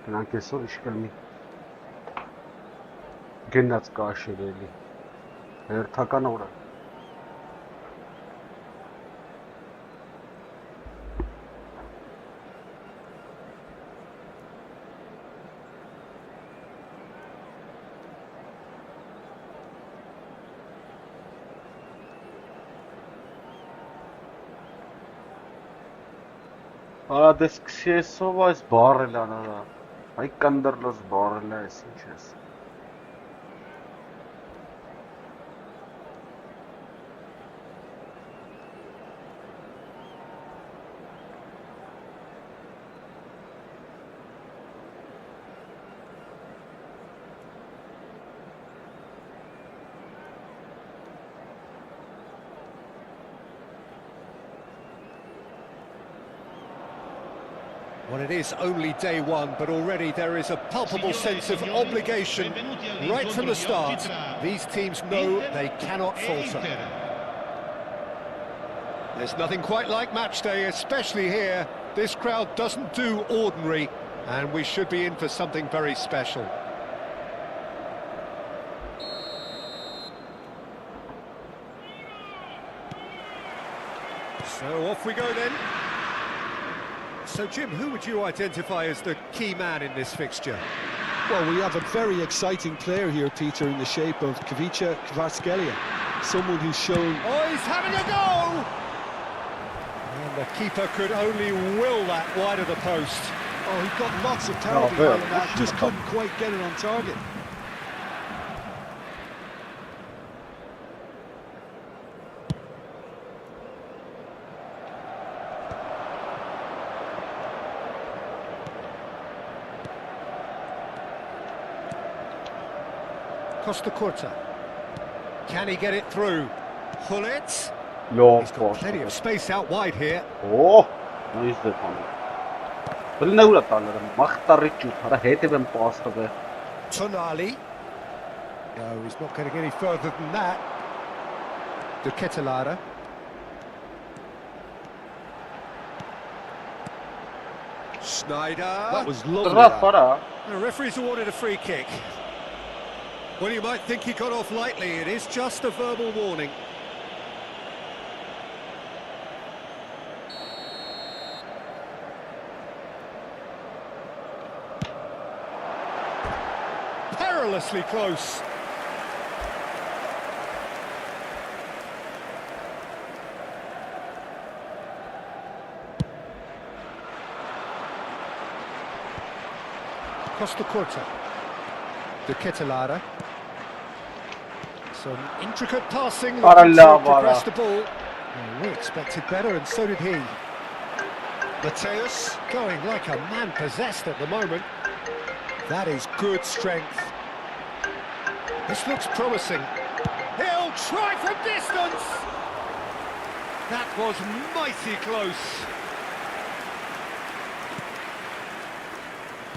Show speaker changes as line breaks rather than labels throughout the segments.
Նրանք այսօր իշկալի գնաց կաշերելի հերթական օրը Արա դες քսեսով այս բարել անարա Այ կանդրլոս բարել է ես ինչ ես
Well, it is only day one, but already there is a palpable sense of obligation right from the start. These teams know they cannot falter. There's nothing quite like match day, especially here. This crowd doesn't do ordinary, and we should be in for something very special. So off we go then. So, Jim, who would you identify as the key man in this fixture?
Well, we have a very exciting player here, Peter, in the shape of Kavica Kvaratskhelia. Someone who's shown...
Oh, he's having a go! And the keeper could only will that wide of the post.
Oh, he got lots of power behind that, just couldn't quite get it on target.
Costa Curta. Can he get it through? Hullet. He's got plenty of space out wide here.
Oh, nice that one. Well, now that all the Machtarichu, the head of him passed away.
Tonali. No, he's not going to get any further than that. De Ketelara. Schneider.
That was lovely.
The referee's awarded a free kick. Well, you might think he got off lightly. It is just a verbal warning. Perilously close. Costa Curta. De Ketelara. Some intricate passing to press the ball. Well, we expected better, and so did he. Mateus going like a man possessed at the moment. That is good strength. This looks promising. He'll try from distance. That was mighty close.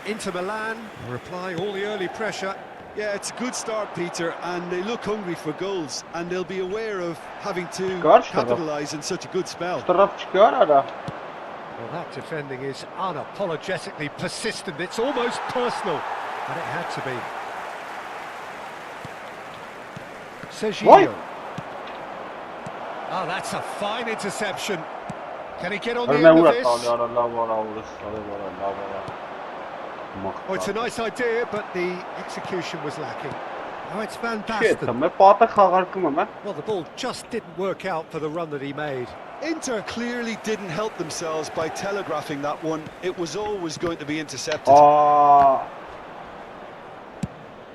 Inter Milan reply all the early pressure.
Yeah, it's a good start, Peter, and they look hungry for goals, and they'll be aware of having to capitalise in such a good spell.
Well,
that defending is unapologetically persistent. It's almost personal, but it had to be. Sergio. Oh, that's a fine interception. Can he get on the end of this? Oh, it's a nice idea, but the execution was lacking. Oh, it's fantastic. Well, the ball just didn't work out for the run that he made.
Inter clearly didn't help themselves by telegraphing that one. It was always going to be intercepted.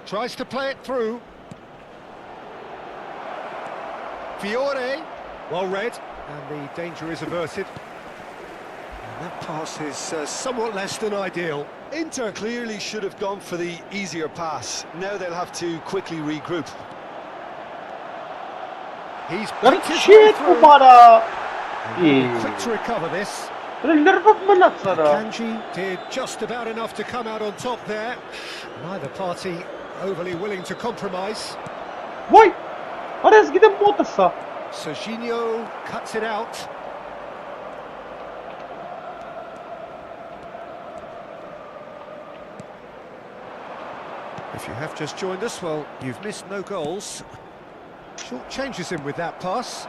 Tries to play it through. Fiore, well read, and the danger is averted. And that pass is somewhat less than ideal.
Inter clearly should have gone for the easier pass. Now they'll have to quickly regroup.
He's picked his way through. Quick to recover this. Kanji did just about enough to come out on top there. Neither party overly willing to compromise.
Why? What is getting Motosa?
Serginho cuts it out. If you have just joined us, well, you've missed no goals. Short changes him with that pass.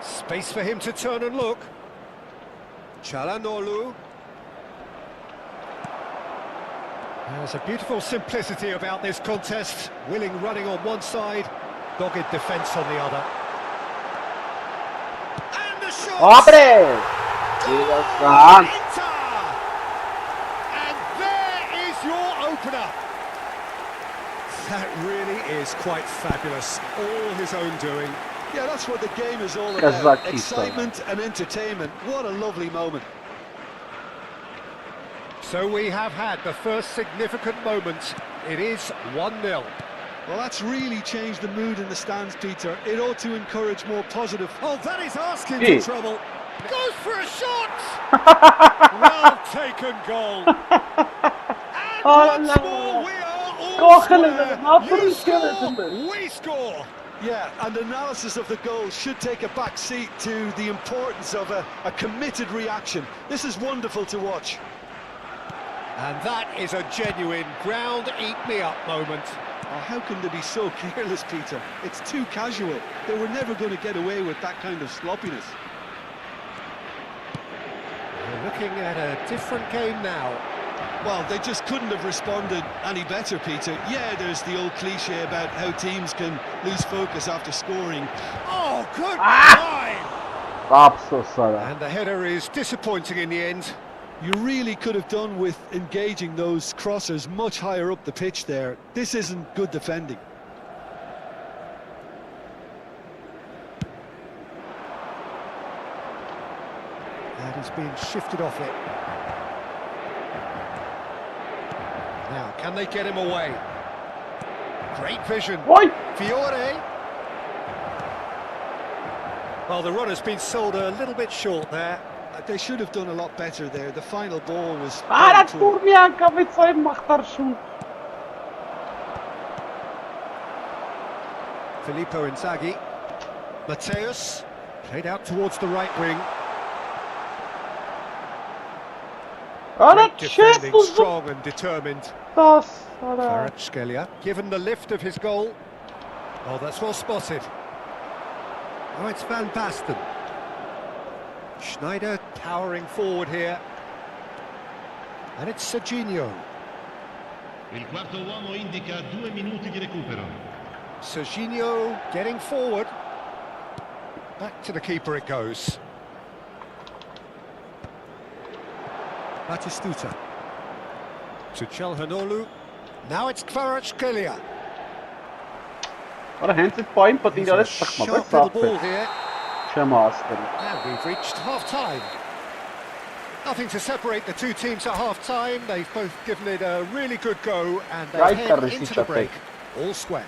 Space for him to turn and look. Çalhanoğlu. There's a beautiful simplicity about this contest. Willing running on one side, dogged defence on the other. And the shot!
Abre!
Inter! And there is your opener. That really is quite fabulous. All his own doing.
Yeah, that's what the game is all about. Excitement and entertainment. What a lovely moment.
So we have had the first significant moment. It is 1-0.
Well, that's really changed the mood in the stands, Peter. It ought to encourage more positive.
Oh, that is asking for trouble. Goes for a shot! Well taken goal. And once more, we are all square. We score.
Yeah, and analysis of the goal should take a back seat to the importance of a committed reaction. This is wonderful to watch.
And that is a genuine ground-eat-me-up moment.
Oh, how can they be so careless, Peter? It's too casual. They were never going to get away with that kind of sloppiness.
We're looking at a different game now.
Well, they just couldn't have responded any better, Peter. Yeah, there's the old cliche about how teams can lose focus after scoring.
Oh, good line! And the header is disappointing in the end.
You really could have done with engaging those crossers much higher up the pitch there. This isn't good defending.
And he's being shifted off it. Now, can they get him away? Great vision.
Oi!
Fiore. Well, the run has been sold a little bit short there.
They should have done a lot better there. The final ball was...
Filippo Inzaghi. Mateus. Played out towards the right wing. Great defending, strong and determined. Kvaratskhelia, given the lift of his goal. Oh, that's well spotted. Oh, it's Van Basten. Schneider towering forward here. And it's Serginho.
Il quarto uomo indica 2 minuti di recupero.
Serginho getting forward. Back to the keeper it goes. Batistuta. To Çalhanoğlu. Now it's Kvaratskhelia.
What a hands it point, but
He's a sharp little ball here. And we've reached half-time. Nothing to separate the two teams at half-time. They've both given it a really good go, and they head into the break all square.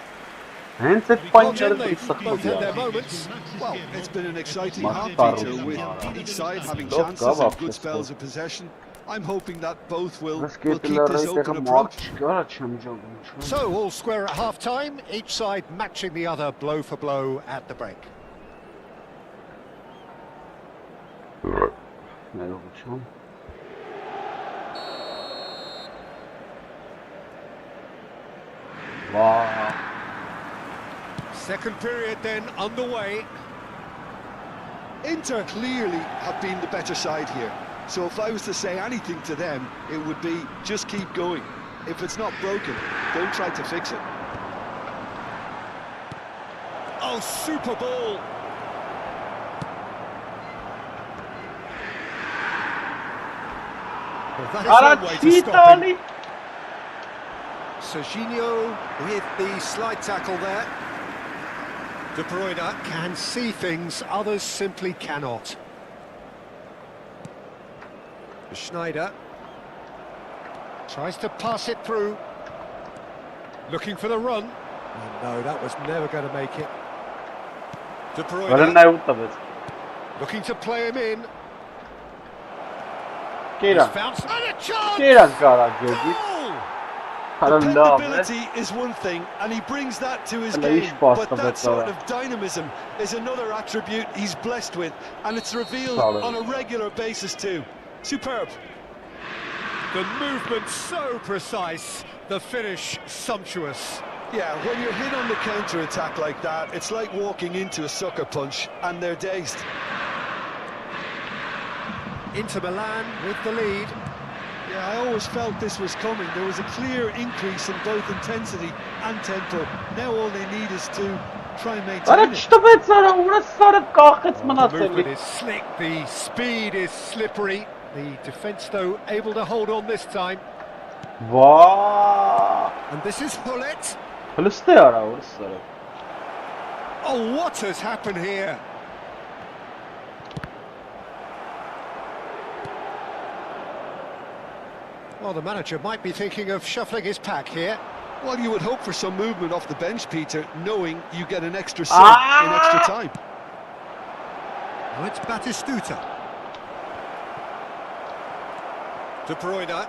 Hands it point.
They've both had their moments.
Well, it's been an exciting half, Peter, with each side having chances and good spells of possession. I'm hoping that both will keep this open approach.
So, all square at half-time, each side matching the other blow for blow at the break.
Wow.
Second period then underway.
Inter clearly have been the better side here. So if I was to say anything to them, it would be just keep going. If it's not broken, don't try to fix it.
Oh, super ball. Well, that is one way to stop him. Serginho with the slide tackle there. De Bruyne can see things others simply cannot. Schneider tries to pass it through. Looking for the run. Oh, no, that was never going to make it. De Bruyne looking to play him in. And a chance! Goal!
Dependability is one thing, and he brings that to his game, but that sort of dynamism is another attribute he's blessed with, and it's revealed on a regular basis too. Superb.
The movement so precise, the finish sumptuous.
Yeah, when you're hit on the counter-attack like that, it's like walking into a sucker punch, and they're dazed.
Inter Milan with the lead.
Yeah, I always felt this was coming. There was a clear increase in both intensity and tempo. Now all they need is to try and maintain
Արա
it.
չտվեց արա, ուրս սարը կախեց
The
մնացել
movement is slick, the speed is slippery. The defence, though, able to hold on this time.
Վա
And this is Hullet.
Հլստե արա ուրս սարը
Oh, what has happened here? Well, the manager might be thinking of shuffling his pack here.
Well, you would hope for some movement off the bench, Peter, knowing you get an extra sub in extra time.
Now it's Batistuta. De Bruyne.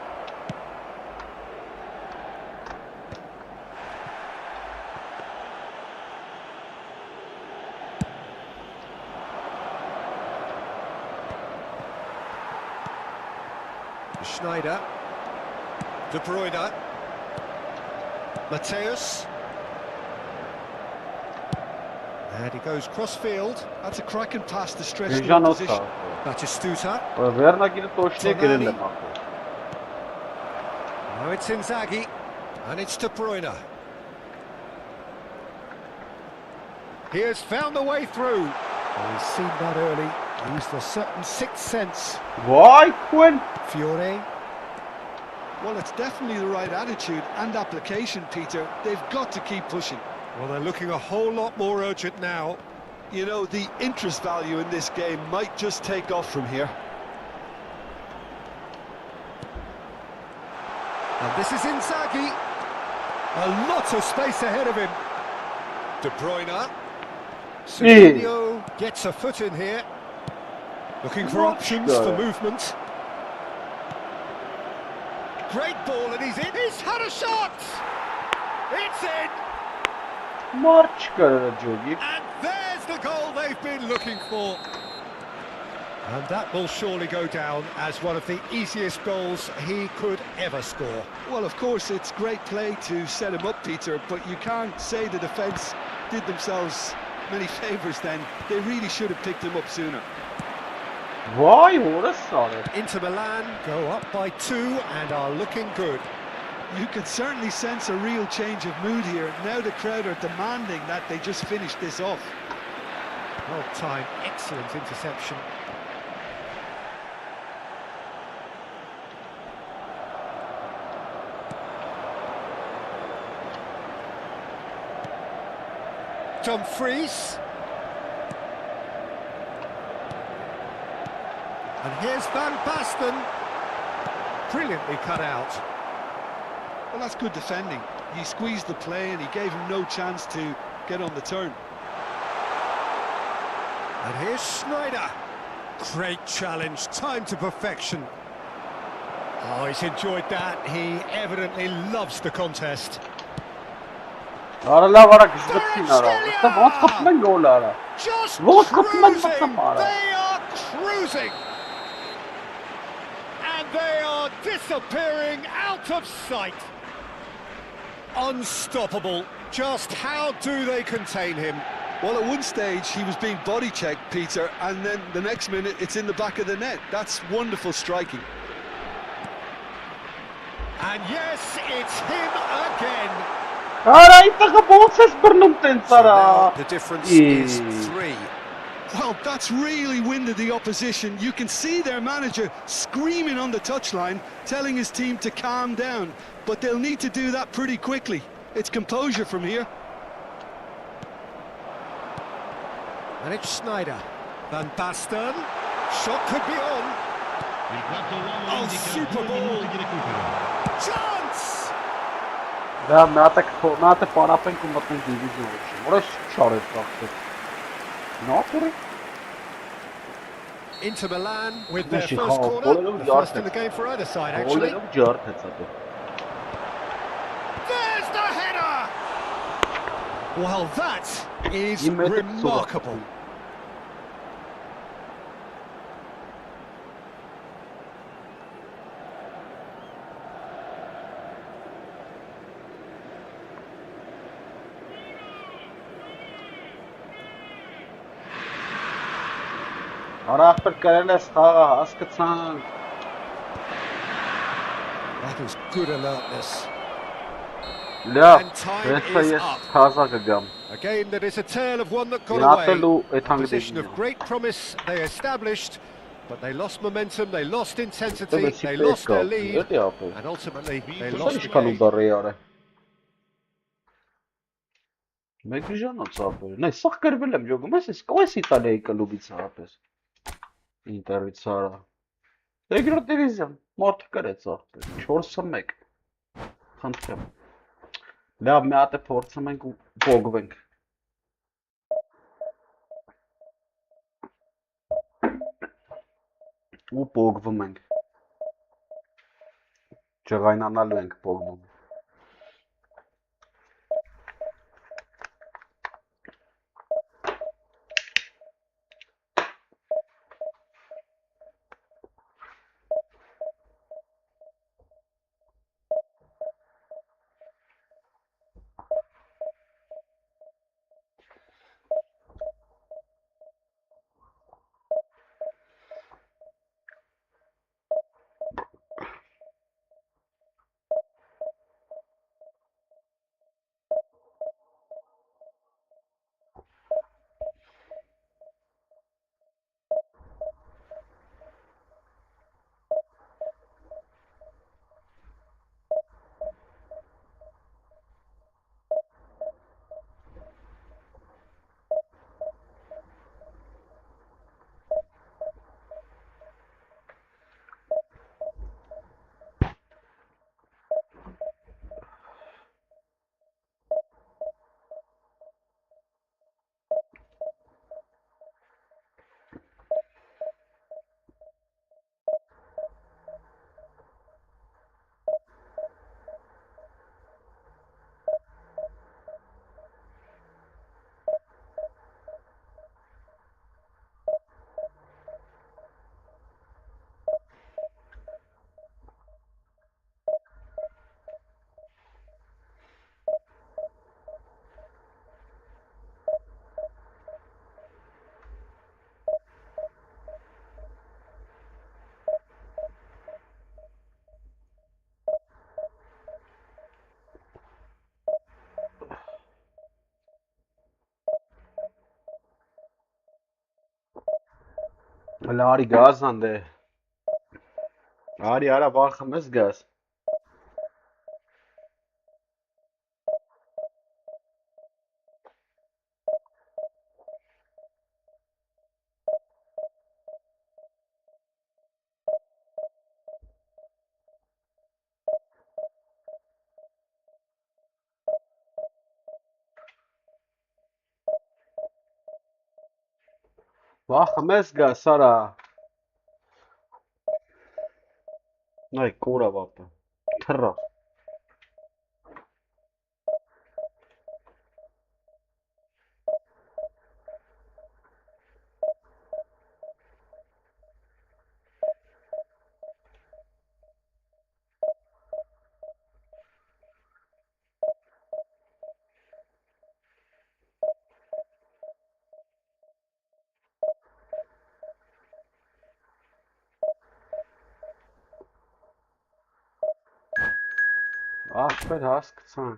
Schneider. De Bruyne. Mateus. And he goes cross-field.
That's a cracking pass to stretch the
Ժանոց
opposition.
Batistuta.
Վերնագիրը տոշնի գրել եմ ախր
Now it's Inzaghi. And it's De Bruyne. He has found the way through. Well, he's seen that early. Used a certain sixth sense.
Վայ քույն
Fiore.
Well, it's definitely the right attitude and application, Peter. They've got to keep pushing.
Well, they're looking a whole lot more urgent now.
You know, the interest value in this game might just take off from here.
And this is Inzaghi. A lot of space ahead of him. De Bruyne. Serginho gets a foot in here. Looking for options for movement. Great ball, and he's in. He's had a shot! It's in!
մարդ չկար ջոգի
And there's the goal they've been looking for. And that will surely go down as one of the easiest goals he could ever score.
Well, of course, it's great play to set him up, Peter, but you can't say the defence did themselves many favours then. They really should have picked him up sooner.
Վայ ուրս սարը
Inter Milan go up by 2 and are looking good.
You can certainly sense a real change of mood here. Now the crowd are demanding that they just finish this off.
Well timed, excellent interception. Dumfries. And here's Van Basten. Brilliantly cut out.
Well, that's good defending. He squeezed the play and he gave him no chance to get on the turn.
And here's Schneider. Great challenge, time to perfection. Oh, he's enjoyed that. He evidently loves the contest.
Արա լավ արա գժվեցին արա ըստը ոնց խփում են գոլ արա
Just
ոնց խփում են
cruising.
մտամ արա
They are cruising. And they are disappearing out of sight. Unstoppable. Just how do they contain him?
Well, at one stage he was being body checked, Peter, and then the next minute it's in the back of the net. That's wonderful striking.
And yes, it's him again.
Արա ինտեղը ոնց ես բռնում տենց
So
արա
now the difference is 3.
Well, that's really winded the opposition. You can see their manager screaming on the touchline, telling his team to calm down. But they'll need to do that pretty quickly. It's composure from here.
And it's Schneider. Van Basten. Shot could be on.
Il quarto uomo
Oh,
indica
Super
2
Bowl.
minuti di recupero.
Chance!
դա մատը պարապենք ու մտնենք դիվիզիոն որոշ չարեց բախտը նատուրը
Inter Milan with their
She
first
called
corner.
Bolero
The
yard
first in the
test.
game for either side, actually.
Բոլերով ջարդ հեցատը
There's the header! Well, that is
You made it
remarkable.
Արախպեր կրել ես խաղը, հասկացանք։
That is good alertness.
Լավ,
And time
վերջը
is
ես
up.
թազա կգամ։
A game that is a tale of one that got
Գնացել ու
away.
այդ
A position
հանգդեին։
of great promise they established, but they lost momentum, they lost intensity,
Դե
they
պետք
lost their
է
lead,
էլի ապել։
and ultimately they
Սա
lost the
ինչքան
game.
ուդար է արել։ Մեկ ժանոց ապել։ Նայ, սա գրվել եմ ջոգում, ես կոյս Իտալիայի կլուբից ապես։ Ինտերից արա։ Երկրորդ դիվիզիոն, մոտ կրեց ապել։ 4-1։ Խնդրեմ։ Լավ, մի հատ է փորձում ենք ու փողվենք։ Ու փողվում ենք։ Ջղայնանալու ենք փողվում։ Հələ արի գազան դե։ Արի արա վախում ես գազ։ Վախում ես գազ արա։ Նայ կորա վապը։ Թռա։ Ախպեր հասկացան։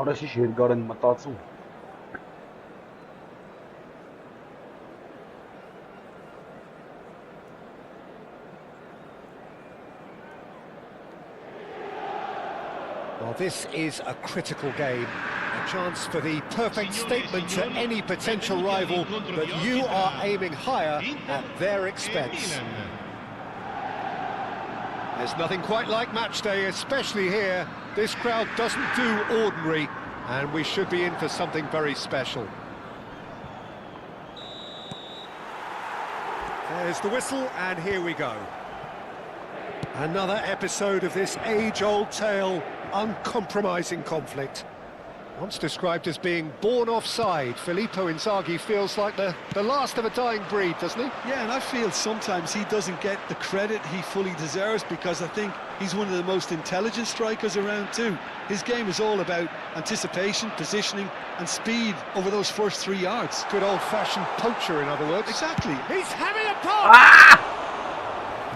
Արեսի երկար են մտածում։
Well, this is a critical game, a chance for the perfect statement to any potential rival that you are aiming higher at their expense. There's nothing quite like match day, especially here. This crowd doesn't do ordinary, and we should be in for something very special. There's the whistle, and here we go. Another episode of this age-old tale, uncompromising conflict. Once described as being born offside, Filippo Inzaghi feels like the last of a dying breed, doesn't he?
Yeah, and I feel sometimes he doesn't get the credit he fully deserves, because I think he's one of the most intelligent strikers around too. His game is all about anticipation, positioning and speed over those first 3 yards.
Good old-fashioned poacher, in other words.
Exactly.
He's having a pop!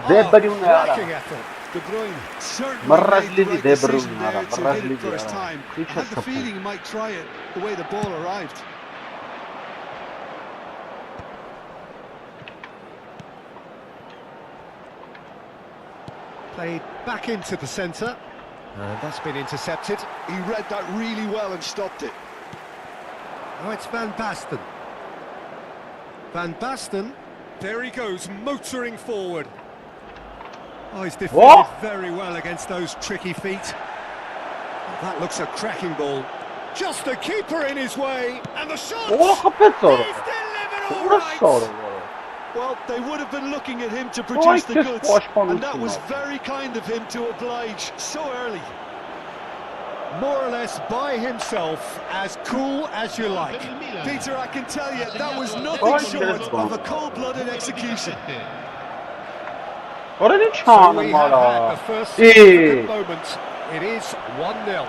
Cracking effort.
De Bruyne certainly
Marras
made the right
De
decision
Bruyne,
there to
Marras
hit it
Lili,
first time. I had the feeling he might try it the way the ball arrived.
Played back into the centre, and that's been intercepted.
He read that really well and stopped it.
Oh, it's Van Basten. Van Basten, there he goes, motoring forward. Oh, he's defended
What?
very well against those tricky feet. Oh, that looks a cracking ball. Just the keeper in his way, and the shot!
Ora kapetto.
He's delivered all
Ora
right!
sorry.
Well, they would have been looking at him to produce the
just
goods,
wash
and that
Panucci
was
now.
very kind of him to oblige so early.
More or less by himself, as cool as you like.
Peter, I can tell you, that was nothing short of a cold-blooded execution.
Ora ne
So
çağını
we have had
mara.
the first
İyi.
significant moment. It is 1-0.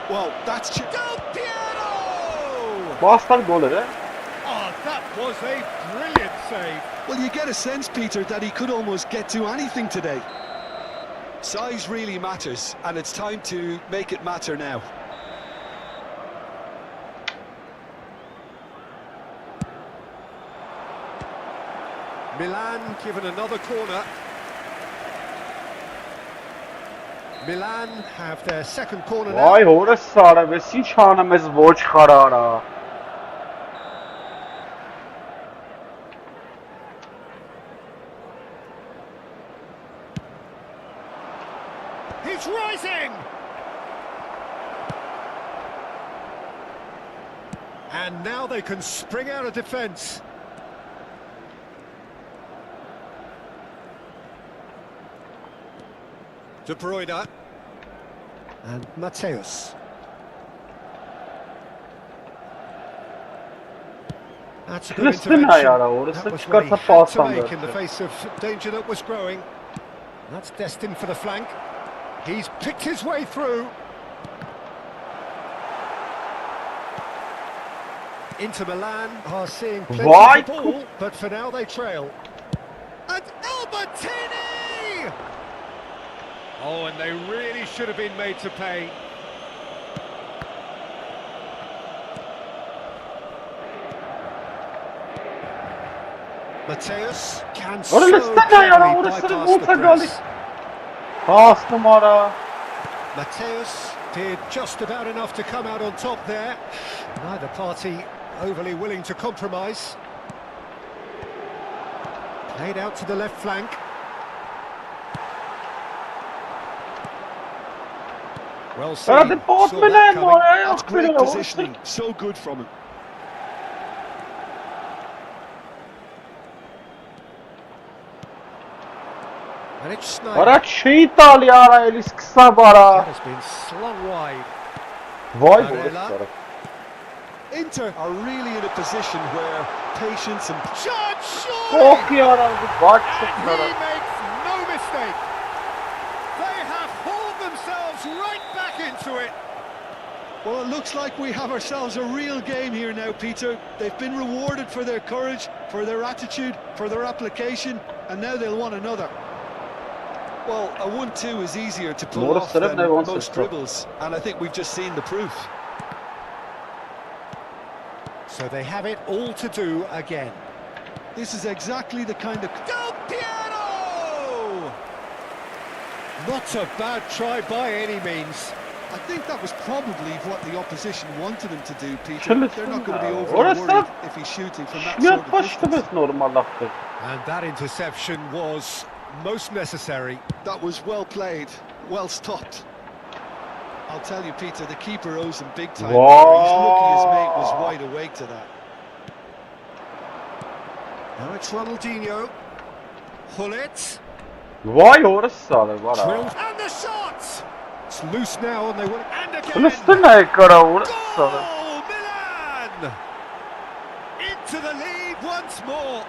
Well, that's...
Del Piero!
Bastar gol he.
Oh, that was a brilliant save.
Well, you get a sense, Peter, that he could almost get to anything today. Size really matters, and it's time to make it matter now.
Milan given another corner. Milan have their second corner now.
Vay ora sara ve si çağını mez voç xarara.
He's rising! And now they can spring out of defence. De Bruyne. And Mateus. That's a good
Listen,
intervention.
ayara, orası
That was what he
çıkarsa
had to
pastan
make in the
verdi.
face of danger that was growing. That's destined for the flank. He's picked his way through. Inter Milan are seeing plenty
Why?
of the ball, but for now they trail. And Albertini! Oh, and they really should have been made to pay. Mateus can so
Ora listen ayara,
cleverly
orası
bypass the
volta gali.
press.
Pas numara.
Mateus did just about enough to come out on top there. Neither party overly willing to compromise. Played out to the left flank. Well seen.
Ja, det bort
Saw
med
that
den
coming.
bara. Jag
That's great
spelar
positioning, so good from him.
And it's Snyder.
Ora çi İtalyara elis kısa bara.
That has been slung wide.
Vay
Barella.
orası sara.
Inter are really in a position where patience and...
Shot, surely!
Oh yara, bak
He
şunlara.
makes no mistake. They have hauled themselves right back into it.
Well, it looks like we have ourselves a real game here now, Peter. They've been rewarded for their courage, for their attitude, for their application, and now they'll want another. Well, a 1-2 is easier to pull
Doğru,
off
Sırp
than
ne, 1-0.
most dribbles, and I think we've just seen the proof.
So they have it all to do again.
This is exactly the kind of...
Del Piero! Not a bad try by any means.
I think that was probably what the opposition wanted him to do, Peter.
Şöyle
They're not going to be
sonra.
overly
Orası
worried if he's shooting from that
ya
sort of
başta
distance.
biz normal yaptık.
And that interception was most necessary.
That was well played, well stopped. I'll tell you, Peter, the keeper owes him big time.
Wow.
He's lucky his mate was wide awake to that.
Now it's Ronaldinho. Hullet.
Vay orası sağlar var ha.
Drilled. And the shot! It's loose now and they will... And again!
Bunun üstüne kara orası sağlar.
Goal, Milan! Into the lead once more.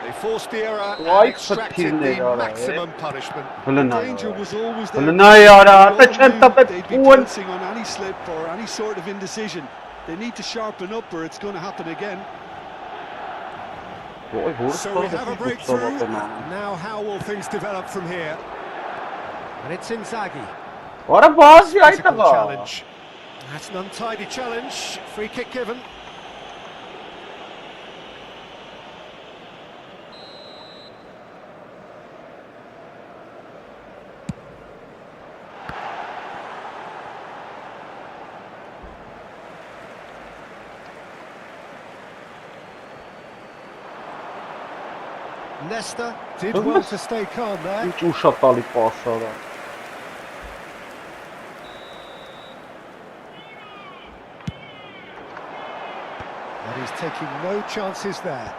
They forced the error and
Vay
extracted
satine
the
ya,
maximum punishment.
Danger was always there.
Fırına yara.
They all
Taçın
knew
tapet
they'd be
kuğun.
pouncing on any slip or any sort of indecision. They need to sharpen up or it's going to happen again.
Vay orası
So we
sağlar.
have a breakthrough. Now how will things develop from here? And it's Inzaghi.
Vara bazı yaydı
Physical
var.
challenge. That's an untidy challenge. Free kick given. Nesta did well to stay calm there.
Hiç uşaqlıq paslara.
And he's taking no chances there.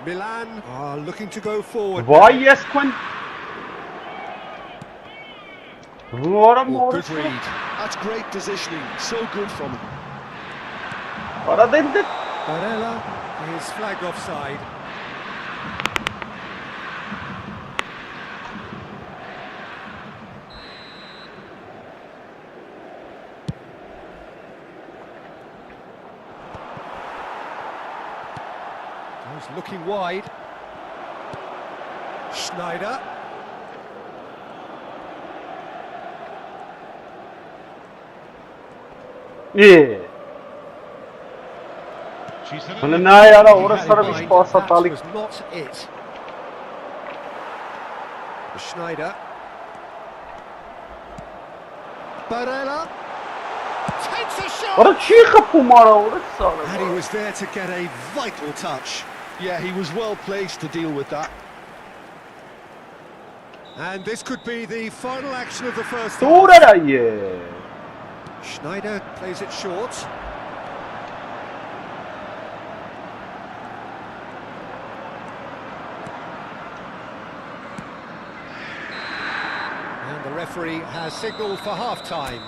Milan are looking to go forward.
Vay yeskun. Vara mı
Oh, good
orası?
read.
That's great positioning, so good from him.
Vara dendi.
Barella is flagged offside. He's looking wide. Schneider.
İyi.
Ci sarà
Fırına yara
He
orası
had in
sarı bir
mind
pas
that
atalık.
was not it. Schneider. Barella takes a shot.
Vara çiğ kapı mara orası sarı.
And he was there to get a vital touch.
Yeah, he was well placed to deal with that.
And this could be the final action of the first half.
Doğru rayı.
Schneider plays it short. And the referee has signalled for half-time.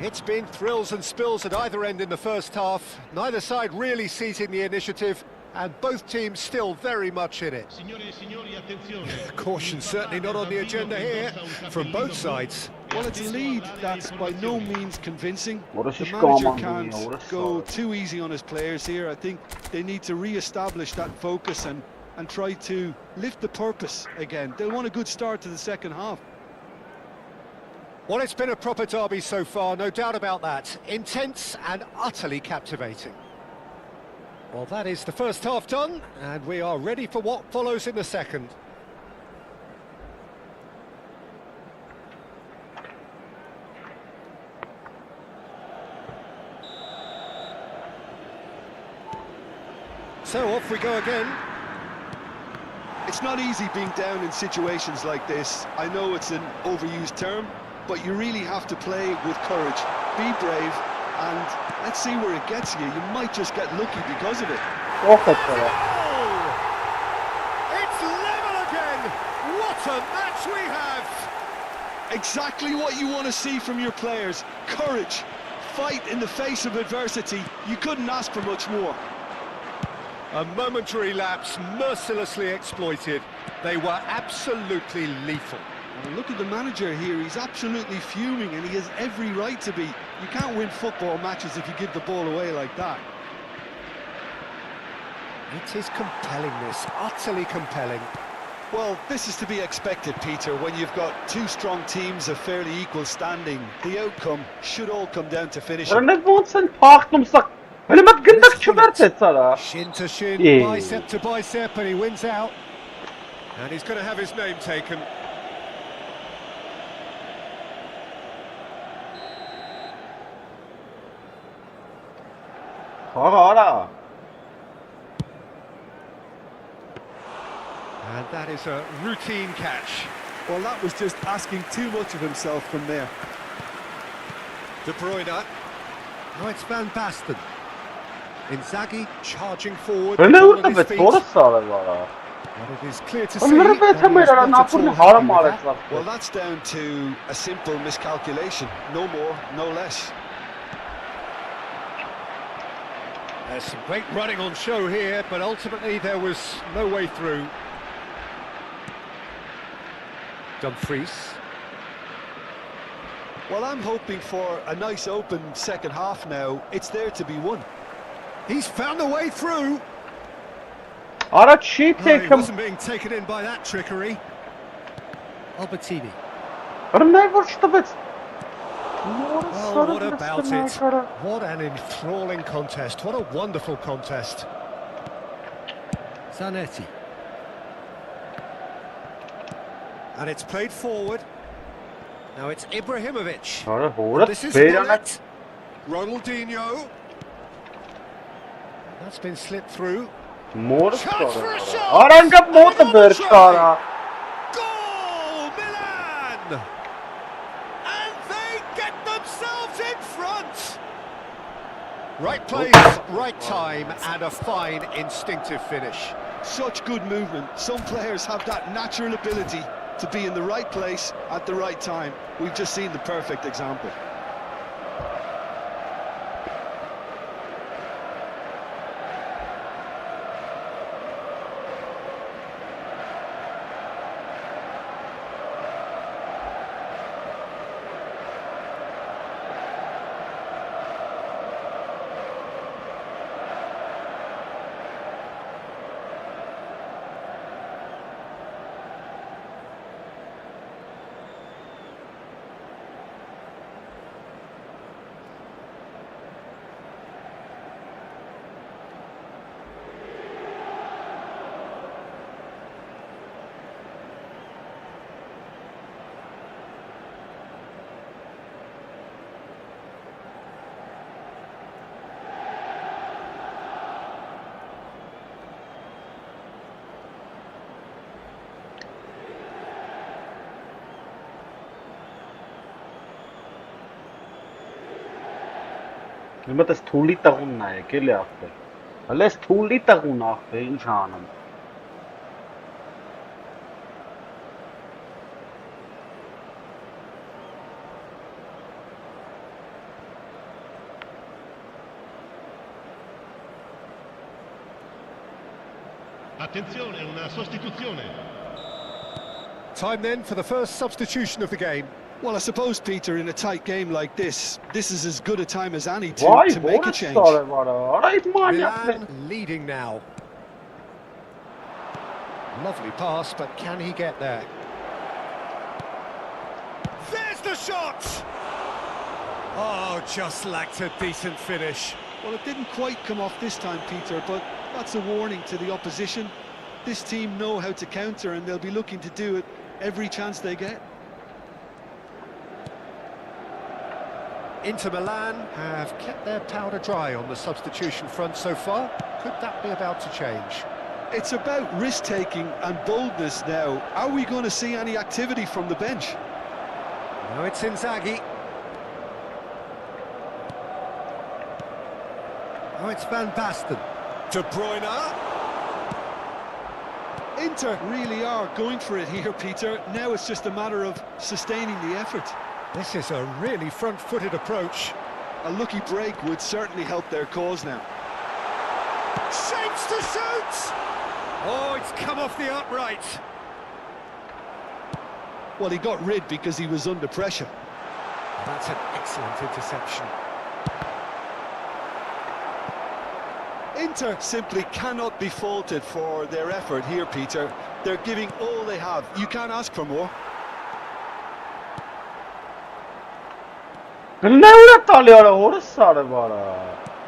It's been thrills and spills at either end in the first half. Neither side really seizing the initiative, and both teams still very much in it.
Signore e signori, attenzione.
Caution certainly not on the agenda here from both sides.
Well, it's a lead that's by no means convincing.
Orası
The
hiç
manager
kalmadı
can't
ya, orası
go
sarı.
too easy on his players here. I think they need to re-establish that focus and try to lift the purpose again. They'll want a good start to the second half.
Well, it's been a proper derby so far, no doubt about that. Intense and utterly captivating. Well, that is the first half done, and we are ready for what follows in the second. So off we go again.
It's not easy being down in situations like this. I know it's an overused term, but you really have to play with courage. Be brave, and let's see where it gets you. You might just get lucky because of it.
Çok etkiler.
Oh! It's level again! What a match we have!
Exactly what you want to see from your players. Courage, fight in the face of adversity. You couldn't ask for much more.
A momentary lapse mercilessly exploited. They were absolutely lethal.
Well, look at the manager here. He's absolutely fuming, and he has every right to be. You can't win football matches if you give the ball away like that.
It is compelling, this, utterly compelling.
Well, this is to be expected, Peter, when you've got two strong teams of fairly equal standing. The outcome should all come down to finishing.
Rene Watson pachtnomsak. Hulle moet gundig geword het, Sarah.
Shin to shin,
Yeah.
bicep to bicep, and he wins out. And he's going to have his name taken.
Ara.
And that is a routine catch.
Well, that was just asking too much of himself from there.
De Bruyne. Now it's Van Basten. Inzaghi charging forward.
Rene
ball
moet
at his
het
feet.
voor Sarah waren.
But it is clear to see.
Onları
that he
betemir
is
ara
not at
napurni
all happy
haram
with
alet
that.
var.
Well, that's down to a simple miscalculation. No more, no less.
There's some great running on show here, but ultimately there was no way through. Dumfries.
Well, I'm hoping for a nice open second half now. It's there to be won.
He's found a way through.
Ara çiğ
No, he
tekim.
wasn't being taken in by that trickery. Albertini.
Rene vuruştu bet.
Oh, what about it? What an enthralling contest. What a wonderful contest. Zanetti. And it's played forward. Now it's Ibrahimovic.
Ara horat
This is
beyranek.
Bullet. Ronaldinho. That's been slipped through.
Mor
Chance for a
Sarah.
shot!
Ara nga mot
And
ber
another try!
Sarah.
Goal, Milan! And they get themselves in front! Right place, right time, and a fine instinctive finish.
Such good movement. Some players have that natural ability to be in the right place at the right time. We've just seen the perfect example.
Իմը տես թուլի տղուն նայեք էլի ախպեր։ Հələ ես թուլի տղուն ախպեր, ինչ անեմ։
Attenzione, una sostituzione.
Time then for the first substitution of the game.
Well, I suppose, Peter, in a tight game like this is as good a time as any
Vay,
to make a
vorët
change.
Sarah vara. Ara it manyak.
Milan leading now. Lovely pass, but can he get there? There's the shot! Oh, just lacked a decent finish.
Well, it didn't quite come off this time, Peter, but that's a warning to the opposition. This team know how to counter, and they'll be looking to do it every chance they get.
Inter Milan have kept their powder dry on the substitution front so far. Could that be about to change?
It's about risk-taking and boldness now. Are we going to see any activity from the bench?
Now it's Inzaghi. Now it's Van Basten. De Bruyne.
Inter really are going for it here, Peter. Now it's just a matter of sustaining the effort.
This is a really front-footed approach.
A lucky break would certainly help their cause now.
Shapes to shoot! Oh, it's come off the upright.
Well, he got rid because he was under pressure.
That's an excellent interception.
Inter simply cannot be faulted for their effort here, Peter. They're giving all they have. You can't ask for more.
Ne öyle talıyor orası bana.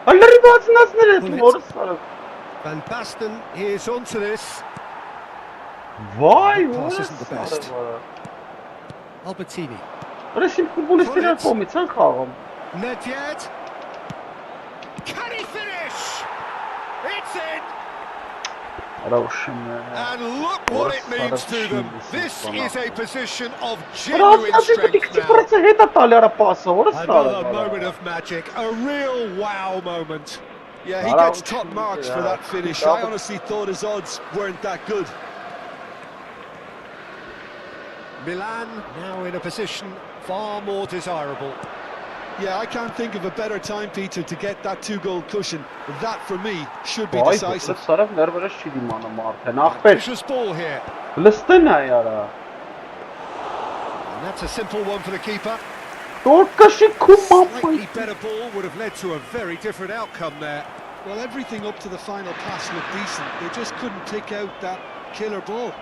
Alları bazınız neresi orası?
Van Basten is onto this.
Vay
Pass
orası
isn't the best.
bana.
Albertini.
Resim futbolistler komitsen kalım.
Nedved. Can he finish? It's in. And look what it means to them. This is a position of genuine strength now. Another moment of magic, a real wow moment.
Yeah, he gets top marks for that finish. I honestly thought his odds weren't that good.
Milan now in a position far more desirable.
Yeah, I can't think of a better time, Peter, to get that two-goal cushion. That, for me, should be decisive.
Vicious ball here. And that's a simple one for the keeper. Slightly better ball would have led to a very different outcome there.
Well, everything up to the final pass looked decent. They just couldn't pick out that killer ball.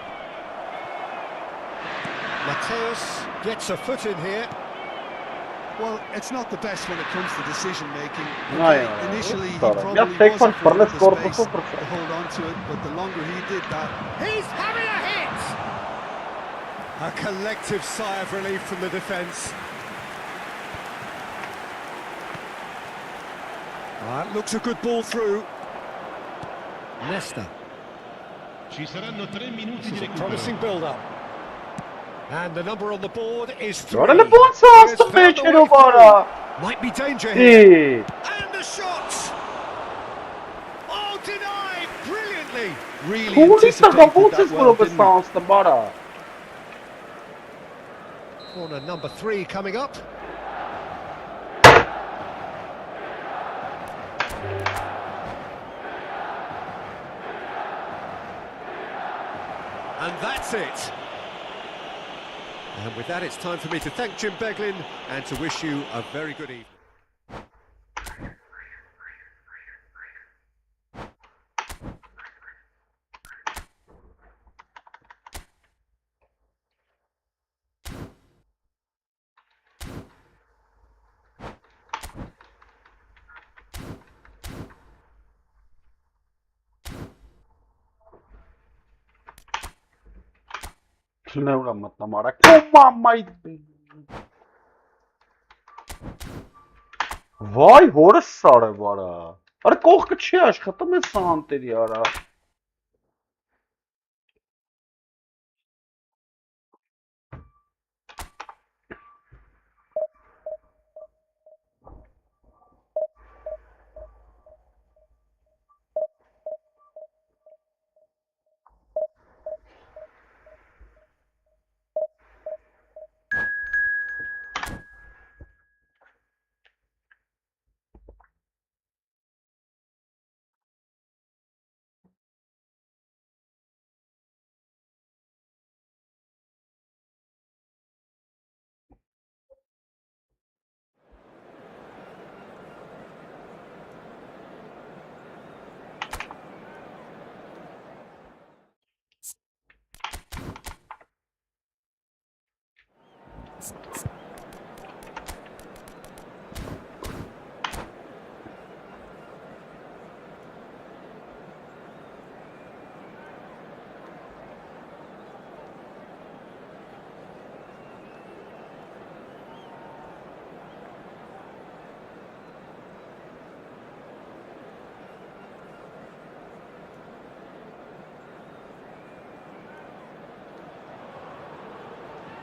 Mateus gets a foot in here.
Well, it's not the best when it comes to decision-making. Initially, he
Ja,
probably
take
wasn't
one
given
for
the
the
space
score.
to hold on to it, but the longer he did that...
He's having a hit! A collective sigh of relief from the defence. Looks a good ball through. Nesta.
Ci saranno 3 minuti di recupero.
Promising build-up. And the number on the board is 3.
Ora le buon sasto fece ora.
Might be danger here. And the shot! Oh, denied brilliantly.
Really anticipated that well, didn't he?
Corner number 3 coming up. And that's it. And with that, it's time for me to thank Jim Beglin and to wish you a very good evening.
Şuna matlamara. Mamay. Vay hորս սարը վարա։ Արա կողքը չի աշխատում է սանտերի արա։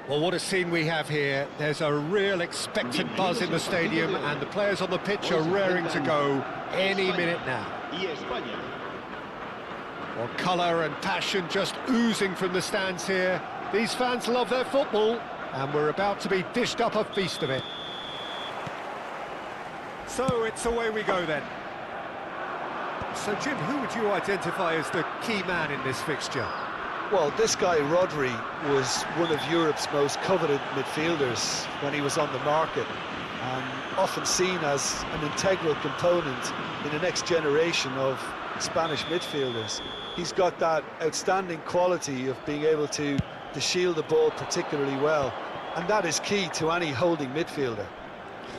Well, what a scene we have here. There's a real expectant buzz in the stadium and the players on the pitch are raring to go any minute now. Well, colour and passion just oozing from the stands here. These fans love their football and we're about to be dished up a feast of it. So it's away we go then. So Jim, who would you identify as the key man in this fixture?
Well, this guy, Rodri, was one of Europe's most coveted midfielders when he was on the market. often seen as an integral component in the next generation of Spanish midfielders. He's got that outstanding quality of being able to shield the ball particularly well, and that is key to any holding midfielder.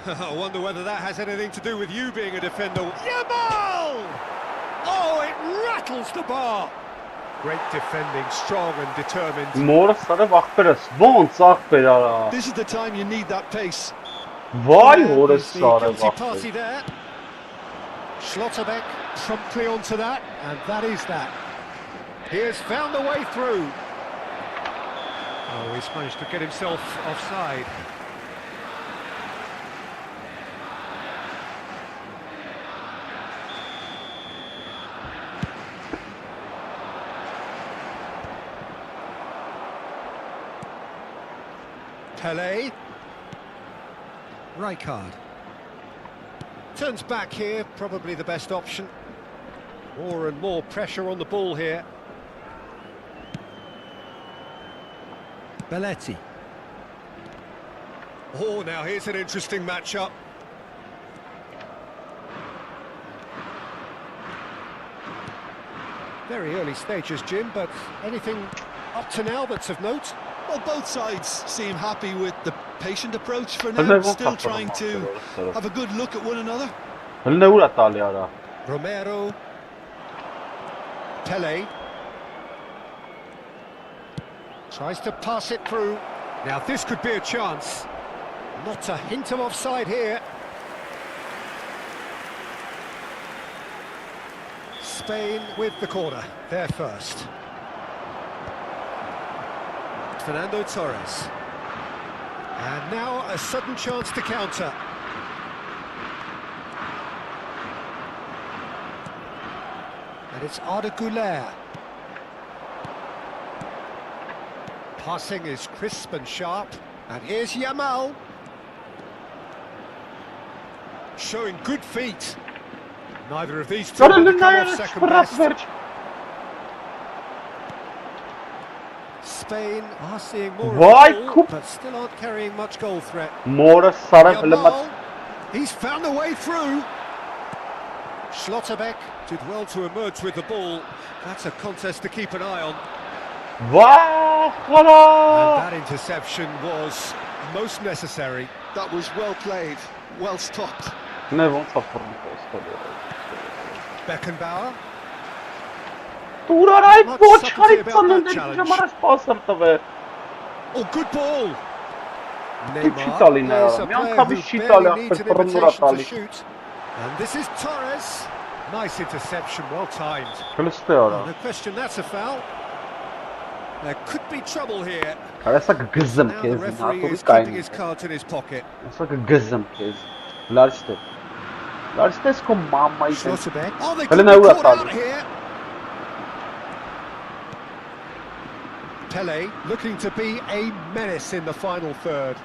I wonder whether that has anything to do with you being a defender. Yamal! Oh, it rattles the bar! Great defending, strong and determined.
Մորը սարև ախպերս, ոնց ախպեր արա։
This is the time you need that pace.
Վայ հորս
The
սարև
guilty party
ախպեր։
there. Schlotterbeck promptly onto that, and that is that. He has found a way through. Oh, he's managed to get himself offside. Pele. Rijkaard. Turns back here, probably the best option. More and more pressure on the ball here. Belletti. Oh, now here's an interesting matchup. Very early stages, Jim, but anything up to now that's of note?
Well, both sides seem happy with the patient approach for now, still trying to have a good look at one another.
Հլն է ուր է տալի արա։
Romero. Pele. Tries to pass it through. Now this could be a chance. Not a hint of offside here. Spain with the corner. They're first. Fernando Torres. And now a sudden chance to counter. And it's Arda Güler. Passing is crisp and sharp. And here's Yamal. Showing good feet. Neither of these two will come off second best. Spain are seeing more of the ball, but still aren't carrying much goal threat.
Մորը սարև
Yamal, he's found a way through. Schlotterbeck did well to emerge with the ball. That's a contest to keep an eye on.
Վա,
And
խորա։
that interception was most necessary.
That was well played, well stopped.
Նե ոնց է ֆռնկոստը։
Beckenbauer.
Դուր արայ
Much
ոչ
subtlety
հարի
about
ծննդի
that challenge.
ժամանակ սպասեմ տվե։
Oh, good ball.
Չի
Neymar
տալի
is
նրա,
a
մի
player
անգամից
who
չի տալի,
barely needs
ախպեր
an
ֆռնուրա
invitation to
տալի։
shoot. And this is Torres. Nice interception, well timed.
Հլստե արա։
No question, that's a foul. There could be trouble here.
Կարեսա կգզեմ
Now the
քեզ,
referee
նատուր
is keeping
կային։
his cards in his pocket.
Ասա կգզեմ քեզ։ Լարստե։ Լարստես քո մամայի։
Schlotterbeck. Oh, they
Հələ
could
նա
be
ուր է
caught out
տալի։
here. Pele looking to be a menace in the final third.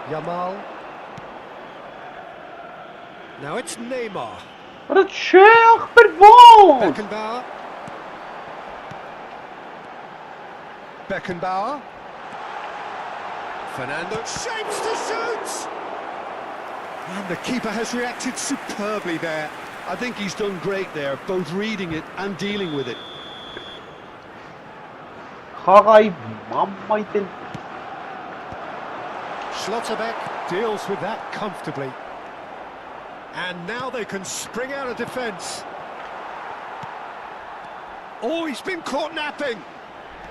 Yamal. Now it's Neymar.
Արա չէ, ախպեր ոնց։
Beckenbauer. Beckenbauer. Fernando shapes to shoot! And the keeper has reacted superbly there.
I think he's done great there, both reading it and dealing with it.
Խաղայի մամայի տեն։
Schlotterbeck deals with that comfortably. And now they can spring out of defence. Oh, he's been caught napping.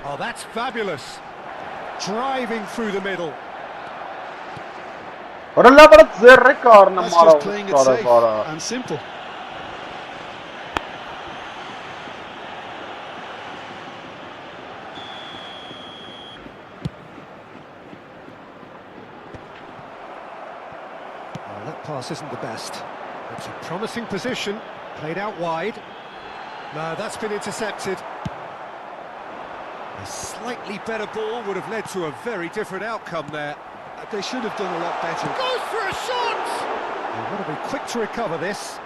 Oh, that's fabulous. Driving through the middle.
Արա լավ արա ձեռը կառնա
That's
մարա
just playing it safe
արա։
and simple.
Oh, that pass isn't the best. It's a promising position, played out wide. No, that's been intercepted. A slightly better ball would have led to a very different outcome there.
They should have done a lot better.
Goes for a shot! They've got to be quick to recover this.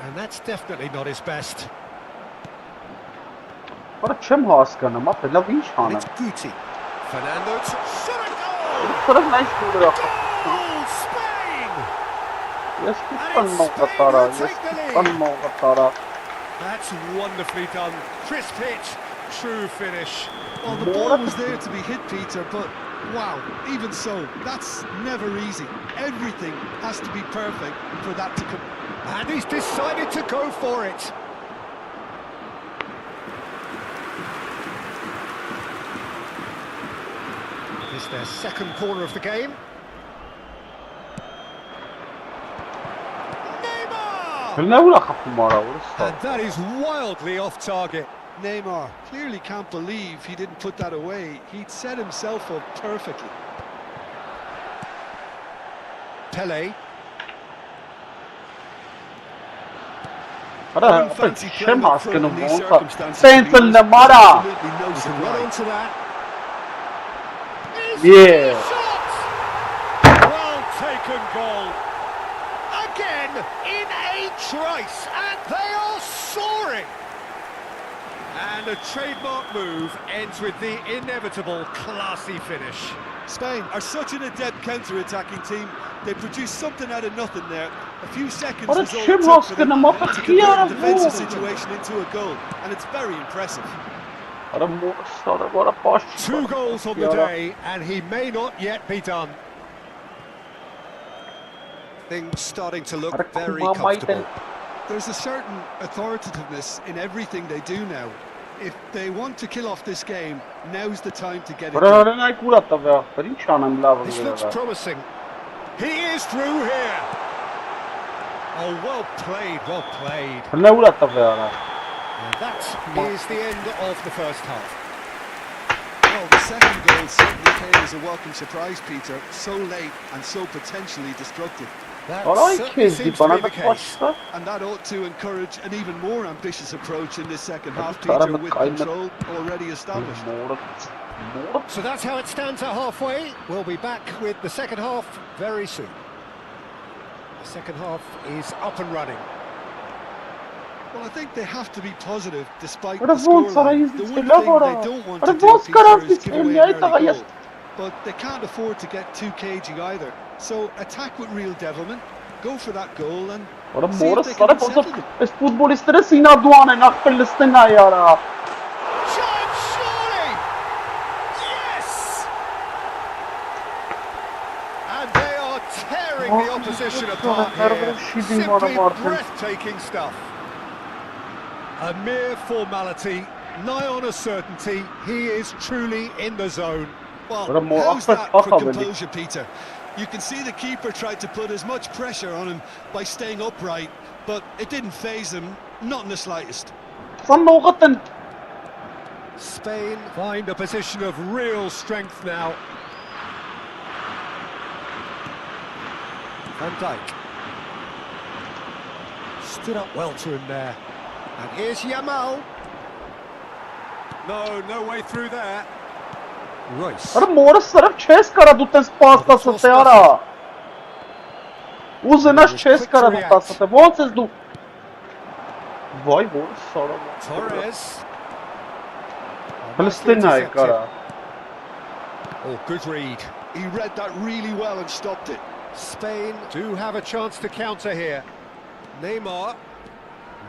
And that's definitely not his best.
Արա չեմ հասկանում, ապա լավ ինչ
And
անեմ։
it's Guti. Fernando to shot a goal!
Սրը նայս գոլը։
Goal, Spain!
Ես քիչ մոկատարա, ես քիչ մոկատարա։
That's wonderfully done. Crisp hit, true finish.
Well, the ball was there to be hit, Peter, but wow, even so, that's never easy. Everything has to be perfect for that to come.
And he's decided to go for it. It's their second corner of the game. Neymar!
Հլնեուրա խփում արա,
And that is wildly off target.
Neymar clearly can't believe he didn't put that away. He'd set himself up perfectly.
Pele.
Արա
Fancy
չեմ
playing up front
հասկանում
in these
ոնց է։
circumstances.
Սենցը նմարա։
Absolutely no
Run
surprise.
on to that.
Yeah.
Shot! Well taken goal. Again in a trice, and they are soaring. And a trademark move ends with the inevitable classy finish.
Spain are such an adept counter-attacking team. They produced something out of nothing there. A few seconds
What a
was all it
shim
took for them
hoskin,
to
I'm up
convert a
here,
defensive
boy.
situation into a goal, and it's very impressive.
Արա մորսարը վարա պաշ։
2 goals on the day, and he may not yet be done. Things starting to look very comfortable.
There's a certain authoritativeness in everything they do now. If they want to kill off this game, now's the time to get it done.
Վրան այ կուրա տվա, ինչ անեմ լավ
This looks promising. He is through here. Oh, well played, well played.
Հլնեուրա տվա արա։
And that is the end of the first half.
Well, the second goal certainly came as a welcome surprise, Peter. So late and so potentially destructive.
That
Արա
certainly
քեզ
seems to be the
դիպանա
case.
պաշտա։
And that ought to encourage an even more ambitious approach in this second half,
But
Peter, with control already established.
Մորը։
So that's how it stands at halfway. We'll be back with the second half very soon. The second half is up and running.
Well, I think they have to be positive despite the
But if once I
scoreline.
use
The
this
one
level,
thing they don't want
but
to
if
do,
once Karan
Peter, is
is
give
in
away
the
an
eight,
early
yes.
goal. But they can't afford to get too cagey either. So attack with real devilment, go for that goal and
Արա
see if
մորը
they can
սարը ոնց
settle it.
է ֆուտբոլիստները սինադուան են ախպել լստեն այ արա։
Shot, surely! Yes! And they are tearing the opposition apart here. Simply breathtaking stuff. A mere formality, nigh on a certainty. He is truly in the zone.
Well,
What a more
how's that
upper
for
top, really.
composure, Peter? You can see the keeper tried to put as much pressure on him by staying upright, but it didn't faze him, not in the slightest.
Սան նողտ են։
Spain find a position of real strength now. Van Dijk stood up well to him there. And here's Yamal. No way through there. Royce.
Արա մորը սրը չես կարա դու տես պաստասը տե արա։ Ուզենաս չես կարա դու տասը տե, ոնց ես դու։ Վայ մորը սարը։
Torres.
Հլստեն այ կարա։
Oh, good read.
He read that really well and stopped it.
Spain do have a chance to counter here. Neymar.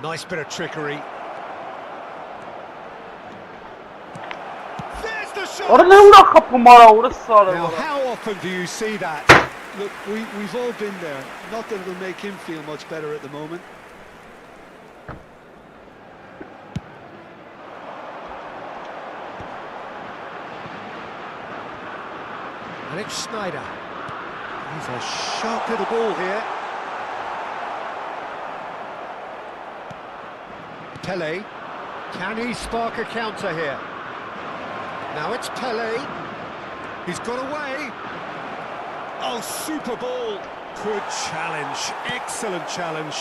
Nice bit of trickery. There's the shot!
Արա նեուրա խփում արա ուրը սարը։
Now, how often do you see that?
Look, we've all been there. Not that it'll make him feel much better at the moment.
And it's Snyder. He's a sharp little ball here. Pele. Can he spark a counter here? Now it's Pele. He's got away. Oh, super ball. Good challenge. Excellent challenge.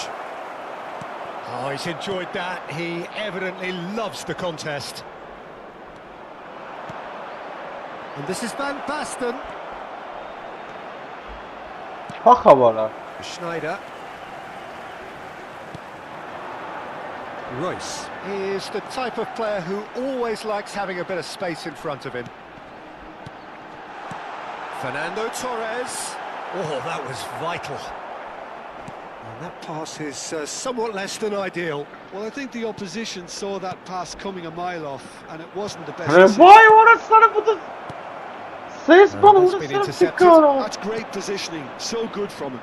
Oh, he's enjoyed that. He evidently loves the contest. And this is Van Basten.
Հախավարա։
Schneider. Royce is the type of player who always likes having a bit of space in front of him. Fernando Torres. Oh, that was vital. And that pass is somewhat less than ideal.
Well, I think the opposition saw that pass coming a mile off, and it wasn't the best.
Vay orasını bu da ses bana
That's been
orasını
intercepted.
tıkara.
That's great positioning, so good from him.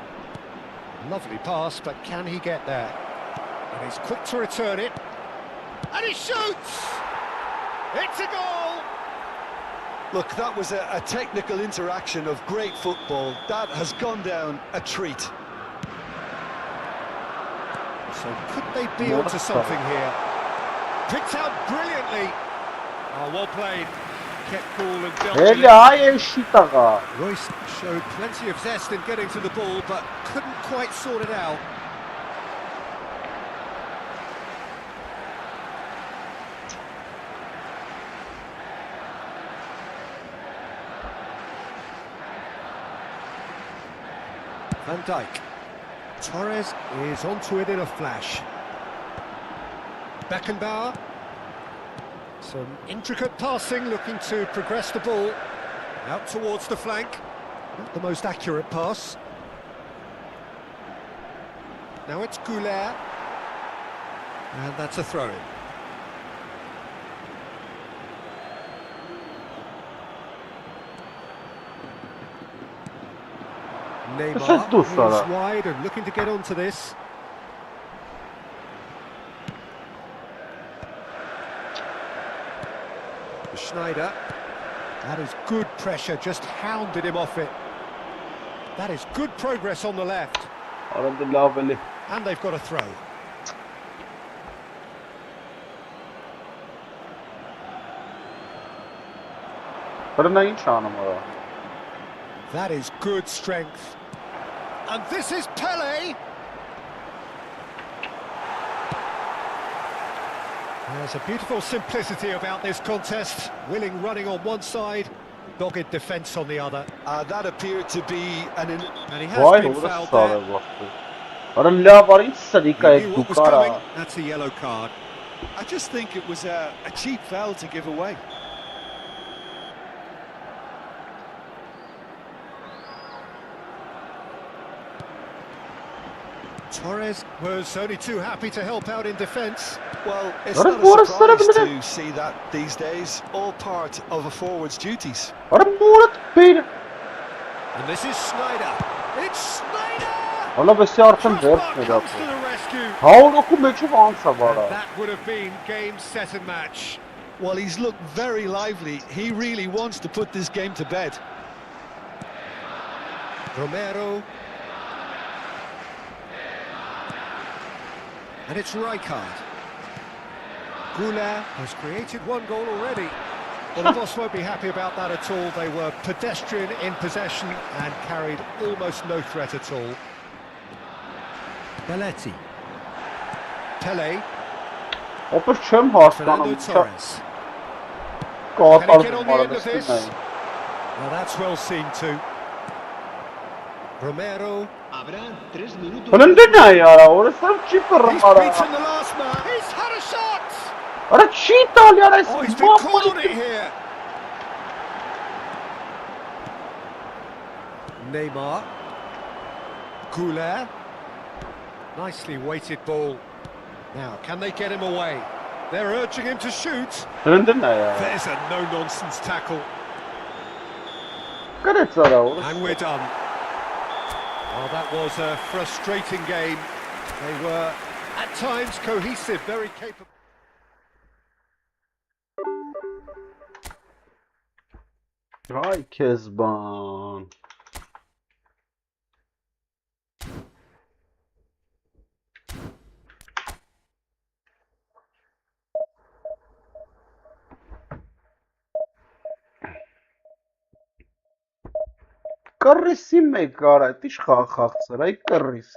Lovely pass, but can he get there? And he's quick to return it. And he shoots! It's a goal!
Look, that was a technical interaction of great football. That has gone down a treat.
So could they be onto something here? Picked out brilliantly. Oh, well played. Kept cool and dealt with
Hele
it.
ay eşitaga.
Royce showed plenty of zest in getting to the ball, but couldn't quite sort it out. Van Dijk. Torres is onto it in a flash. Beckenbauer. Some intricate passing, looking to progress the ball. Out towards the flank. Not the most accurate pass. Now it's Goulet. And that's a throw-in. Neymar is wide and looking to get onto this. Schneider. That is good pressure, just hounded him off it. That is good progress on the left.
Aradı laveli.
And they've got a throw.
Fırınayın çağınıma.
That is good strength. And this is Pele. There's a beautiful simplicity about this contest. Willing running on one side, dogged defence on the other.
That appeared to be
And he has
Vay
been
orası
fouled
sağda
there.
baktı. Aradı lavarın sadika
He
ek
knew what was coming.
dukara.
That's a yellow card.
I just think it was a cheap foul to give away.
Torres was only too happy to help out in defence.
Well, it's
What
not
a
a surprise
minute.
to see that these days. All part of a forward's duties.
Aradı Murat Bey'le.
And this is Schneider. It's Schneider!
Valla besi artın
Crossbar
dört
comes
medat.
to the rescue.
Haul oku meçhu vansa
And
bara.
that would have been game, set and match.
Well, he's looked very lively. He really wants to put this game to bed.
Romero. And it's Rijkaard. Goulet has created one goal already. Well, the boss won't be happy about that at all. They were pedestrian in possession and carried almost no threat at all. Belletti. Pele.
Opır çöm
Fernando
hastanım.
Torres.
Kağıt
Can he get on
aldım
the end
arada
of this?
üstünden.
Well, that's well seen too. Romero.
Habrá 3 minutos.
Önünde ne ya? Orası çiper
He's
ara.
beaten the last man. He's had a shot.
Ara çiğtal ya resmen.
Oh, he's been caught on it here. Neymar. Goulet. Nicely weighted ball. Now, can they get him away? They're urging him to shoot.
Önünde ne ya?
There's a no-nonsense tackle.
Karet ara orası.
And we're done. Oh, that was a frustrating game. They were, at times, cohesive, very capable.
Ay Kezban. Կռիսի մեկ արա, այդ ինչ խաղցր, այ կռիս։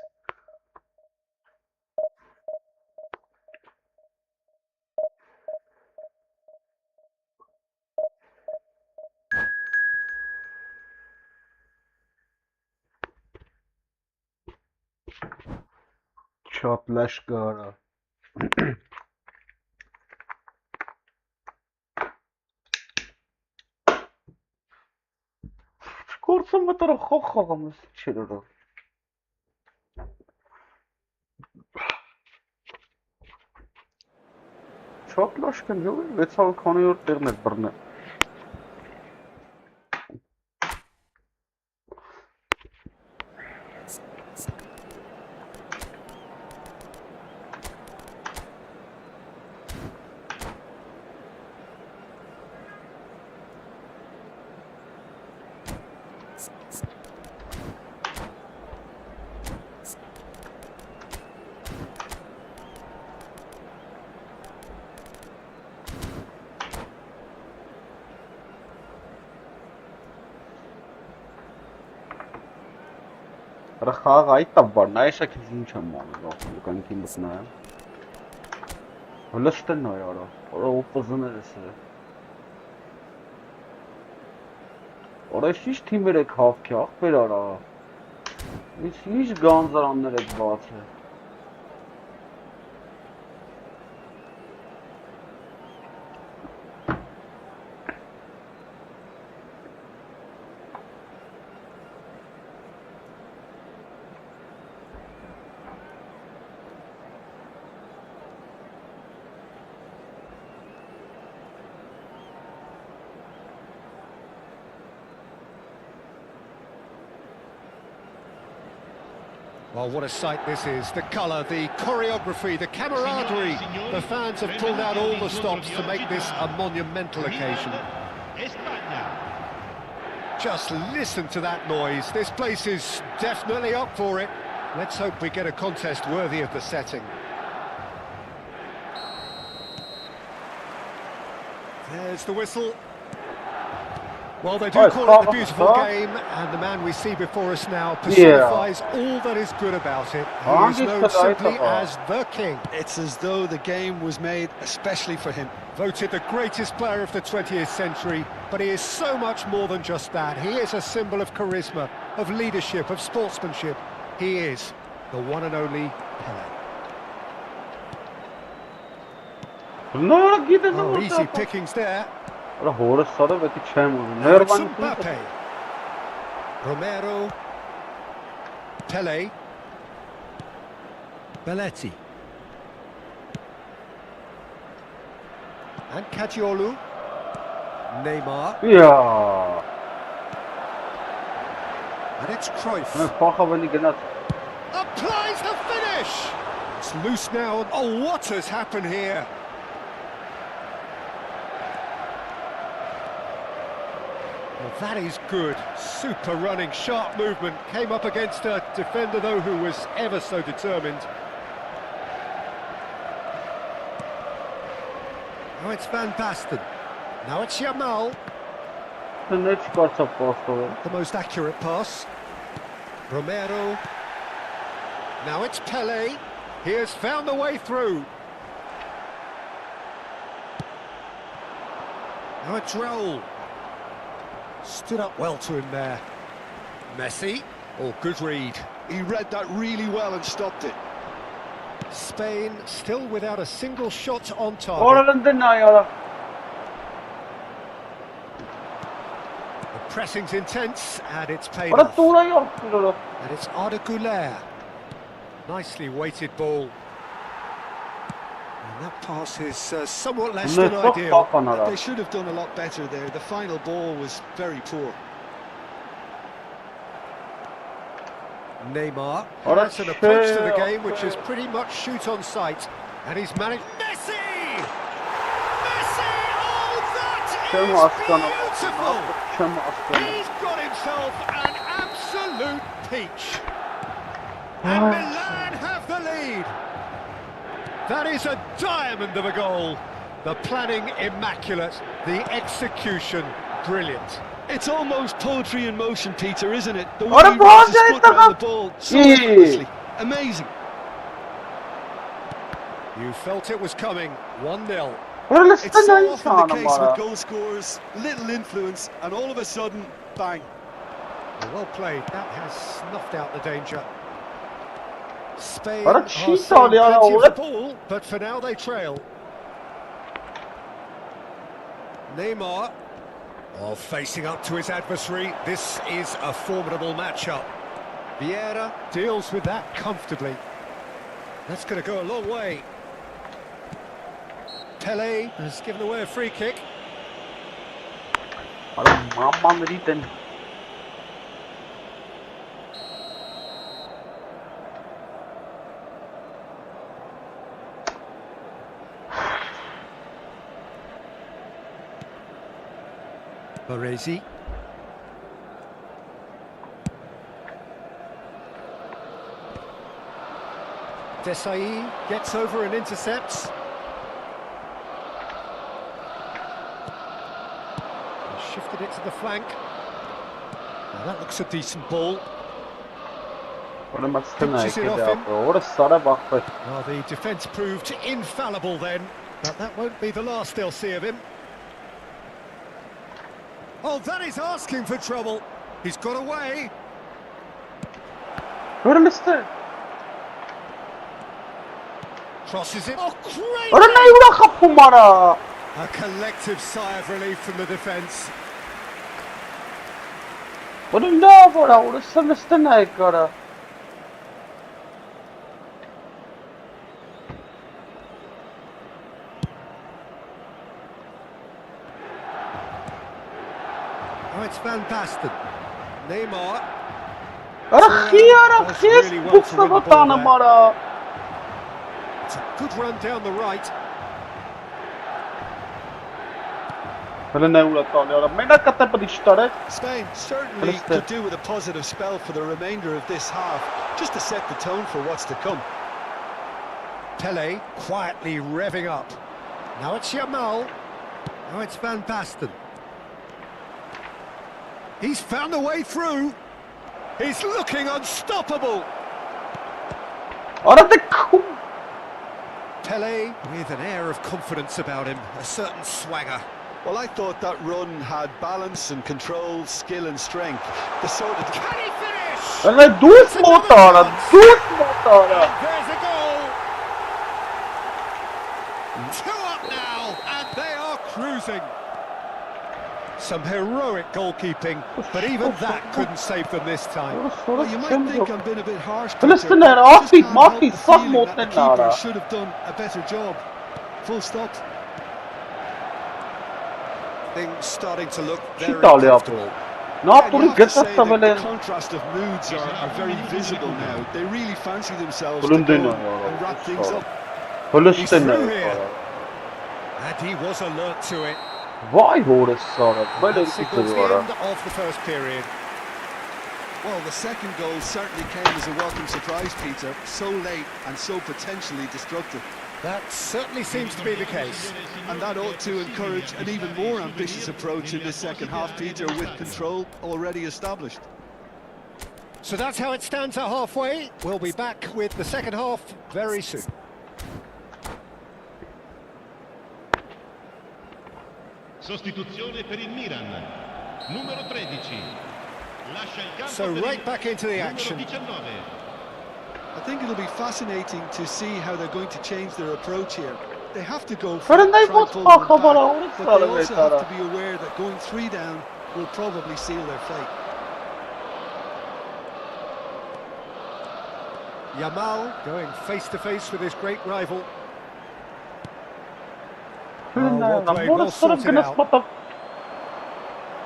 Չապլաշ կարա։ Փորձը մտորը խոխողում ես չերորը։ Շատ լաշկն յո 620 տեղն է բռնե։ Խաղ այդ տաբարն է, այսա քեզ ինչ եմ անում, կանքի մտնայ։ Հլստեն նայ արա, արա օպոզներ ես է։ Արա ինչ թիմեր եք հավքի, աղբեր արա։ Ինչ գանձարաններ եք բացել։
Well, what a sight this is. The colour, the choreography, the camaraderie. The fans have pulled out all the stops to make this a monumental occasion. Just listen to that noise. This place is definitely up for it. Let's hope we get a contest worthy of the setting. There's the whistle. Well, they do call it the beautiful game, and the man we see before us now personifies all that is good about it. He is known simply as the king.
It's as though the game was made especially for him.
Voted the greatest player of the 20th century, but he is so much more than just that. He is a symbol of charisma, of leadership, of sportsmanship. He is the one and only Pelé. Oh, easy pickings there. Mbappe, Romero, Pelé, Belletti, and Caggiolu, Neymar, and it's Cruyff. Applies the finish! It's loose now. Oh, what has happened here? Well, that is good. Super running, sharp movement. Came up against a defender, though, who was ever so determined. Now it's Van Basten. Now it's Yamal. The most accurate pass. Romero. Now it's Pelé. He has found the way through. Now it's Raul. Stood up well to him there. Messi. Oh, good read.
He read that really well and stopped it.
Spain still without a single shot on target. The pressing's intense and it's paid off. And it's Arda Güler. Nicely weighted ball. And that pass is somewhat less than ideal.
They should have done a lot better there. The final ball was very poor.
Neymar has an approach to the game which is pretty much shoot on sight. And he's managed... Messi! Messi! Oh, that is beautiful! He's got himself an absolute peach. And Milan have the lead. That is a diamond of a goal. The planning immaculate, the execution brilliant.
It's almost poetry in motion, Peter, isn't it? The way he runs his foot around the ball so effortlessly. Amazing.
You felt it was coming. 1-0.
It's so often the case with goal scorers, little influence, and all of a sudden, bang.
Well played. That has snuffed out the danger. Spain are plenty of the ball, but for now they trail. Neymar. Oh, facing up to his adversary, this is a formidable matchup. Vieira deals with that comfortably. That's going to go a long way. Pele has given away a free kick.
Mamma mia.
Baresi. Desai gets over and intercepts. He's shifted it to the flank. Now that looks a decent ball. Pitches it off him. Well, the defence proved infallible then, but that won't be the last they'll see of him. Oh, that is asking for trouble. He's got away.
What a mistake.
Crosses it. Oh, great! A collective sigh of relief from the defence.
What a love, what a mistake.
Oh, it's Van Basten. Neymar. It's a good run down the right.
Spain certainly could do with a positive spell for the remainder of this half, just to set the tone for what's to come.
Pele quietly revving up. Now it's Yamal. Now it's Van Basten. He's found a way through. He's looking unstoppable. Pele with an air of confidence about him, a certain swagger.
Well, I thought that run had balance and control, skill and strength. The sort of...
Can he finish?
And do it more,
There's a goal. 2 up now, and they are cruising. Some heroic goalkeeping, but even that couldn't save them this time.
Well, you might think I'm being a bit harsh,
But listen,
Peter,
off
just
beat,
can't help the
fuck
feeling
more
that
than
the keeper
that.
should have done a better job. Full stop.
Things starting to look
Shit
very
all
comfortable.
Not
And you
to
have
get
to say
us
that the
to
contrast of moods are very visible now. They really fancy themselves to
Kulun
go
din
and wrap things up.
He's through here. And he was alert to it.
Why Horus Sara?
That signals the end of the first period.
Well, the second goal certainly came as a welcome surprise, Peter. So late and so potentially destructive.
That certainly seems to be the case.
And that ought to encourage an even more ambitious approach in this second half, Peter, with control already established.
So that's how it stands at halfway. We'll be back with the second half very soon.
Sostituzione per il Milan. Numero 13. Lascia il campo.
So right back into the action.
I think it'll be fascinating to see how they're going to change their approach here. They have to go
But
for
they
try and
was
pull them
talking about
back, but they
Horus
also
Sara.
have to be aware that going 3 down will probably seal their fate.
Yamal going face to face with his great rival.
Well sorted out.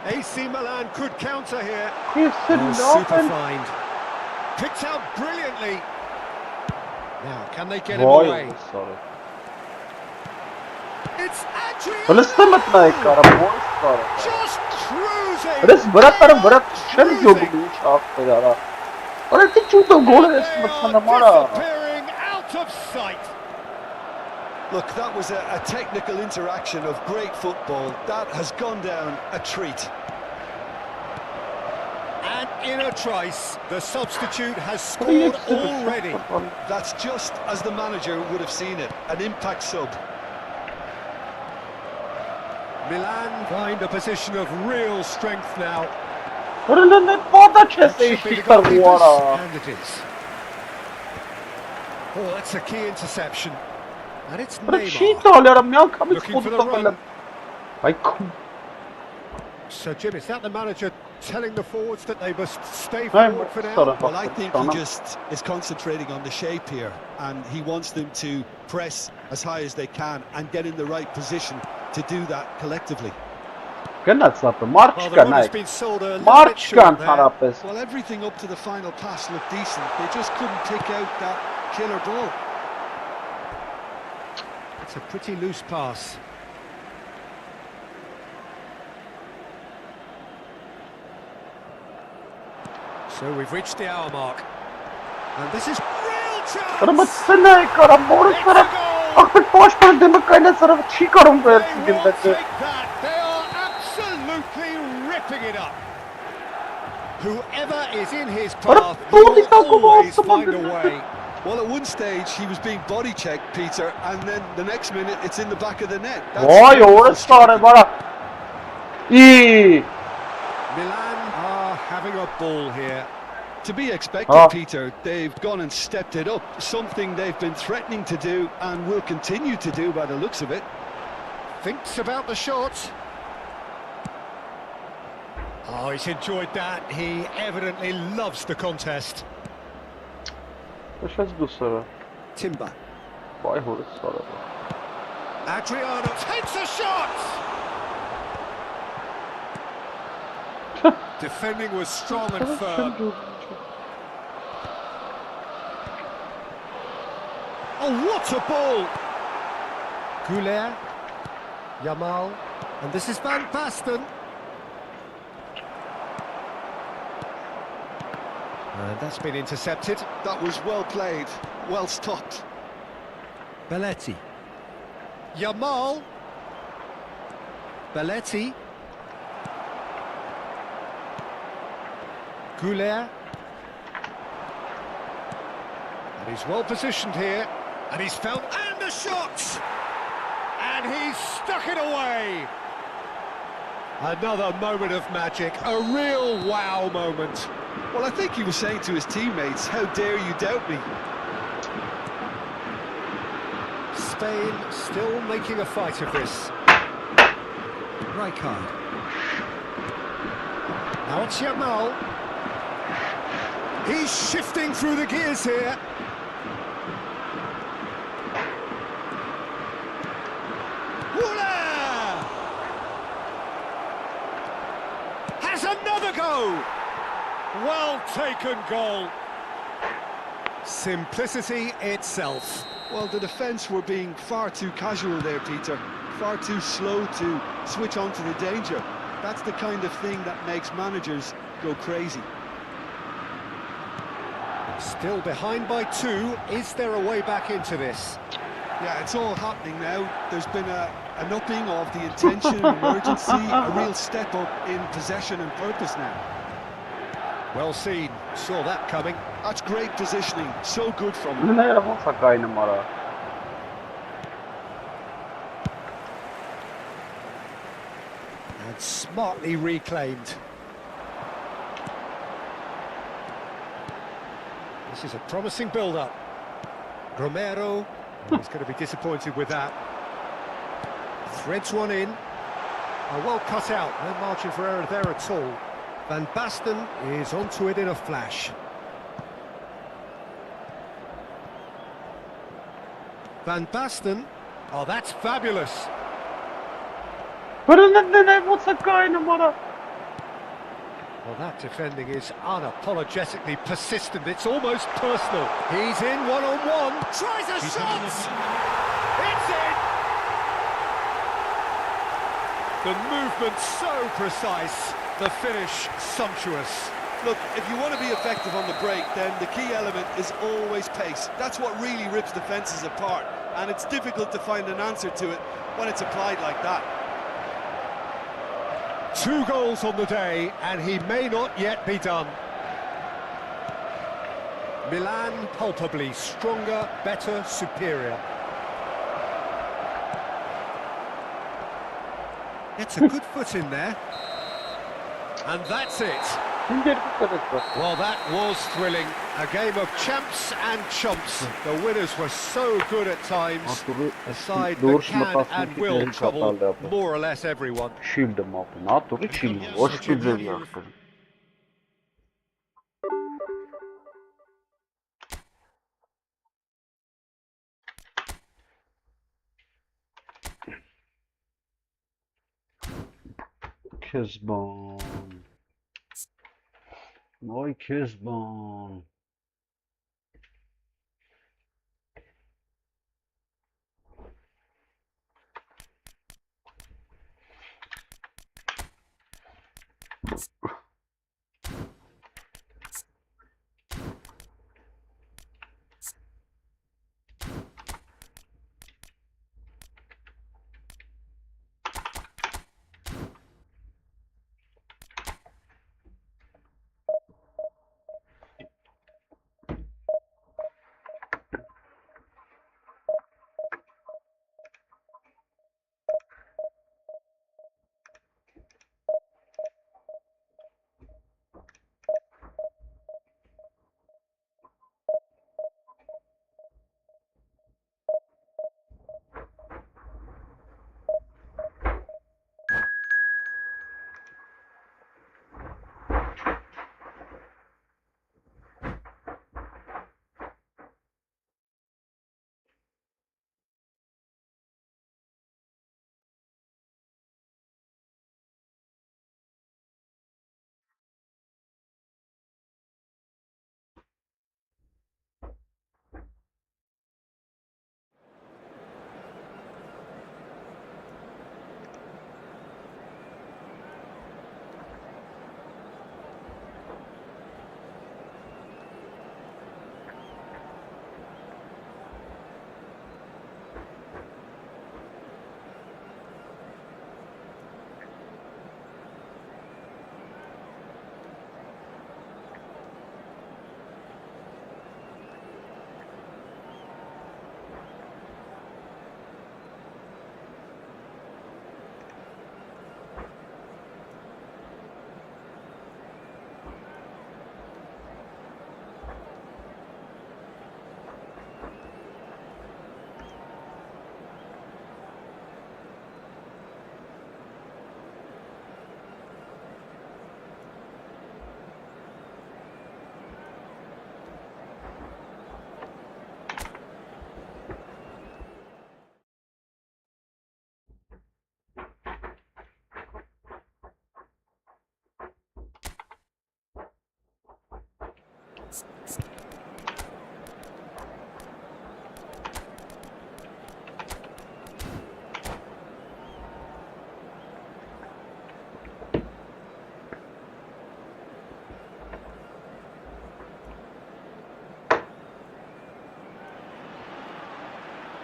AC Milan could counter here.
Super
find. Picked out brilliantly. Now, can they get him away? It's Adrian. Just cruising. Disappearing out of sight.
Look, that was a technical interaction of great football. That has gone down a treat.
And in a trice, the substitute has scored already.
That's just as the manager would have seen it, an impact sub.
Milan find a position of real strength now.
And
it is. Oh, that's a key interception. And it's
Neymar.
Neymar. Looking for the run. So, Jim, is that the manager telling the forwards that they must stay forward for now?
Well, I think he just is concentrating on the shape here, and he wants them to press as high as they can and get in the right position to do that collectively.
Well,
everything up to the final pass looked decent. They just couldn't pick out that killer ball.
It's a pretty loose pass. So we've reached the hour mark. And this is real chance!
They will take that.
They are absolutely ripping it up. Whoever is in his path will always find a way.
Well, at one stage he was being body checked, Peter, and then the next minute it's in the back of the net.
Milan are having a ball here.
To be expected, Peter. They've gone and stepped it up, something they've been threatening to do and will continue to do by the looks of it.
Thinks about the shot. Oh, he's enjoyed that. He evidently loves the contest.
Timber.
Adriano takes a shot! Defending was strong and firm. Oh, what a ball! Goulet, Yamal, and this is Van Basten. And that's been intercepted.
That was well played, well stopped.
Belletti. Yamal. Belletti. Goulet. And he's well positioned here. And he's found... And the shot! And he's stuck it away! Another moment of magic. A real wow moment.
Well, I think he was saying to his teammates, how dare you doubt me?
Spain still making a fight of this. Rijkaard. Now it's Yamal. He's shifting through the gears here. Woola! Has another go! Well taken goal. Simplicity itself.
Well, the defence were being far too casual there, Peter. Far too slow to switch on to the danger. That's the kind of thing that makes managers go crazy.
Still behind by 2. Is there a way back into this?
Yeah, it's all happening now. There's been an upping of the intention and emergency, a real step up in possession and purpose now.
Well seen, saw that coming.
That's great positioning, so good from him.
And smartly reclaimed. This is a promising build-up. Romero, he's going to be disappointed with that. Threads one in. Oh, well cut out, no margin for error there at all. Van Basten is onto it in a flash. Van Basten, oh, that's fabulous.
Well,
that defending is unapologetically persistent. It's almost personal. He's in one-on-one. Tries a shot! It's in! The movement so precise. The finish sumptuous.
Look, if you want to be effective on the break, then the key element is always pace. That's what really rips defences apart. And it's difficult to find an answer to it when it's applied like that.
2 goals on the day, and he may not yet be done. Milan palpably stronger, better, superior. Gets a good foot in there. And that's it. Well, that was thrilling. A game of champs and chumps. The winners were so good at times. A side that can and will trouble more or less everyone.
Shield mapı. Naturi shield. Hoş güzel yaptın. Kezban. Vay Kezban.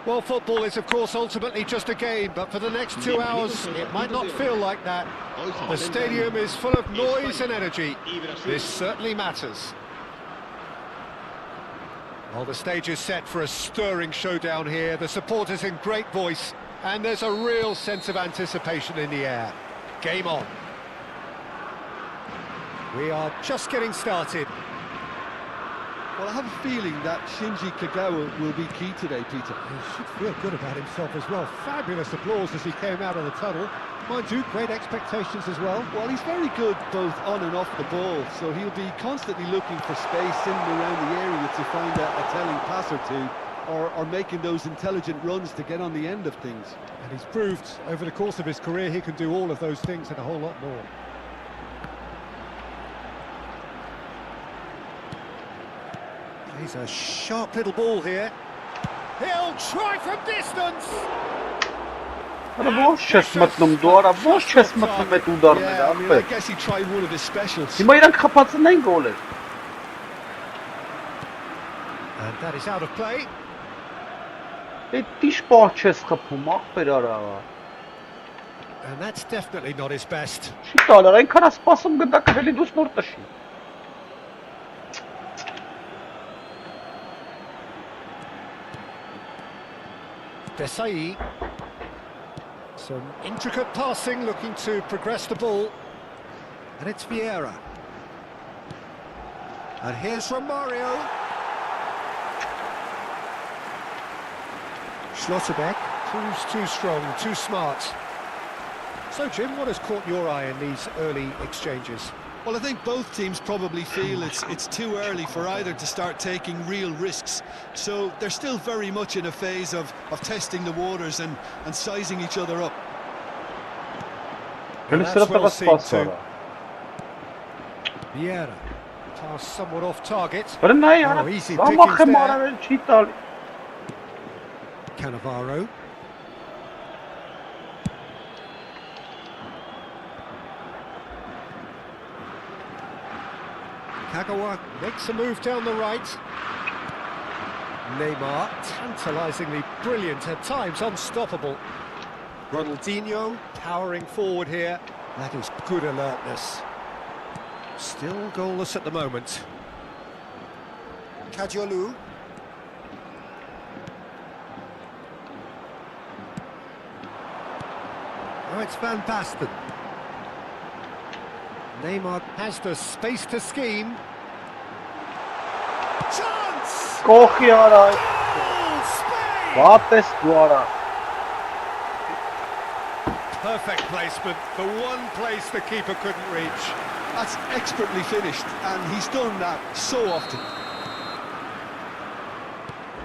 Well, football is, of course, ultimately just a game, but for the next 2 hours, it might not feel like that. The stadium is full of noise and energy. This certainly matters. Well, the stage is set for a stirring showdown here. The supporters in great voice, and there's a real sense of anticipation in the air. Game on. We are just getting started.
Well, I have a feeling that Shinji Kagawa will be key today, Peter.
He should feel good about himself as well. Fabulous applause as he came out of the tunnel. Mind you, great expectations as well.
Well, he's very good both on and off the ball, so he'll be constantly looking for space in and around the area to find a telling pass or two, or making those intelligent runs to get on the end of things.
And he's proved over the course of his career he can do all of those things and a whole lot more. He's a sharp little ball here. He'll try from distance.
Boş çesmettim duvara, boş çesmettim et udarını
Yeah, I mean, I
affet.
guess he tried one of his specials.
Simayran kapatsın en golü.
And that is out of play.
Diş bahçesi kapımak bir ara.
And that's definitely not his best.
Şitalar en karas basım gıda kahveli dus nortaşı.
Desai. Some intricate passing, looking to progress the ball. And it's Vieira. And here's from Mario. Schlotterbeck proves too strong, too smart. So, Jim, what has caught your eye in these early exchanges?
Well, I think both teams probably feel it's too early for either to start taking real risks. So they're still very much in a phase of testing the waters and sizing each other up.
That's well seen too. Vieira. Pass somewhat off target.
Oh,
easy pickings there. Cannavaro. Kagawa makes a move down the right. Neymar, tantalisingly brilliant, at times unstoppable. Ronaldinho powering forward here. That is good alertness. Still goalless at the moment. Kajolu. Oh, it's Van Basten. Neymar has the space to scheme. Chance!
Spain!
Perfect placement, the one place the keeper couldn't reach.
That's expertly finished, and he's done that so often.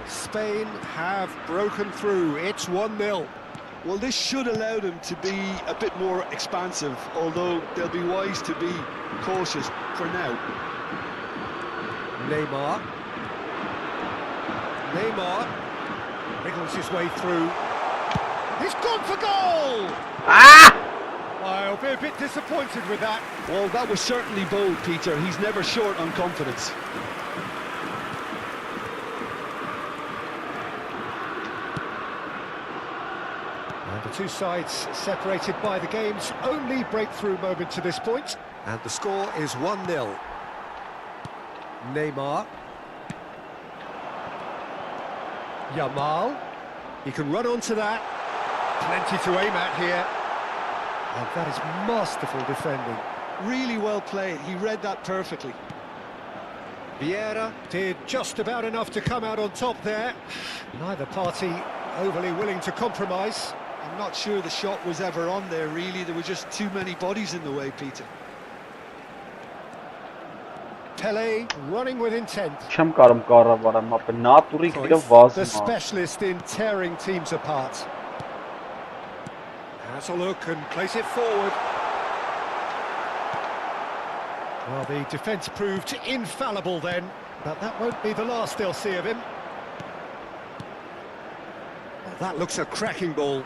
Spain have broken through. It's 1-0.
Well, this should allow them to be a bit more expansive, although they'll be wise to be cautious for now.
Neymar wriggles his way through. He's gone for goal! I'll be a bit disappointed with that.
Well, that was certainly bold, Peter. He's never short on confidence.
And the two sides separated by the game's only breakthrough moment to this point. And the score is 1-0. Neymar. Yamal. He can run onto that. Plenty to aim at here. And that is masterful defending.
Really well played. He read that perfectly.
Vieira did just about enough to come out on top there. Neither party overly willing to compromise.
I'm not sure the shot was ever on there, really. There were just too many bodies in the way, Peter.
Pele running with intent.
The
specialist in tearing teams apart. Has a look and plays it forward. Well, the defence proved infallible then, but that won't be the last they'll see of him. Well, that looks a cracking ball.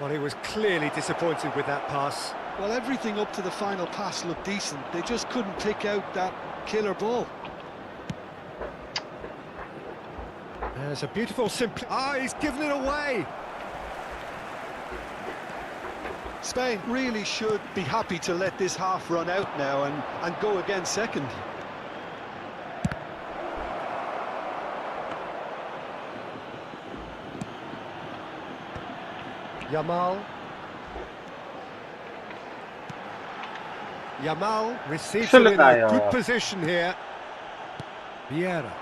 Well, he was clearly disappointed with that pass.
Well, everything up to the final pass looked decent. They just couldn't pick out that killer ball.
There's a beautiful simple... he's given it away!
Spain really should be happy to let this half run out now and go again second.
Yamal receives it in a good position here. Vieira.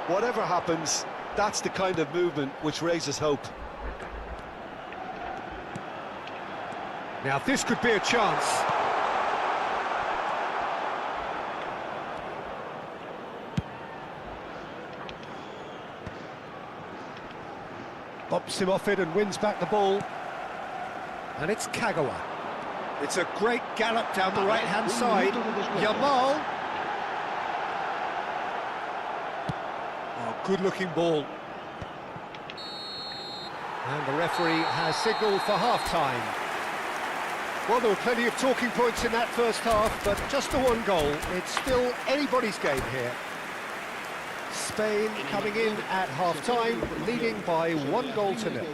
Whatever happens, that's the kind of movement which raises hope.
Now this could be a chance. Bops him off it and wins back the ball. And it's Kagawa. It's a great gallop down the right-hand side. Yamal. Good-looking ball. And the referee has signalled for half-time. Well, there were plenty of talking points in that first half, but just the one goal. It's still anybody's game here. Spain coming in at half-time, leading by 1-0.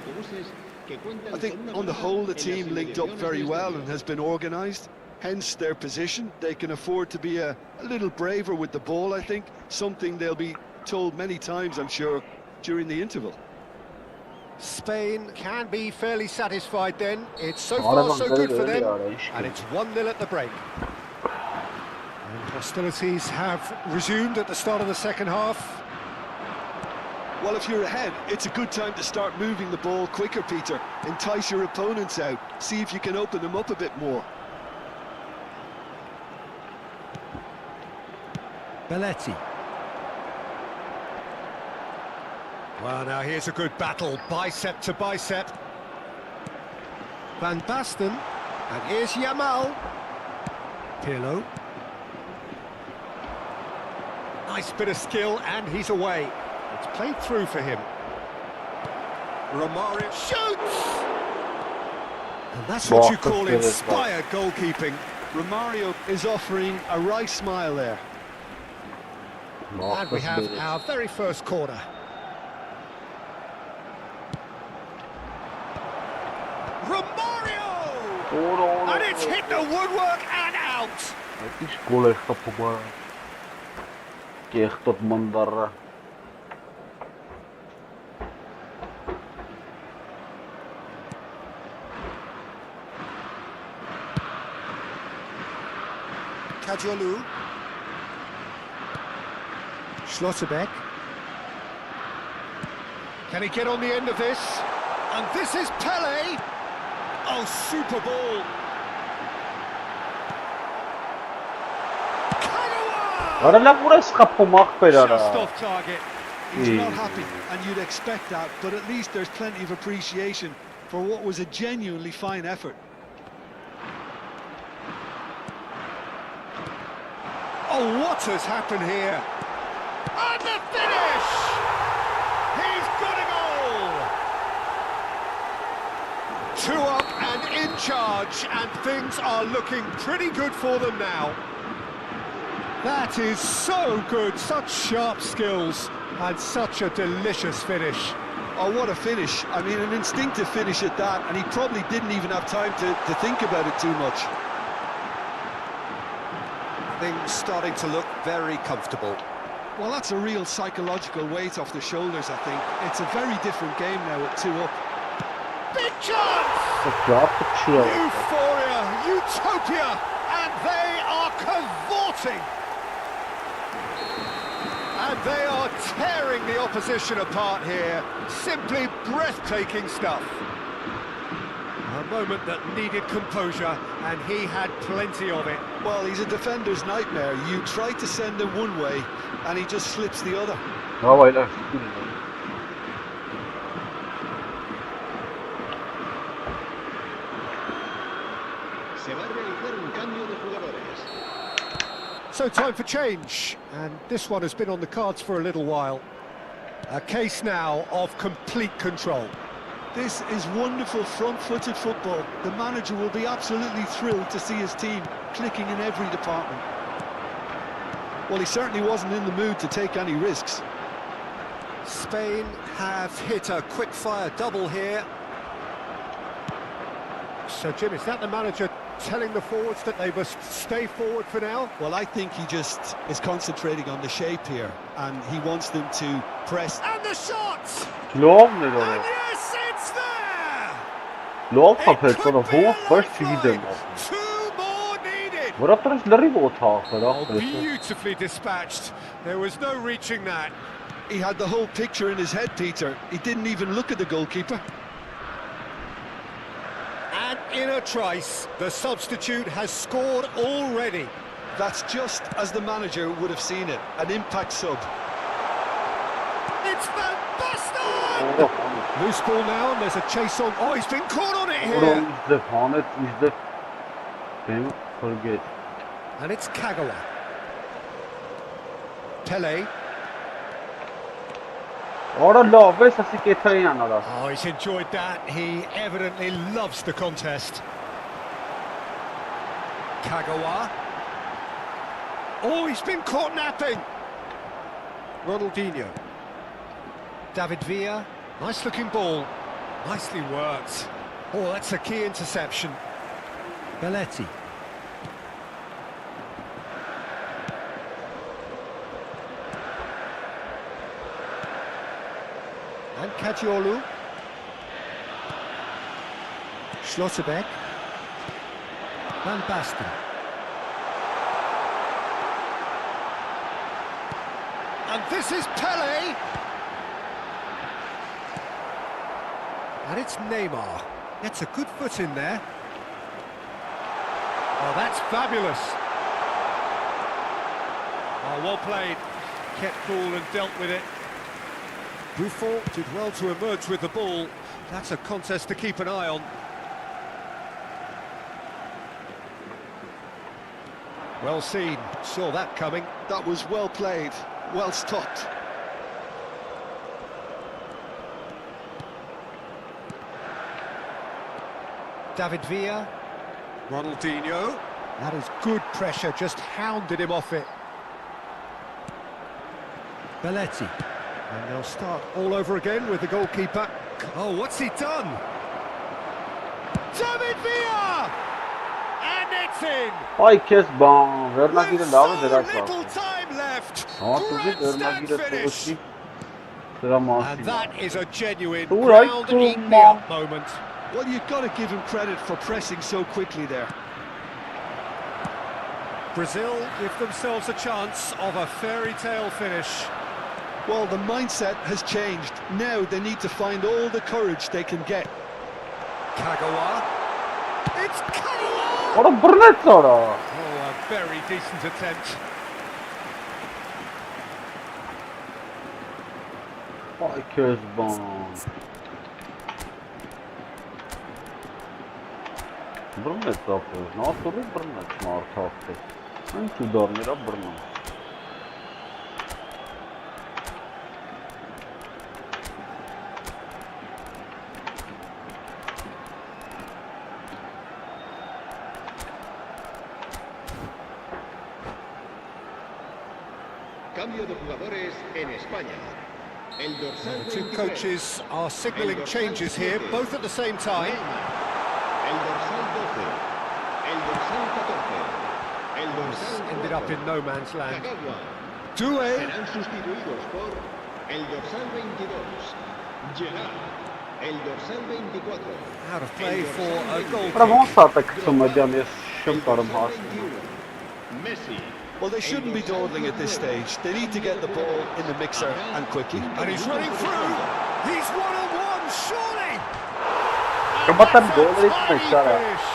I think, on the whole, the team linked up very well and has been organised. Hence their position. They can afford to be a little braver with the ball, I think. Something they'll be told many times, I'm sure, during the interval.
Spain can be fairly satisfied then. It's so far so good for them, and it's 1-0 at the break. And hostilities have resumed at the start of the second half.
Well, if you're ahead, it's a good time to start moving the ball quicker, Peter. Entice your opponents out. See if you can open them up a bit more.
Belletti. Well, now here's a good battle, bicep to bicep. Van Basten, and here's Yamal. Pirlo. Nice bit of skill, and he's away. It's played through for him. Romario shoots! And that's what you call inspired goalkeeping.
Romario is offering a wry smile there.
And we have our very first corner. Romario! And it's hit the woodwork and out!
Het is cool echt kapot. Echt tot mandara.
Kajolu. Schlotterbeck. Can he get on the end of this? And this is Pele. Oh, super ball.
Ora la pura escapă
Just off target.
He's not happy, and you'd expect that, but at least there's plenty of appreciation for what was a genuinely fine effort.
Oh, what has happened here? And the finish! He's got a goal! 2 up and in charge, and things are looking pretty good for them now. That is so good, such sharp skills, and such a delicious finish.
Oh, what a finish. I mean, an instinctive finish at that, and he probably didn't even have time to think about it too much.
Things starting to look very comfortable.
Well, that's a real psychological weight off the shoulders, I think. It's a very different game now at 2 up.
Big chance! Euphoria, utopia, and they are cavorting. And they are tearing the opposition apart here. Simply breathtaking stuff. A moment that needed composure, and he had plenty of it.
Well, he's a defender's nightmare. You try to send him one way, and he just slips the other.
Oh, I know.
So time for change, and this one has been on the cards for a little while. A case now of complete control.
This is wonderful front-footed football. The manager will be absolutely thrilled to see his team clicking in every department. Well, he certainly wasn't in the mood to take any risks.
Spain have hit a quick-fire double here. So, Jim, is that the manager telling the forwards that they must stay forward for now?
Well, I think he just is concentrating on the shape here, and he wants them to press.
And the shot!
Lovely, though.
And yes, it's there!
Lovkapet van een hoog vastgebieden.
2 more needed!
Wat er is de ribot hagen,
Oh, beautifully dispatched. There was no reaching that.
He had the whole picture in his head, Peter. He didn't even look at the goalkeeper.
And in a trice, the substitute has scored already.
That's just as the manager would have seen it, an impact sub.
It's Van Basten! Loose ball now, and there's a chase on. Oh, he's been caught on it here.
Forget.
And it's Kagawa. Pele. Oh, he's enjoyed that. He evidently loves the contest. Kagawa. Oh, he's been caught napping. Ronaldinho. David Villa. Nice looking ball. Nicely worked. Oh, that's a key interception. Belletti. And Kajiolu. Schlotterbeck. Van Basten. And this is Pele. And it's Neymar. Gets a good foot in there. Oh, that's fabulous. Oh, well played. Kept cool and dealt with it. Buffon did well to emerge with the ball. That's a contest to keep an eye on. Well seen. Saw that coming.
That was well played, well stopped.
David Villa. Ronaldinho. That is good pressure, just hounded him off it. Belletti. And they'll start all over again with the goalkeeper. Oh, what's he done? David Villa! And it's in!
Ay kes ban. Verna
With
gire
so
lave dera
little
sa.
time left.
Ha tuzi verna
Grandstand
gire
finish.
toshi. Dera
And
masi.
that is a genuine
All right,
ground
cool,
eat me
man.
up moment.
Well, you've got to give him credit for pressing so quickly there.
Brazil give themselves a chance of a fairy tale finish.
Well, the mindset has changed. Now they need to find all the courage they can get.
Kagawa. It's Kagawa!
Ora brnet ora.
Oh, a very decent attempt.
Ay kes ban. Brnet tapır. Ne yapıyor brnet smart taptı. Hangi darnera brnet.
Cambio de jugadores en España. El dorsal
The two
23.
coaches are signalling changes here, both at the same time.
El dorsal 12. El dorsal 14. El dorsal
Ended up in no man's land.
Kagawa.
Doué.
Serán sustituidos por el dorsal 22. Gerard. El dorsal 24.
Out of play for a goal
Ora
kick.
von saatte kısım edeceğim ya. Şımparım has.
Messi.
Well, they shouldn't be dawdling at this stage. They need to get the ball in the mixer and quickly.
And he's running through. He's one-on-one, surely.
Kapattım
That's a
gol
tiny
etmek Sara.
finish.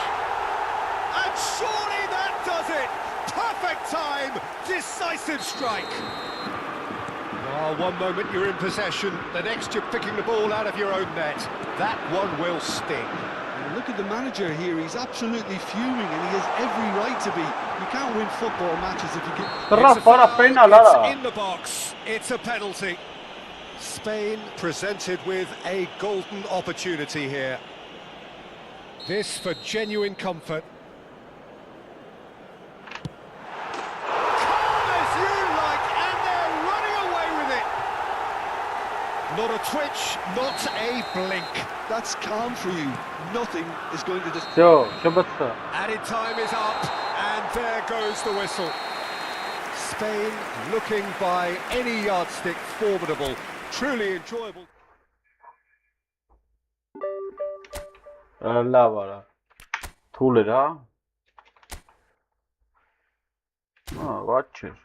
And surely that does it. Perfect time, decisive strike. Oh, one moment you're in possession, the next you're picking the ball out of your own net. That one will sting.
And look at the manager here. He's absolutely fuming, and he has every right to be. You can't win football matches if you get...
Sıra
It's a
para
foul,
penal
it's
ara.
in the box, it's a penalty. Spain presented with a golden opportunity here. This for genuine comfort. Calm as you like, and they're running away with it. Not a twitch, not a blink.
That's calm for you. Nothing is going to...
Все, şabatsa.
Added time is up, and there goes the whistle. Spain looking by any yardstick formidable, truly enjoyable.
Լավ արա։ Թուլ էր, հա։ Վատ չէր։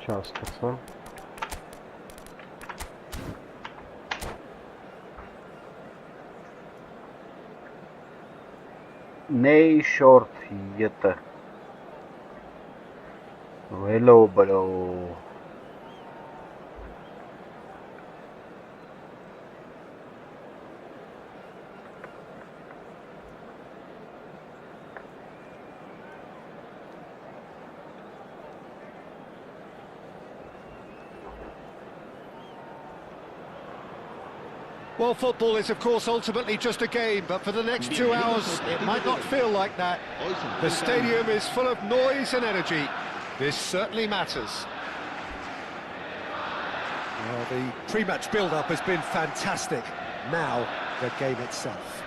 Չհասկացա։ Ney short yete. Hello, bro.
Well, football is, of course, ultimately just a game, but for the next 2 hours, it might not feel like that. The stadium is full of noise and energy. This certainly matters. Well, the pre-match build-up has been fantastic. Now, the game itself.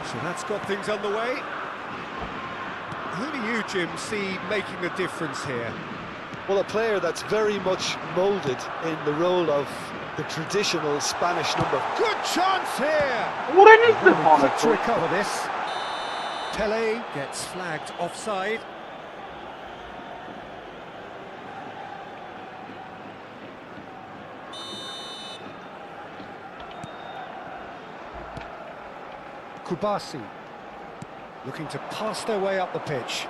So that's got things underway. Who do you, Jim, see making a difference here?
Well, a player that's very much moulded in the role of the traditional Spanish number.
Good chance here!
What I need
To recover this. Pele gets flagged offside. Kubasi looking to pass their way up the pitch.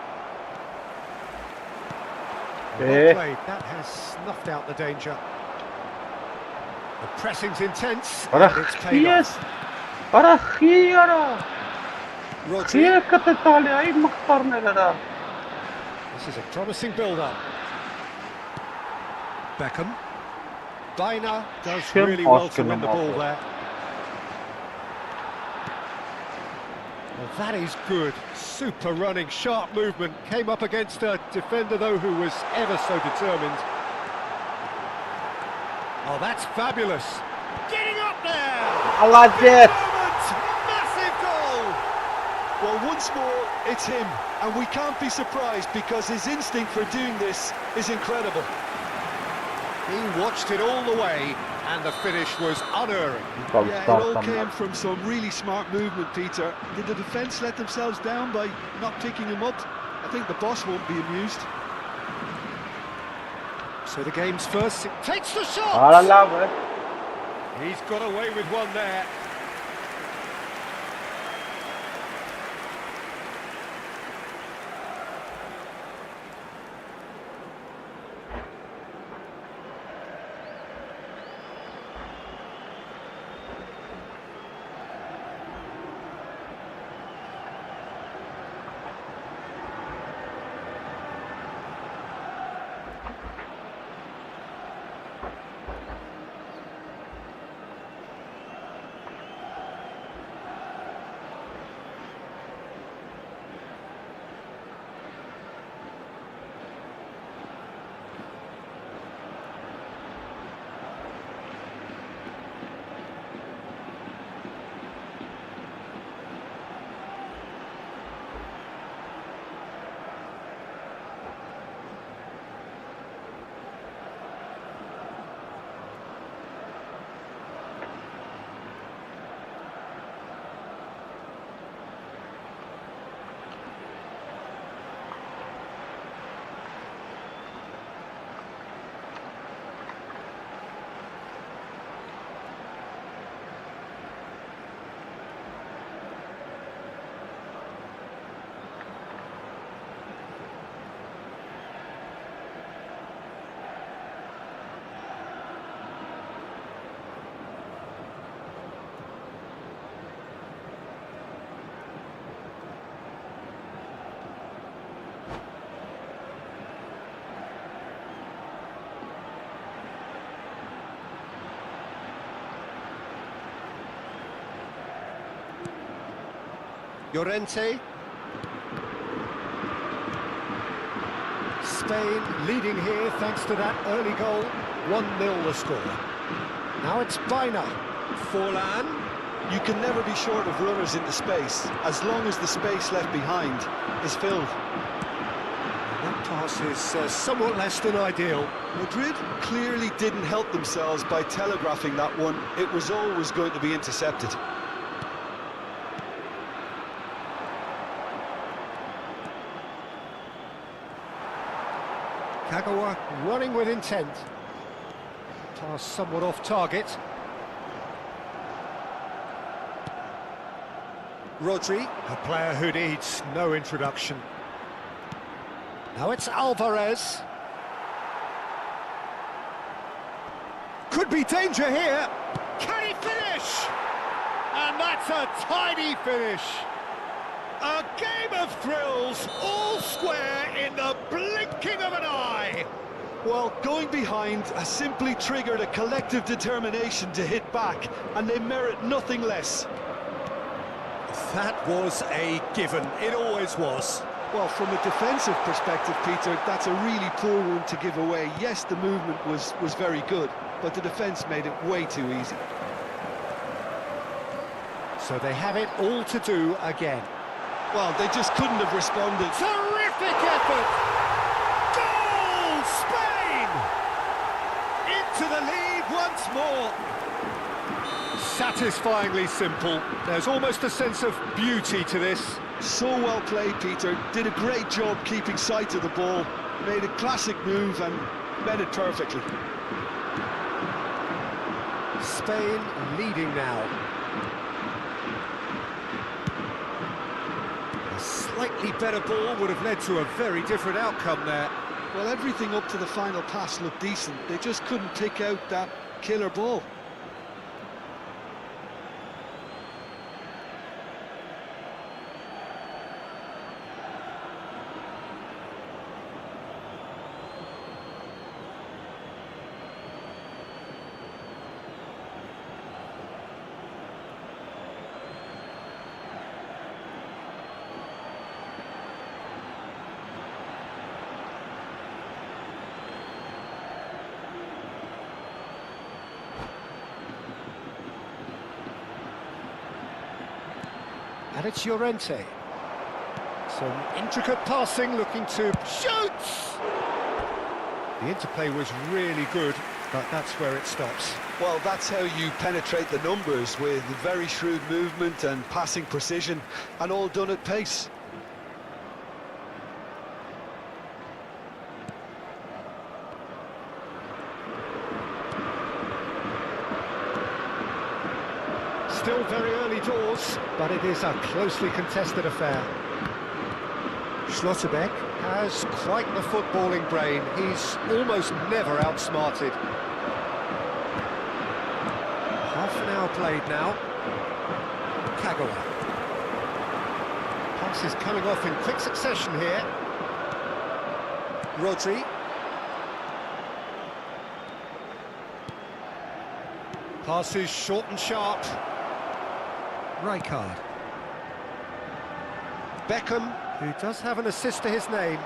Well played. That has snuffed out the danger. The pressing's intense. And it's paid off. Rodri. This is a promising build-up. Beckham. Baina does really well to win the ball there. Well, that is good. Super running, sharp movement. Came up against a defender, though, who was ever so determined. Oh, that's fabulous. Getting up there!
I like it!
Massive goal!
Well, once more, it's him. And we can't be surprised because his instinct for doing this is incredible.
He watched it all the way, and the finish was unerring.
Yeah, it all came from some really smart movement, Peter. Did the defence let themselves down by not picking him up? I think the boss won't be amused.
So the game's first, it takes the shot! He's got away with one there. Llorente. Spain leading here thanks to that early goal. 1-0 the score. Now it's Baina. Forlan.
You can never be short of runners into space, as long as the space left behind is filled.
And that pass is somewhat less than ideal.
Madrid clearly didn't help themselves by telegraphing that one. It was always going to be intercepted.
Kagawa running with intent. Pass somewhat off target. Rodri, a player who needs no introduction. Now it's Alvarez. Could be danger here. Can he finish? And that's a tidy finish. A game of thrills, all square in the blinking of an eye.
Well, going behind has simply triggered a collective determination to hit back, and they merit nothing less.
That was a given. It always was.
Well, from a defensive perspective, Peter, that's a really poor one to give away. Yes, the movement was very good, but the defence made it way too easy.
So they have it all to do again.
Well, they just couldn't have responded.
Terrific effort! Goal! Spain! Into the lead once more. Satisfyingly simple. There's almost a sense of beauty to this.
So well played, Peter. Did a great job keeping sight of the ball. Made a classic move and met it perfectly.
Spain leading now. A slightly better ball would have led to a very different outcome there.
Well, everything up to the final pass looked decent. They just couldn't pick out that killer ball.
And it's Llorente. Some intricate passing, looking to shoot! The interplay was really good, but that's where it stops.
Well, that's how you penetrate the numbers, with very shrewd movement and passing precision, and all done at pace.
Still very early doors, but it is a closely contested affair. Schlotterbeck has quite the footballing brain. He's almost never outsmarted. Half an hour played now. Kagawa. Pass is coming off in quick succession here. Rodri. Passes short and sharp. Rijkaard. Beckham, who does have an assist to his name.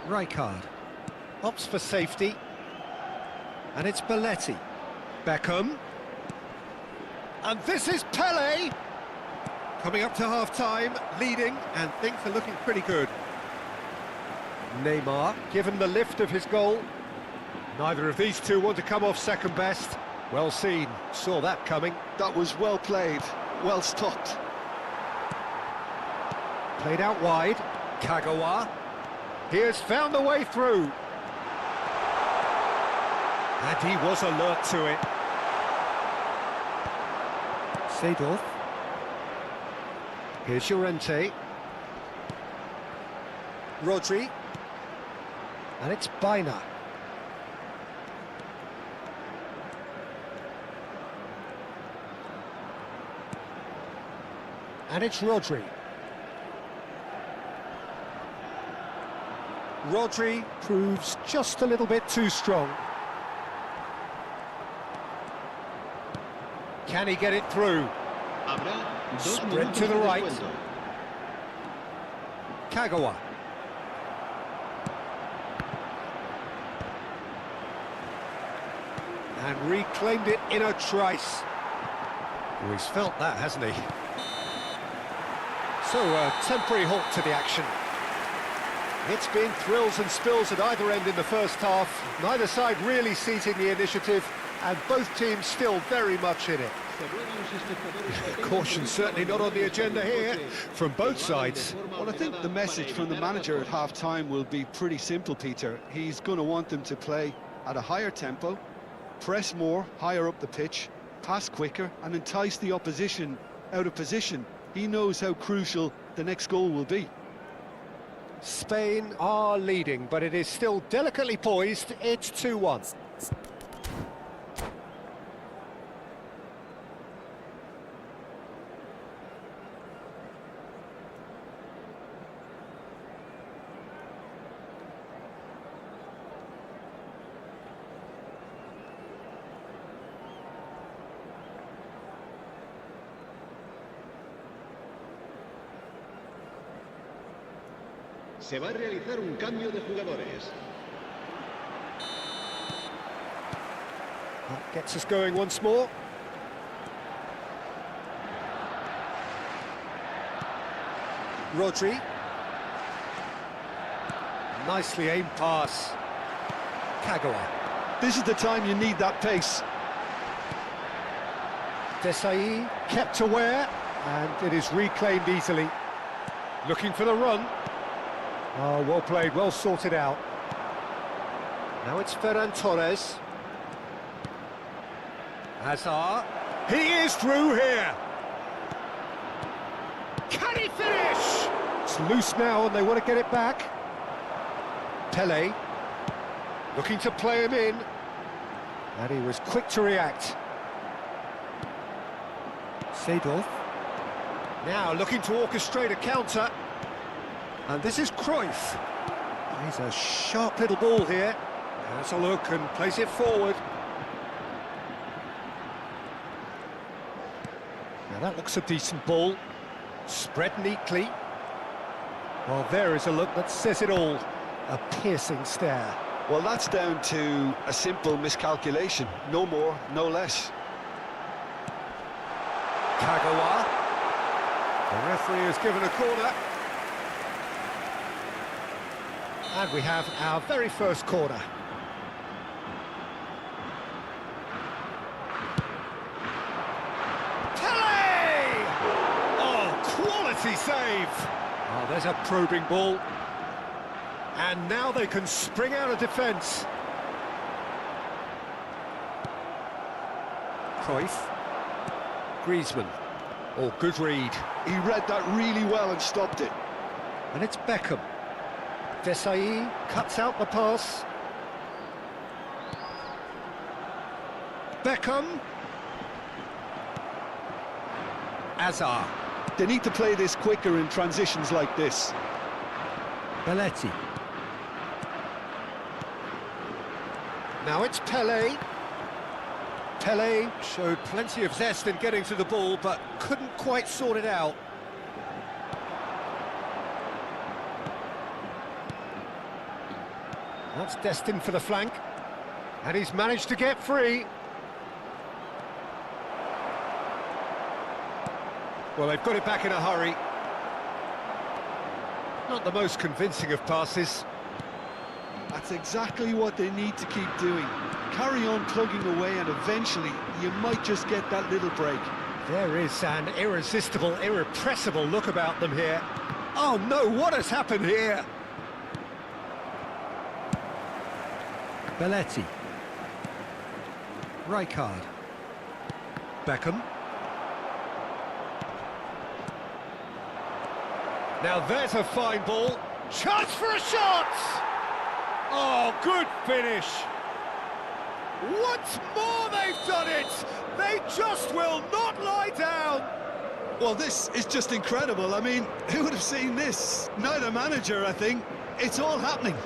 Rijkaard opts for safety. And it's Belletti. Beckham. And this is Pele! Coming up to half-time, leading, and things are looking pretty good. Neymar, given the lift of his goal. Neither of these two want to come off second best. Well seen, saw that coming.
That was well played, well stopped.
Played out wide, Kagawa. He has found the way through. And he was alert to it. Seedorf. Here's Llorente. Rodri. And it's Baina. And it's Rodri. Rodri proves just a little bit too strong. Can he get it through? Sprint to the right. Kagawa. And reclaimed it in a trice. Oh, he's felt that, hasn't he? So, a temporary halt to the action. It's been thrills and spills at either end in the first half. Neither side really seizing the initiative, and both teams still very much in it. Caution certainly not on the agenda here, from both sides.
Well, I think the message from the manager at half-time will be pretty simple, Peter. He's going to want them to play at a higher tempo, press more, higher up the pitch, pass quicker, and entice the opposition out of position. He knows how crucial the next goal will be.
Spain are leading, but it is still delicately poised. It's 2-1.
Se va a realizar un cambio de jugadores.
That gets us going once more. Rodri. Nicely aimed pass. Kagawa.
This is the time you need that pace.
Desai kept aware, and it is reclaimed easily. Looking for the run. Oh, well played, well sorted out. Now it's Ferran Torres. Hazard. He is through here. Can he finish? It's loose now and they want to get it back. Pele. Looking to play him in. And he was quick to react. Seedorf. Now looking to orchestrate a counter. And this is Cruyff. He's a sharp little ball here. Has a look and plays it forward. Now that looks a decent ball. Spread neatly. Well, there is a look that says it all. A piercing stare.
Well, that's down to a simple miscalculation. No more, no less.
Kagawa. The referee has given a corner. And we have our very first corner. Pele! Oh, quality save! Oh, there's a probing ball. And now they can spring out of defence. Cruyff. Griezmann. Oh, good read.
He read that really well and stopped it.
And it's Beckham. Desai cuts out the pass. Beckham. Hazard.
They need to play this quicker in transitions like this.
Belletti. Now it's Pele. Pele showed plenty of zest in getting to the ball, but couldn't quite sort it out. That's destined for the flank. And he's managed to get free. Well, they've got it back in a hurry. Not the most convincing of passes.
That's exactly what they need to keep doing. Carry on plugging away and eventually you might just get that little break.
There is an irresistible, irrepressible look about them here. Oh no, what has happened here? Belletti. Rijkaard. Beckham. Now there's a fine ball. Chance for a shot! Oh, good finish. Once more they've done it! They just will not lie down!
Well, this is just incredible. I mean, who would have seen this? Neither manager, I think. It's all happening.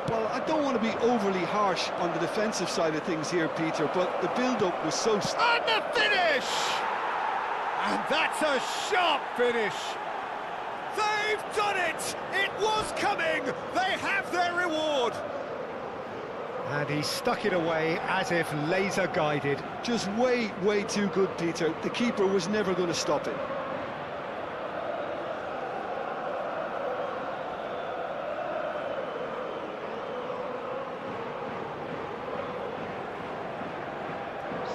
Well, I don't want to be overly harsh on the defensive side of things here, Peter, but the build-up was so...
And the finish! And that's a sharp finish! They've done it! It was coming! They have their reward! And he stuck it away as if laser guided.
Just way, way too good, Peter. The keeper was never going to stop it.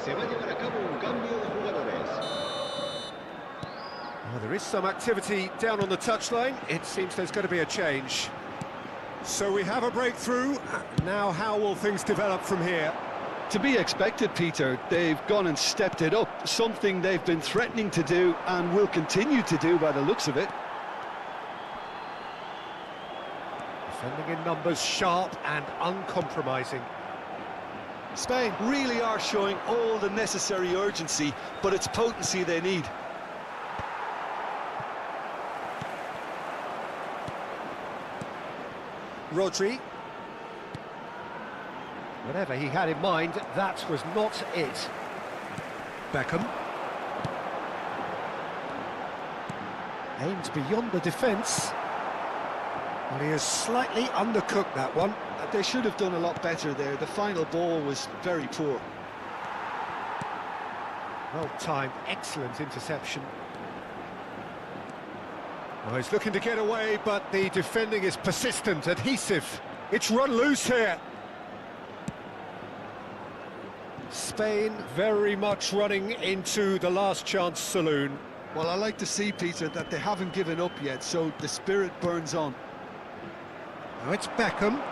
Se va a llevar a cabo un cambio de jugadores.
Well, there is some activity down on the touchline. It seems there's going to be a change. So we have a breakthrough. Now how will things develop from here?
To be expected, Peter. They've gone and stepped it up, something they've been threatening to do and will continue to do by the looks of it.
Defending in numbers, sharp and uncompromising.
Spain really are showing all the necessary urgency, but it's potency they need.
Rodri. Whatever he had in mind, that was not it. Beckham. Aimed beyond the defence. Well, he has slightly undercooked that one.
They should have done a lot better there. The final ball was very poor.
Well timed, excellent interception. Well, he's looking to get away, but the defending is persistent, adhesive. It's run loose here. Spain very much running into the last chance saloon.
Well, I like to see, Peter, that they haven't given up yet, so the spirit burns on.
Now it's Beckham.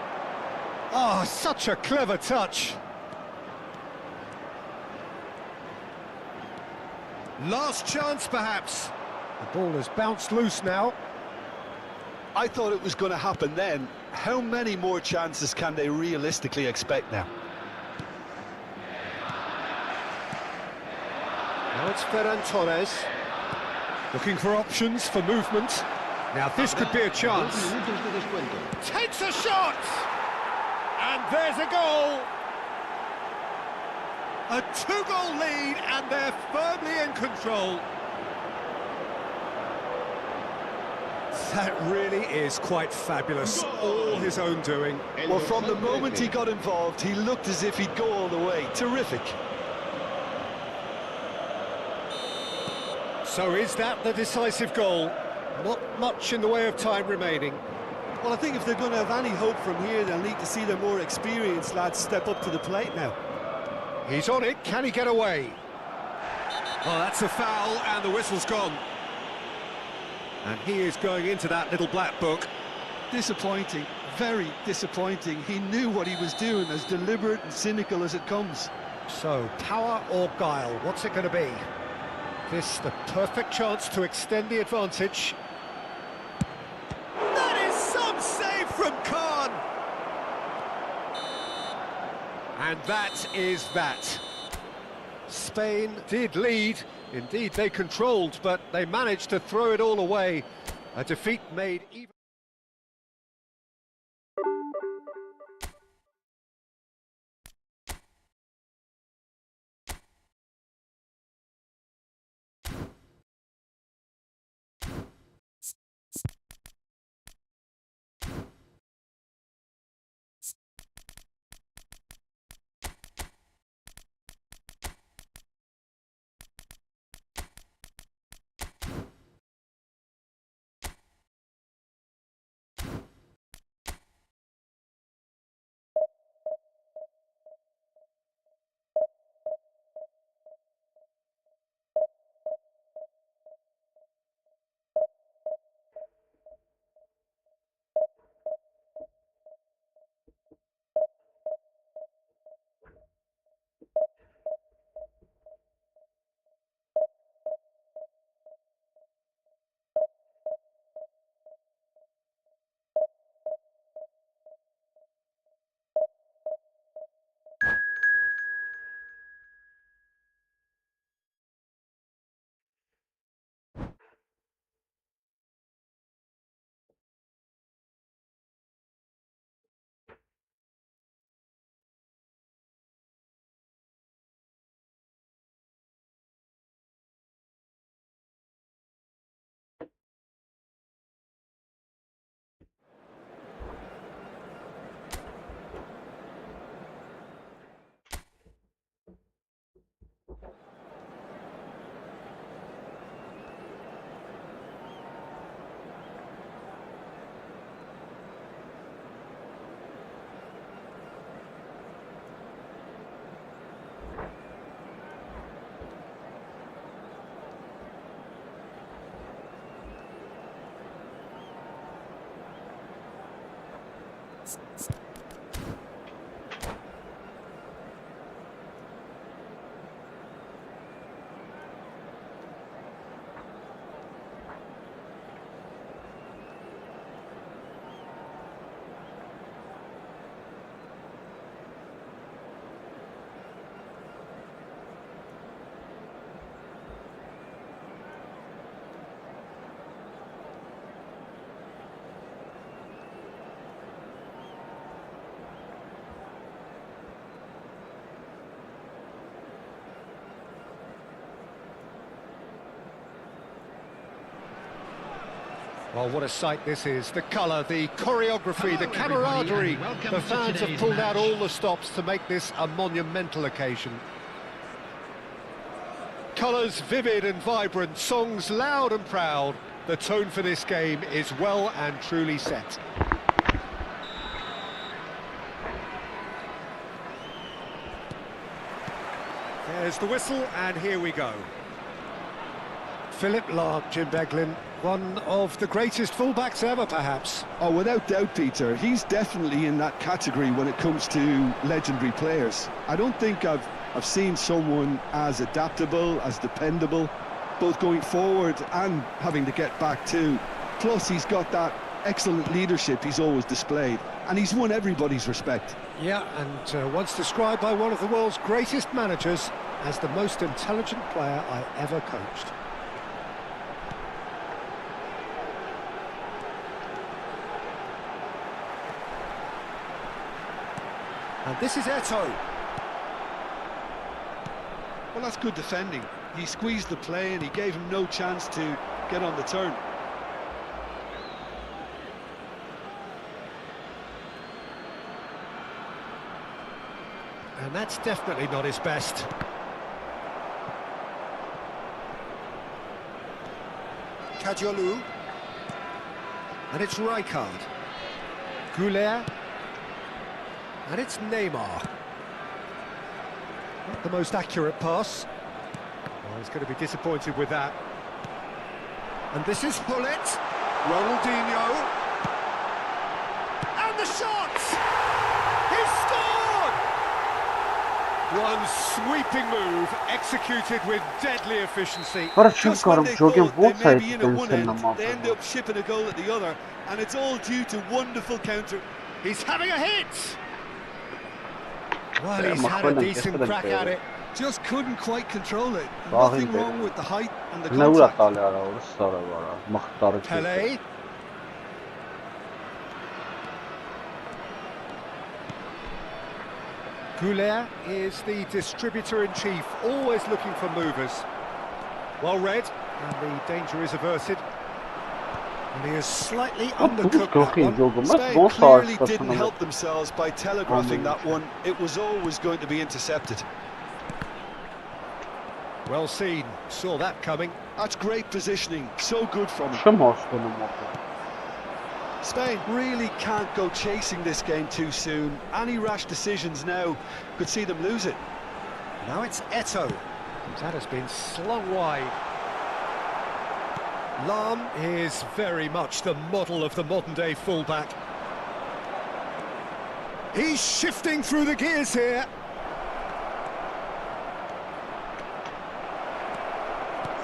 Oh, such a clever touch. Last chance, perhaps. The ball has bounced loose now.
I thought it was going to happen then. How many more chances can they realistically expect now?
Now it's Ferran Torres. Looking for options for movement. Now this could be a chance.
2 minutos de descuento.
Takes a shot! And there's a goal! A 2-goal lead, and they're firmly in control. That really is quite fabulous. All his own doing.
Well, from the moment he got involved, he looked as if he'd go all the way. Terrific.
So is that the decisive goal? Not much in the way of time remaining.
Well, I think if they're going to have any hope from here, they'll need to see their more experienced lads step up to the plate now.
He's on it, can he get away? Oh, that's a foul, and the whistle's gone. And he is going into that little black book.
Disappointing, very disappointing. He knew what he was doing, as deliberate and cynical as it comes.
So, power or guile, what's it going to be? This the perfect chance to extend the advantage. That is some save from Khan! And that is that. Spain did lead, indeed they controlled, but they managed to throw it all away. A defeat made even... Well, what a sight this is. The colour, the choreography, the camaraderie. The fans have pulled out all the stops to make this a monumental occasion. Colours vivid and vibrant, songs loud and proud. The tone for this game is well and truly set. There's the whistle, and here we go. Philip Lahm, Jim Beglin, one of the greatest fullbacks ever, perhaps.
Oh, without doubt, Peter. He's definitely in that category when it comes to legendary players. I don't think I've seen someone as adaptable, as dependable, both going forward and having to get back too. Plus, he's got that excellent leadership he's always displayed, and he's won everybody's respect.
Yeah, and once described by one of the world's greatest managers as the most intelligent player I ever coached. And this is Eto'o.
Well, that's good defending. He squeezed the play and he gave him no chance to get on the turn.
And that's definitely not his best. Kadiolu. And it's Rijkaard. Goulet. And it's Neymar. Not the most accurate pass. Well, he's going to be disappointed with that. And this is Hullet. Ronaldinho. And the shot! He's scored! One sweeping move, executed with deadly efficiency.
Just when they thought they may be in at one end, they end up shipping a goal at the other, and it's all due to wonderful counter.
He's having a hit! Well, he's had a decent crack at it.
Just couldn't quite control it. Nothing wrong with the height and the contact.
Pelé. Goulet is the distributor-in-chief, always looking for movers. Well read, and the danger is averted. And he is slightly undercooked that one.
Spain clearly didn't help themselves by telegraphing that one. It was always going to be intercepted.
Well seen, saw that coming.
That's great positioning, so good from him. Spain really can't go chasing this game too soon. Any rash decisions now could see them lose it.
Now it's Eto'o. That has been slung wide. Lahm is very much the model of the modern-day fullback. He's shifting through the gears here.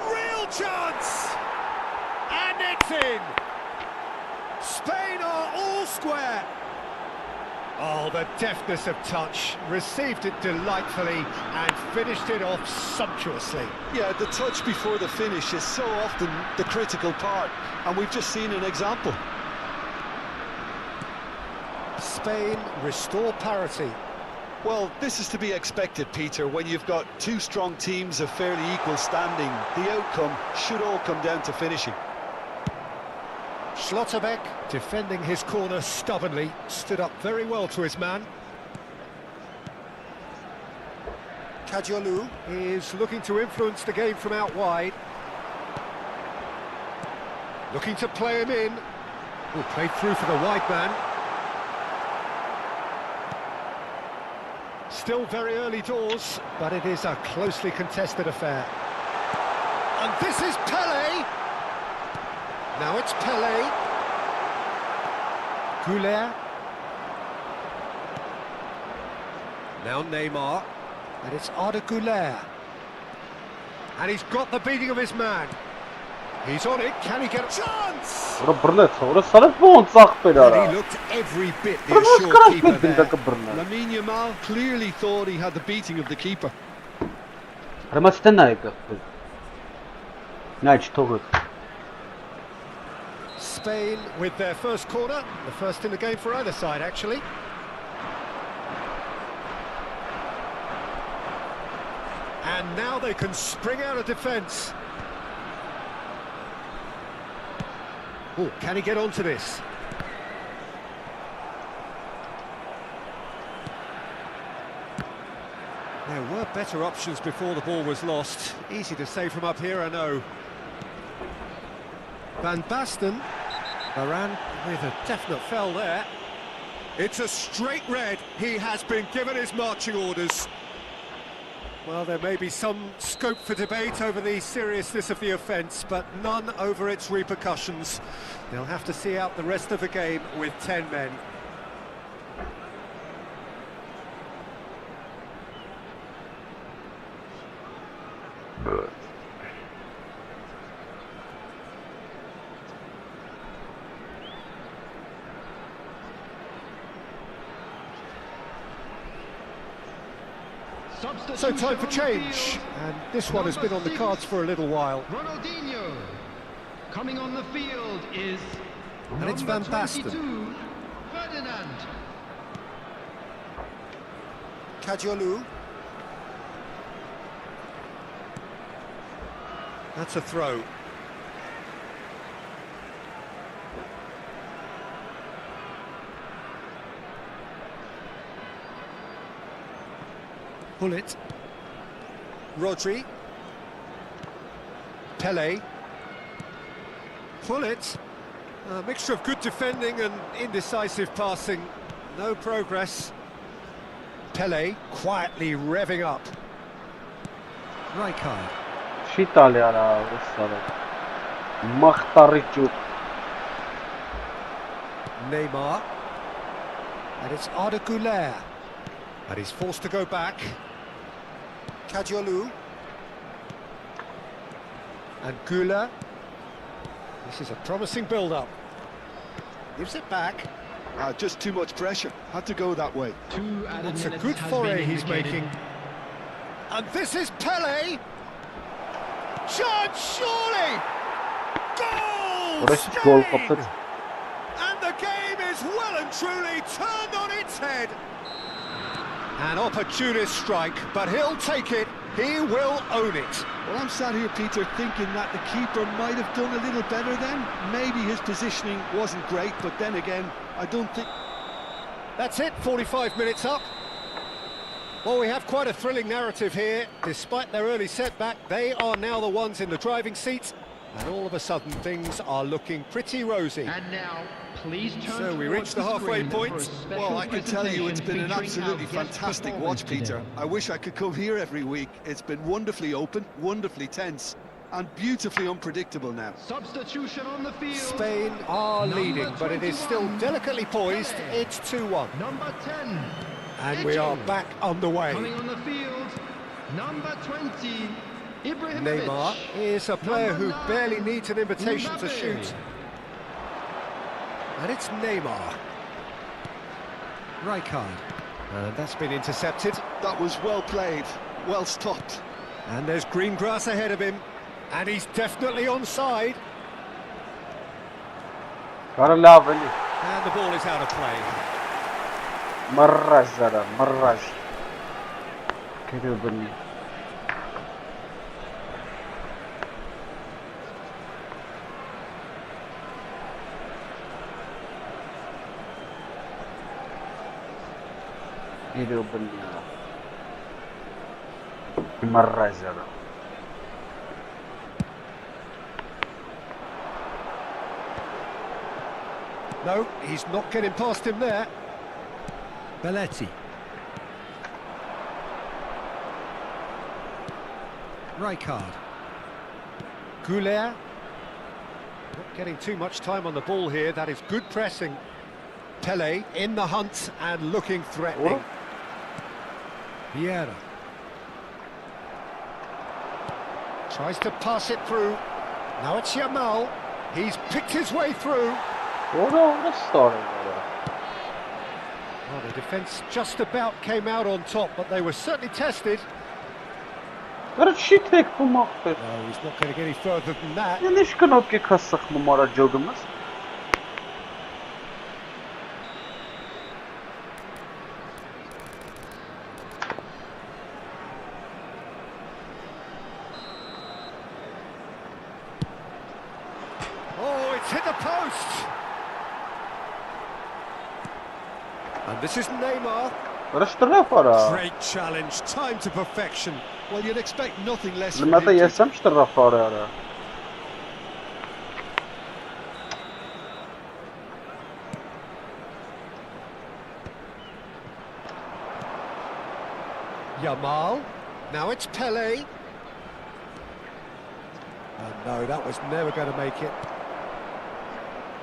Real chance! And it's in! Spain are all square. Oh, the deftness of touch, received it delightfully and finished it off sumptuously.
Yeah, the touch before the finish is so often the critical part, and we've just seen an example.
Spain restore parity.
Well, this is to be expected, Peter, when you've got two strong teams of fairly equal standing. The outcome should all come down to finishing.
Schlotterbeck, defending his corner stubbornly, stood up very well to his man. Kadiolu is looking to influence the game from out wide. Looking to play him in. Oh, played through for the wide man. Still very early doors, but it is a closely contested affair. And this is Pelé! Now it's Pelé. Goulet. Now Neymar. And it's Arda Güler. And he's got the beating of his man. He's on it. Can he get a chance?
Ora brnetsa, ora salet bun tsaqpel
And
ara.
he looked every bit the
Ora
assured
skras
keeper
bedin
there.
taka brnet.
Lamine Yamal clearly thought he had the beating of the keeper.
Ora mastena eka. Naç togut.
Spain with their first corner. The first in the game for either side, actually. And now they can spring out of defence. Oh, can he get onto this? There were better options before the ball was lost. Easy to say from up here, I know. Van Basten. Varane with a definite foul there. It's a straight red. He has been given his marching orders. Well, there may be some scope for debate over the seriousness of the offence, but none over its repercussions. They'll have to see out the rest of the game with 10 men. So time for change, and this one has been on the cards for a little while.
Ronaldinho. Coming on the field is
And it's Van Basten.
22, Ferdinand.
Kajolu. That's a throw. Bullet. Rodri. Pele. Bullet. A mixture of good defending and indecisive passing. No progress. Pele quietly revving up. Rijkaard.
Şitali ara salet. Makhtaricuk.
Neymar. And it's Arda Güler. And he's forced to go back. Kajolu. And Güler. This is a promising build-up. Gives it back.
Just too much pressure. Had to go that way.
It's a good foray he's making. And this is Pele. Chance, surely! Goal!
Orası gol
Spain!
kaptı.
And the game is well and truly turned on its head. An opportunist strike, but he'll take it. He will own it.
Well, I'm sat here, Peter, thinking that the keeper might have done a little better then. Maybe his positioning wasn't great, but then again, I don't think...
That's it, 45 minutes up. Well, we have quite a thrilling narrative here. Despite their early setback, they are now the ones in the driving seat. And all of a sudden, things are looking pretty rosy.
And now, please turn
So we
towards
reach the halfway
screen
point.
for a special
Well, I can tell you it's been an
presentation
absolutely
featuring our guest
fantastic
performance
watch, Peter.
today.
I wish I could come here every week. It's been wonderfully open, wonderfully tense, and beautifully unpredictable now.
Substitution on the field.
Spain are
Number
leading, but it is still
21,
delicately poised.
Pele.
It's 2-1.
Number 10.
And we are
Edging.
back underway.
Coming on the field, number 20, Ibrahimovic.
Neymar is a player
Number
who
9,
barely needs an invitation to
Mbappe.
shoot. And it's Neymar. Rijkaard. And that's been intercepted.
That was well played, well stopped.
And there's green grass ahead of him. And he's definitely onside.
Karalaveli.
And the ball is out of play.
Marraz zara, marraz. Geliyor beni. Geliyor beni ya. Marraz zara.
No, he's not getting past him there. Belletti. Rijkaard. Güler. Not getting too much time on the ball here. That is good pressing. Pele in the hunt and looking threatening. Vieira. Tries to pass it through. Now it's Yamal. He's picked his way through.
Orada started.
Well, the defence just about came out on top, but they were certainly tested.
Gara çi tek bulmaktır.
No, he's not going to get any further than that.
Niş knopki kasık numara jogumuz.
Oh, it's hit the post. And this is Neymar.
Rıştırı para.
Great challenge, time to perfection.
Well, you'd expect nothing less from
Limata
him.
yesem ştırı para ara.
Yamal. Now it's Pele. Oh no, that was never going to make it.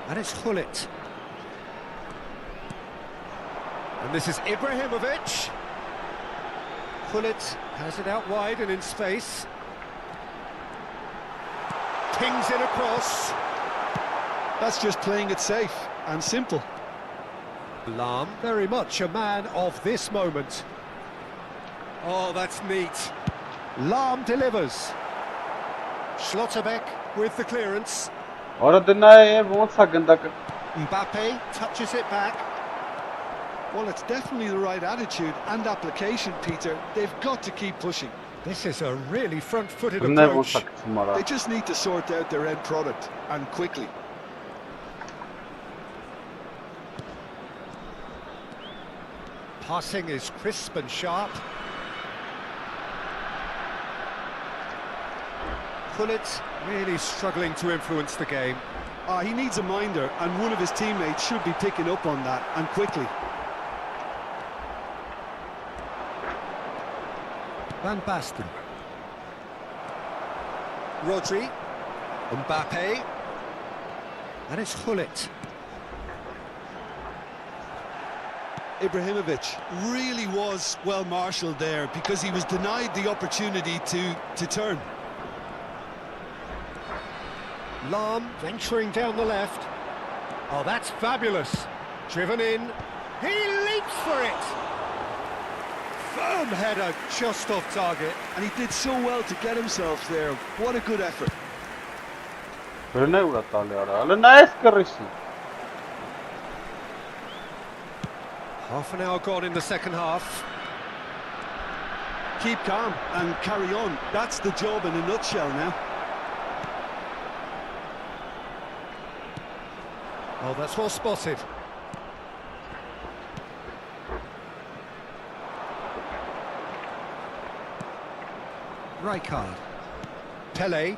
And it's Hullet. And this is Ibrahimovic. Hullet has it out wide and in space. Pings it across.
That's just playing it safe and simple.
Lahm, very much a man of this moment. Oh, that's neat. Lahm delivers. Schlotterbeck with the clearance.
Orada ne wants hakkında.
Mbappe touches it back.
Well, it's definitely the right attitude and application, Peter. They've got to keep pushing.
This is a really front-footed
Ne
approach.
wants numara.
They just need to sort out their end product, and quickly.
Passing is crisp and sharp. Hullet really struggling to influence the game.
He needs a minder, and one of his teammates should be picking up on that, and quickly.
Van Basten. Rodri. Mbappe. And it's Hullet.
Ibrahimovic really was well marshalled there because he was denied the opportunity to turn.
Lahm venturing down the left. Oh, that's fabulous. Driven in. He leaps for it. Firm header just off target.
And he did so well to get himself there. What a good effort.
Ne uğraştı ara. Ale ne eskerisi.
Half an hour gone in the second half.
Keep calm and carry on. That's the job in a nutshell now.
Oh, that's well spotted. Rijkaard. Pele.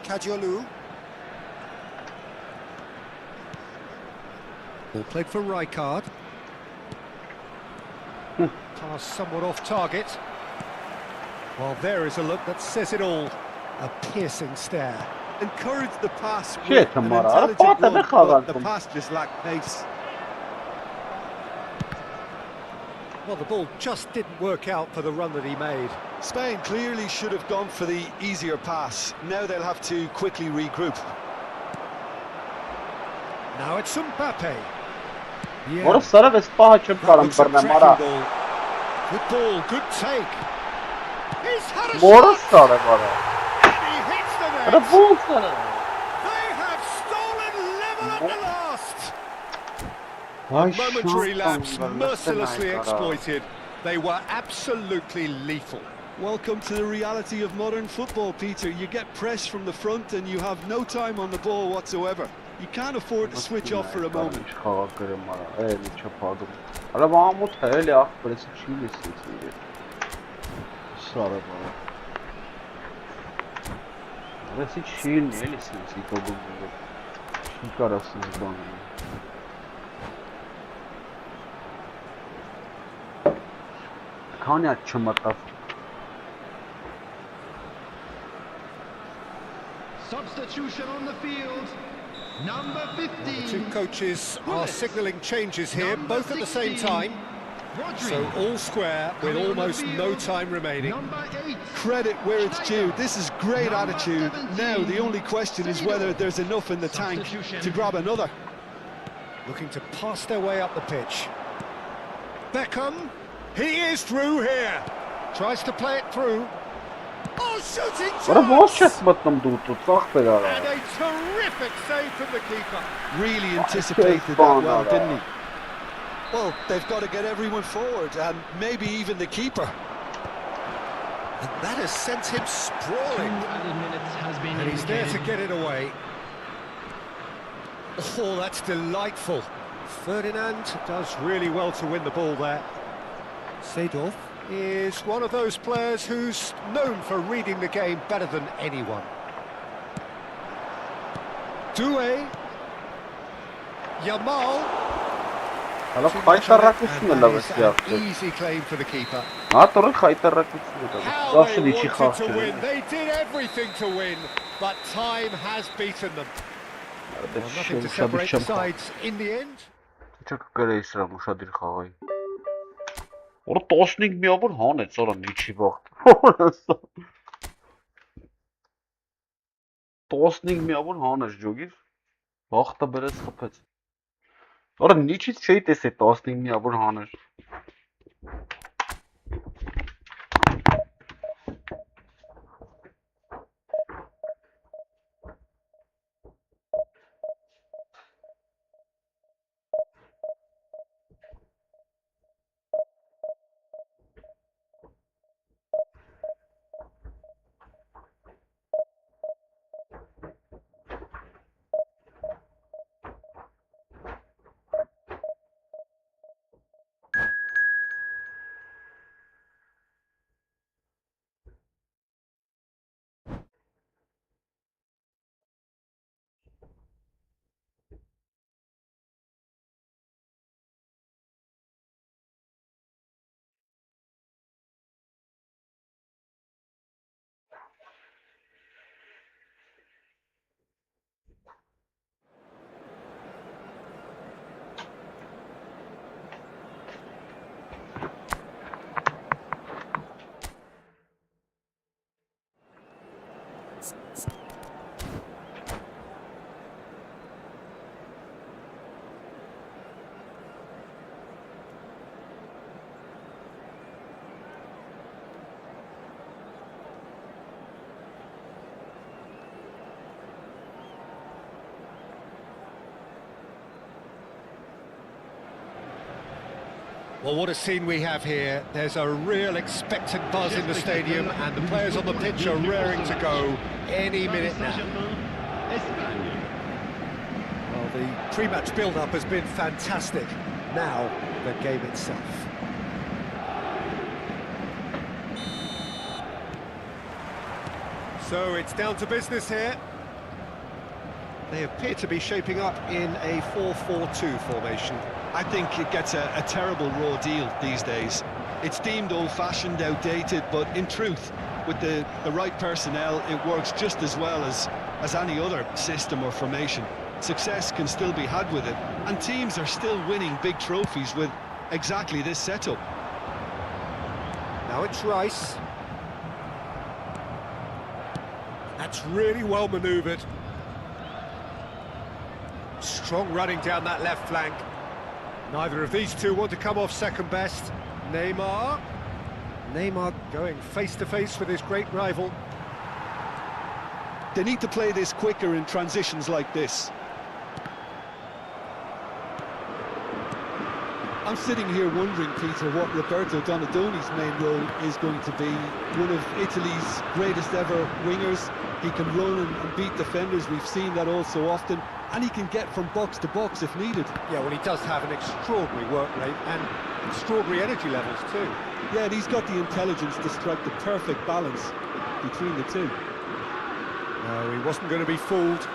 Kadiolu. Ball played for Rijkaard. Pass somewhat off target. Well, there is a look that says it all. A piercing stare.
Encouraged the pass with
Shit,
an
Amara.
intelligent
Apa
run,
kau
but the
gantung?
pass just lacked pace.
Well, the ball just didn't work out for the run that he made.
Spain clearly should have gone for the easier pass. Now they'll have to quickly regroup.
Now it's Mbappe. Yeah.
Orası sarı ve spa haçım
That
karım
looks a
perne
cracking
mara.
ball. Good ball, good take. He's had a
Moru
shot.
sarı bara.
He hits the net.
Ara bu sarı.
They have stolen level at the last.
Ay
Momentary lapse,
şansım.
mercilessly exploited. They were absolutely lethal.
Welcome to the reality of modern football, Peter. You get press from the front and you have no time on the ball whatsoever. You can't afford to switch off for a moment.
Çıkava kırım ara. Eli çapadım. Ara Mahmut hele akbresi çiğnesin sizi. Sarı bara. Arası çiğne elisin sizi kodum gibi. Şık arasız bana. Kanya çımataf.
Substitution on the field. Number
The
15.
two coaches are signalling changes here, both at the same time. So all square with almost no time remaining.
Number 8.
Credit where it's due. This is great attitude. Now the only question is whether there's enough in the tank to grab another.
Looking to pass their way up the pitch. Beckham, he is through here. Tries to play it through. Oh, shooting
Որը ոչ
chance!
ես մտնում դու ծախվել արա։
And a terrific save from the keeper.
Really anticipated that well, didn't he? Well, they've got to get everyone forward, and maybe even the keeper.
And that has sent him sprawling. And he's there to get it away. Oh, that's delightful. Ferdinand does really well to win the ball there. Seedorf is one of those players who's known for reading the game better than anyone. Doué. Yamal.
Հələ խայտարակությունը լավ է սիախել։
Easy claim for the keeper.
Հա տորը խայտարակությունը լավ է։
How
Դաշը
they
դիչի
wanted to
խաղ
win.
չէ։
They did everything to win, but time has beaten them. Well, nothing to separate the sides in the end.
Չէ կգրեի սրան ուշադիր խաղայի։ Որը 15 միավոր հանեց, արա միջի վաղտ։ 15 միավոր հանեց ջոգիր։ Վաղտը բերեց խփեց։ Արա նիչից չէի տեսել 15 միավոր հաներ։
Well, what a scene we have here. There's a real expectant buzz in the stadium, and the players on the pitch are raring to go any minute now. Well, the pre-match build-up has been fantastic. Now, the game itself. So it's down to business here. They appear to be shaping up in a 4-4-2 formation.
I think it gets a terrible raw deal these days. It's deemed old-fashioned, outdated, but in truth, with the right personnel, it works just as well as any other system or formation. Success can still be had with it, and teams are still winning big trophies with exactly this setup.
Now it's Rice. That's really well manoeuvred. Strong running down that left flank. Neither of these two want to come off second best. Neymar. Neymar going face to face with his great rival.
They need to play this quicker in transitions like this. I'm sitting here wondering, Peter, what Roberto Donadoni's main role is going to be. One of Italy's greatest ever wingers. He can run and beat defenders. We've seen that all so often. And he can get from box to box if needed.
Yeah, well, he does have an extraordinary work rate and extraordinary energy levels too.
Yeah, and he's got the intelligence to strike the perfect balance between the two.
No, he wasn't going to be fooled.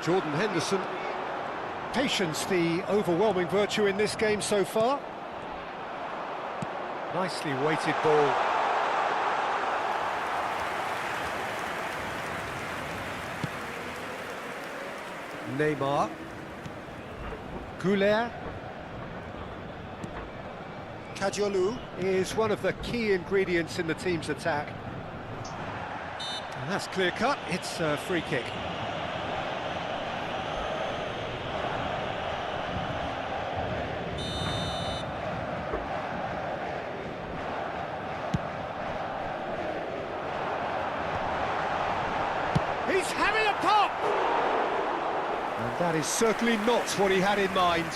Jordan Henderson. Patience, the overwhelming virtue in this game so far. Nicely weighted ball. Neymar. Goulet. Kadiolu is one of the key ingredients in the team's attack. And that's clear cut, it's a free kick. He's having a pop! And that is certainly not what he had in mind.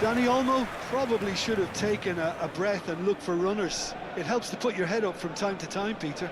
Danny Olmo probably should have taken a breath and looked for runners. It helps to put your head up from time to time, Peter.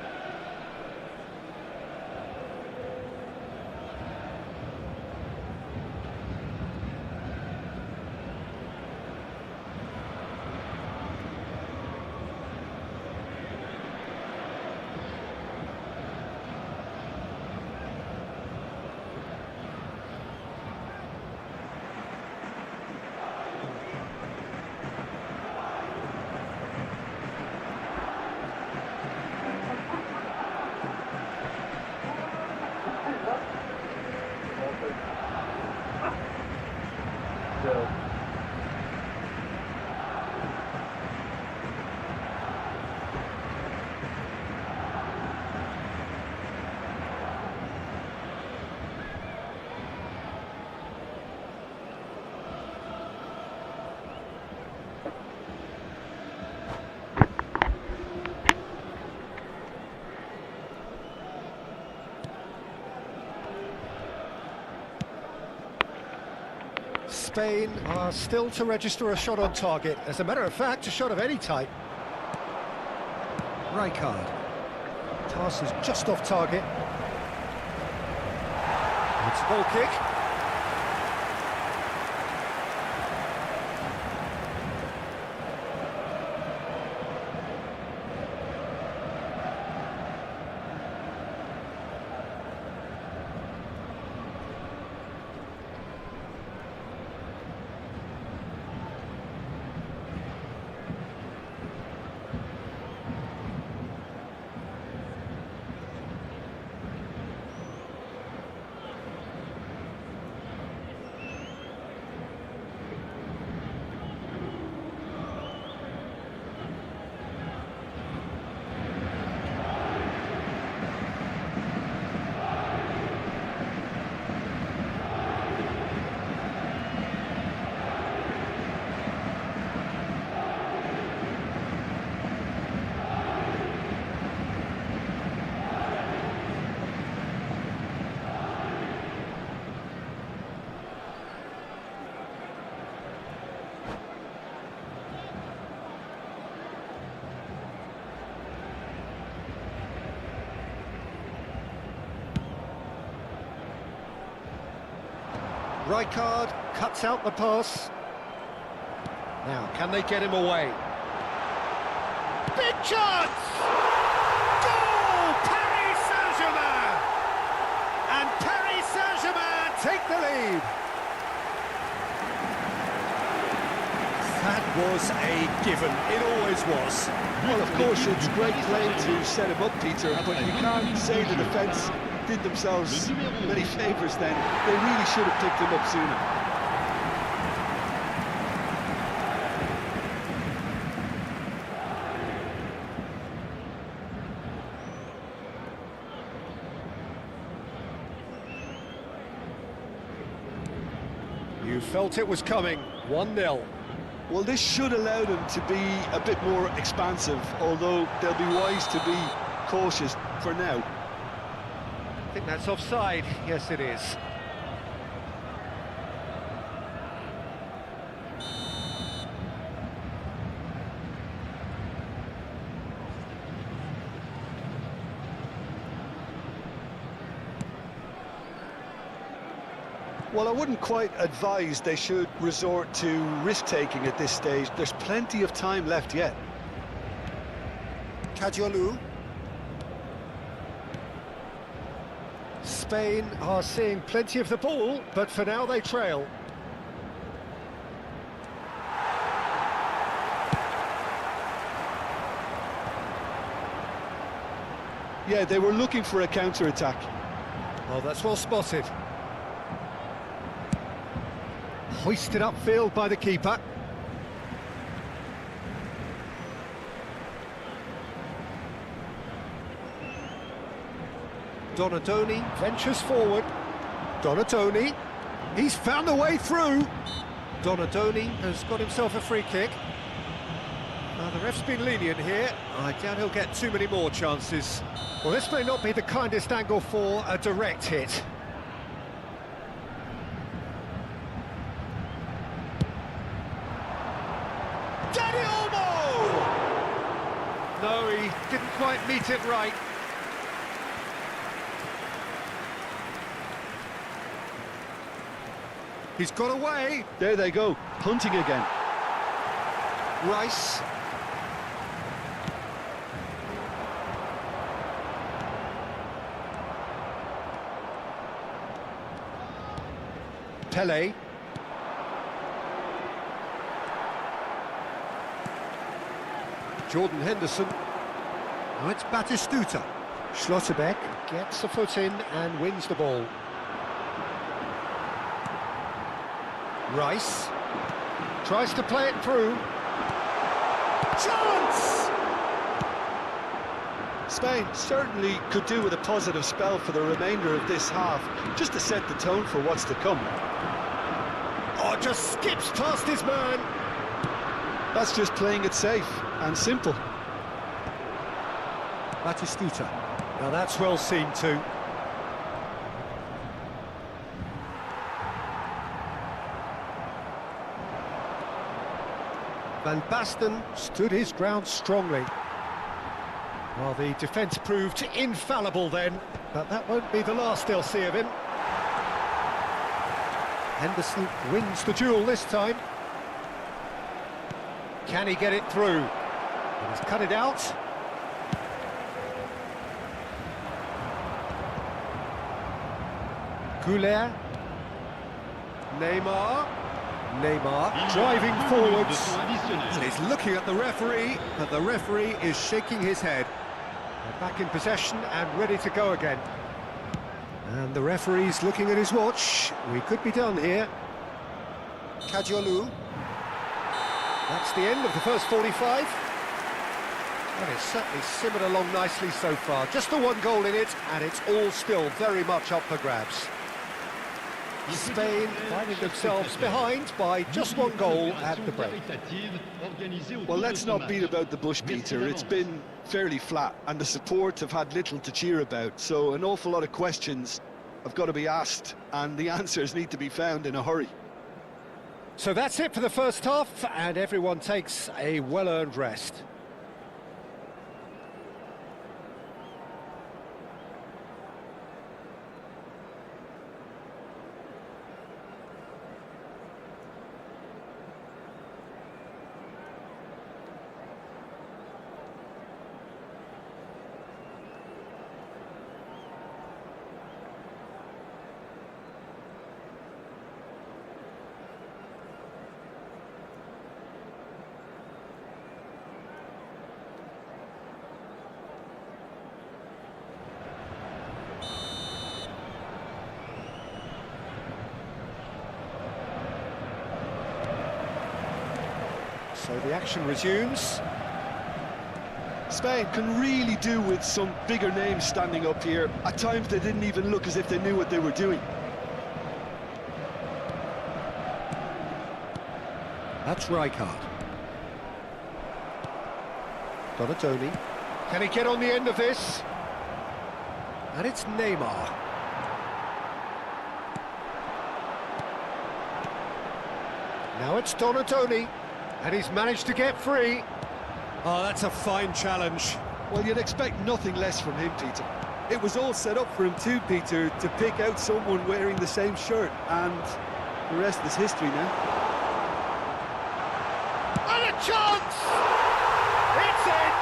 Spain are still to register a shot on target. As a matter of fact, a shot of any type. Rijkaard. Pass is just off target. It's a goal kick. Rijkaard cuts out the pass. Now, can they get him away? Big chance! Goal! Paris Saint-Germain! And Paris Saint-Germain take the lead. That was a given. It always was.
Well, of course, it's great play to set him up, Peter, but you can't say the defence did themselves many favours then. They really should have picked him up sooner.
You felt it was coming. 1-0.
Well, this should allow them to be a bit more expansive, although they'll be wise to be cautious for now.
I think that's offside. Yes, it is.
Well, I wouldn't quite advise they should resort to risk-taking at this stage. There's plenty of time left yet.
Kadiolu. Spain are seeing plenty of the ball, but for now they trail.
Yeah, they were looking for a counter-attack.
Oh, that's well spotted. Hoisted upfield by the keeper. Donatoni ventures forward. Donatoni, he's found a way through. Donatoni has got himself a free kick. The ref's been lenient here. I doubt he'll get too many more chances. Well, this may not be the kindest angle for a direct hit. Danny Olmo! No, he didn't quite meet it right. He's got away.
There they go, punting again.
Rice. Pele. Jordan Henderson. Now it's Batistuta. Schlotterbeck gets a foot in and wins the ball. Rice tries to play it through. Chance!
Spain certainly could do with a positive spell for the remainder of this half, just to set the tone for what's to come.
Oh, just skips past his man.
That's just playing it safe and simple.
Batistuta. Now that's well seen too. Van Basten stood his ground strongly. Well, the defence proved infallible then, but that won't be the last they'll see of him. Henderson wins the duel this time. Can he get it through? He's cut it out. Goulet. Neymar driving forwards, and he's looking at the referee, but the referee is shaking his head. They're back in possession and ready to go again. And the referee's looking at his watch. We could be done here. Kadiolu. That's the end of the first 45. Well, it's certainly simmered along nicely so far. Just the one goal in it, and it's all still very much up for grabs. Spain finding themselves behind by just one goal at the break.
Well, let's not beat about the bush, Peter. It's been fairly flat, and the support have had little to cheer about, so an awful lot of questions have got to be asked, and the answers need to be found in a hurry.
So that's it for the first half, and everyone takes a well-earned rest. So the action resumes.
Spain can really do with some bigger names standing up here. At times they didn't even look as if they knew what they were doing.
That's Rijkaard. Donatoni. Can he get on the end of this? And it's Neymar. Now it's Donatoni. And he's managed to get free. Oh, that's a fine challenge.
Well, you'd expect nothing less from him, Peter. It was all set up for him too, Peter, to pick out someone wearing the same shirt, and the rest is history now.
And a chance! It's in!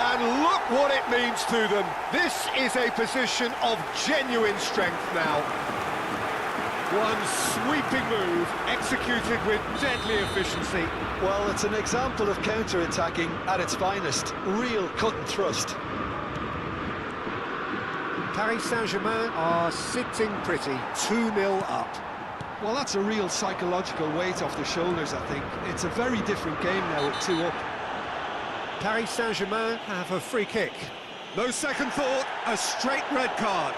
And look what it means to them. This is a position of genuine strength now. One sweeping move, executed with deadly efficiency.
Well, it's an example of counter-attacking at its finest. Real cut and thrust.
Paris Saint-Germain are sitting pretty, 2-0 up.
Well, that's a real psychological weight off the shoulders, I think. It's a very different game now with 2 up.
Paris Saint-Germain have a free kick. No second thought, a straight red card.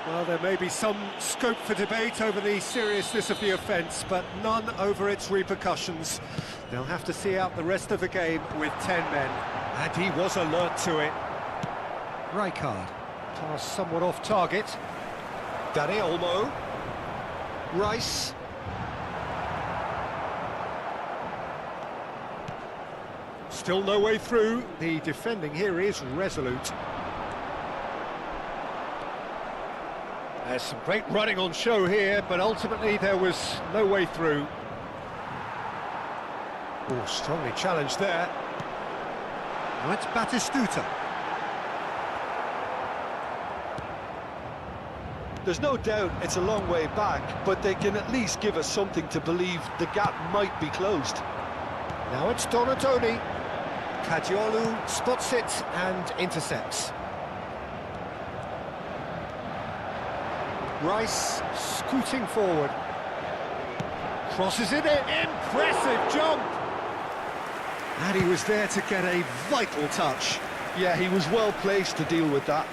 Well, there may be some scope for debate over the seriousness of the offence, but none over its repercussions. They'll have to see out the rest of the game with 10 men. And he was alert to it. Rijkaard, pass somewhat off target. Dani Olmo. Rice. Still no way through. The defending here is resolute. There's some great running on show here, but ultimately there was no way through. Oh, strongly challenged there. Now it's Batistuta.
There's no doubt it's a long way back, but they can at least give us something to believe the gap might be closed.
Now it's Donatoni. Cadiolu spots it and intercepts. Rice scooting forward. Crosses it in. Impressive jump! And he was there to get a vital touch.
Yeah, he was well placed to deal with that.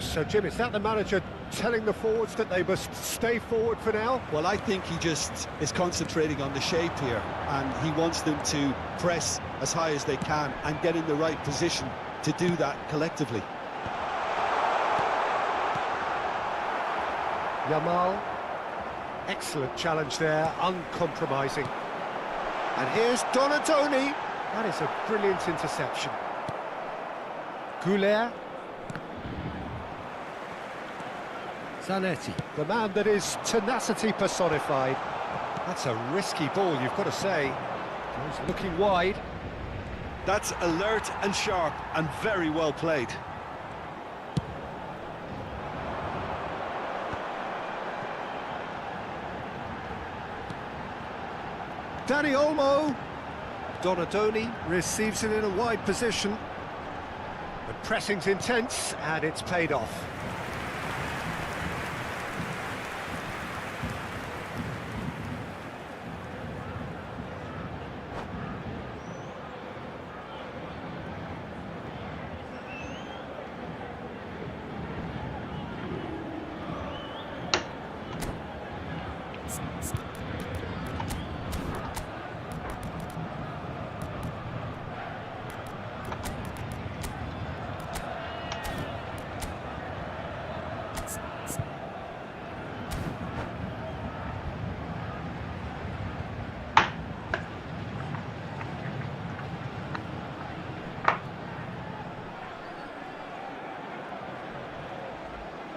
So, Jim, is that the manager telling the forwards that they must stay forward for now?
Well, I think he just is concentrating on the shape here, and he wants them to press as high as they can and get in the right position to do that collectively.
Yamal, excellent challenge there, uncompromising. And here's Donatoni. That is a brilliant interception. Goulet. Zanetti, the man that is tenacity personified. That's a risky ball, you've got to say. He's looking wide.
That's alert and sharp and very well played.
Dani Olmo. Donatoni receives it in a wide position. The pressing's intense and it's paid off.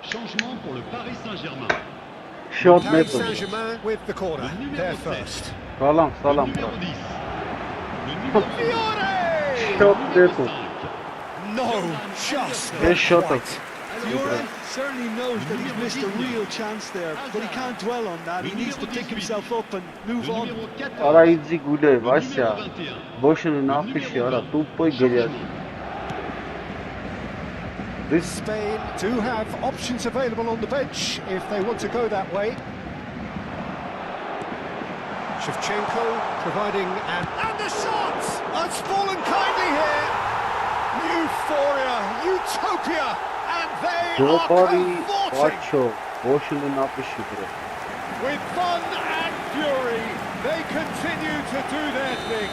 Changement pour le Paris Saint-Germain.
Shot
Paris
method.
Saint-Germain with the corner.
Le numéro
They're
7.
first.
Salam,
Le
salam.
numéro 10. Le numéro 11.
Fiore!
Shot
Le numéro
method.
5.
No, just
Yes, shot
not
up.
quite.
Fiore certainly knows that he's missed a real chance there, but he can't dwell on that. He needs to pick himself up and move
Le
on.
numéro 14.
Արա իձի գուլե,
Le
Վասյա,
numéro 21.
բոշնը նախիշի, արա, տուպոյ գրյաս։ This
Spain do have options available on the bench if they want to go that way. Shevchenko providing and the shot! It's fallen kindly here. Euphoria, utopia, and they are
Jopari,
cavorting
Pacho, բոշնը նախիշի գրե։
with fun and fury. They continue to do their thing.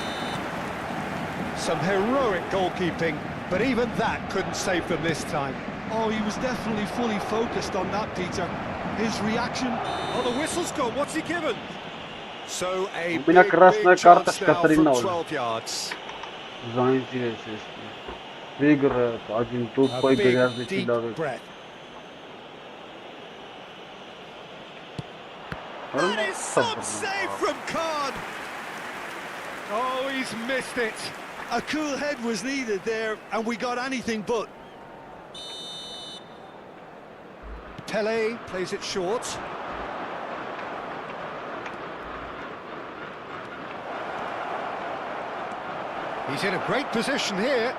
Some heroic goalkeeping, but even that couldn't save them this time.
Oh, he was definitely fully focused on that, Peter. His reaction...
Oh, the whistle's gone. What's he given? So a
У меня
big
красная
chance
карточка
now from
3:0.
12 yards.
Заинтересен. Выиграет один
A
тупой
big,
грязный
deep
человек.
breath. That is some save from Khan. Oh, he's missed it.
A cool head was needed there, and we got anything but.
Pele plays it short. He's in a great position here.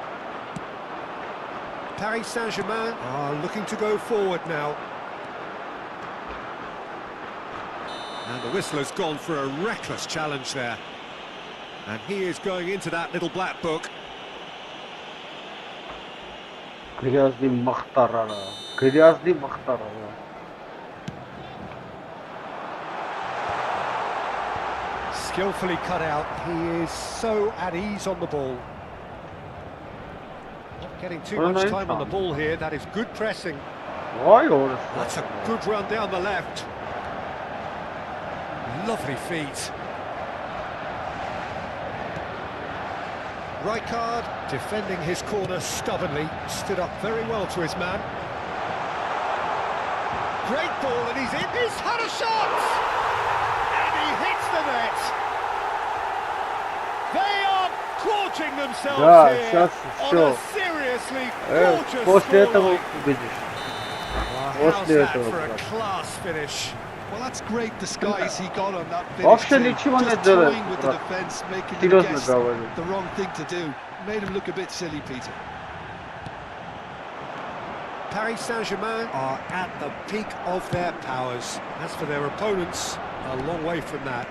Paris Saint-Germain are looking to go forward now. And the whistler's gone for a reckless challenge there. And he is going into that little black book.
Грязный махтарара. Грязный махтарара.
Skillfully cut out. He is so at ease on the ball. Not getting too much time on the ball here. That is good pressing.
Vay orası.
That's a good run down the left. Lovely feet. Rijkaard defending his corner stubbornly, stood up very well to his man. Great ball and he's in. He's had a shot! And he hits the net. They are gorging themselves here on a seriously gorgeous
После этого
scoreline.
увидишь.
How's
После
that
этого.
for a class finish?
Well, that's great disguise he got on that finish.
Вообще
too.
ничего не
Just
делает,
toying with the
брат.
defence, making them
Серьезно
guess
говорю.
the wrong thing to do. Made him look a bit silly, Peter.
Paris Saint-Germain are at the peak of their powers. As for their opponents, a long way from that.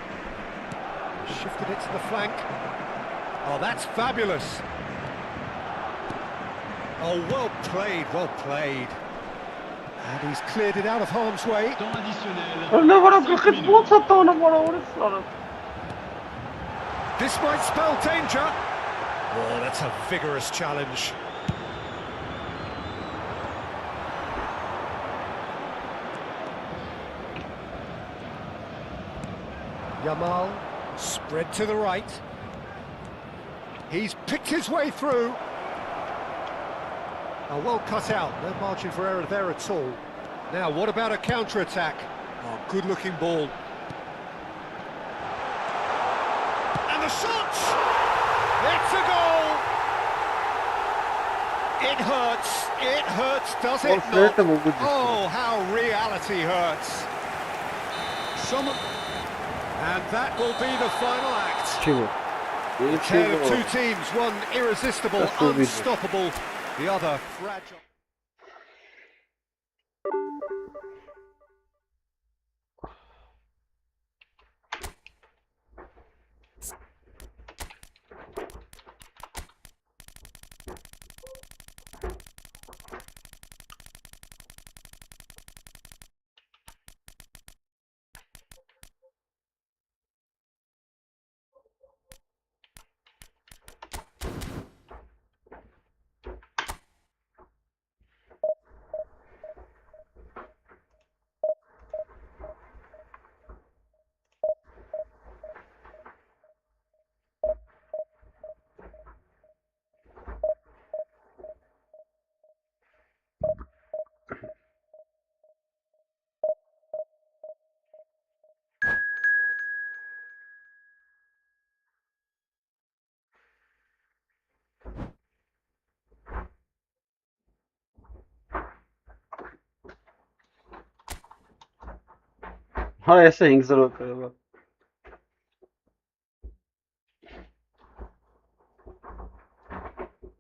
Shifted it to the flank. Oh, that's fabulous. Oh, well played, well played. And he's cleared it out of harm's way.
Temps additionnel.
Ne var
5
40
minutes.
bol sattı ona bana orası.
This might spell danger. Oh, that's a vigorous challenge. Yamal, spread to the right. He's picked his way through. Oh, well cut out, no margin for error there at all. Now, what about a counter-attack? Oh, good-looking ball. And the shot! It's a goal! It hurts, does it
После
not?
этого увидишь.
Oh, how reality hurts. And that will be the final act.
Чего?
Tale of two teams, one irresistible,
That's what we do.
unstoppable, the other fragile.
Ha, essa é Ingzero, cara.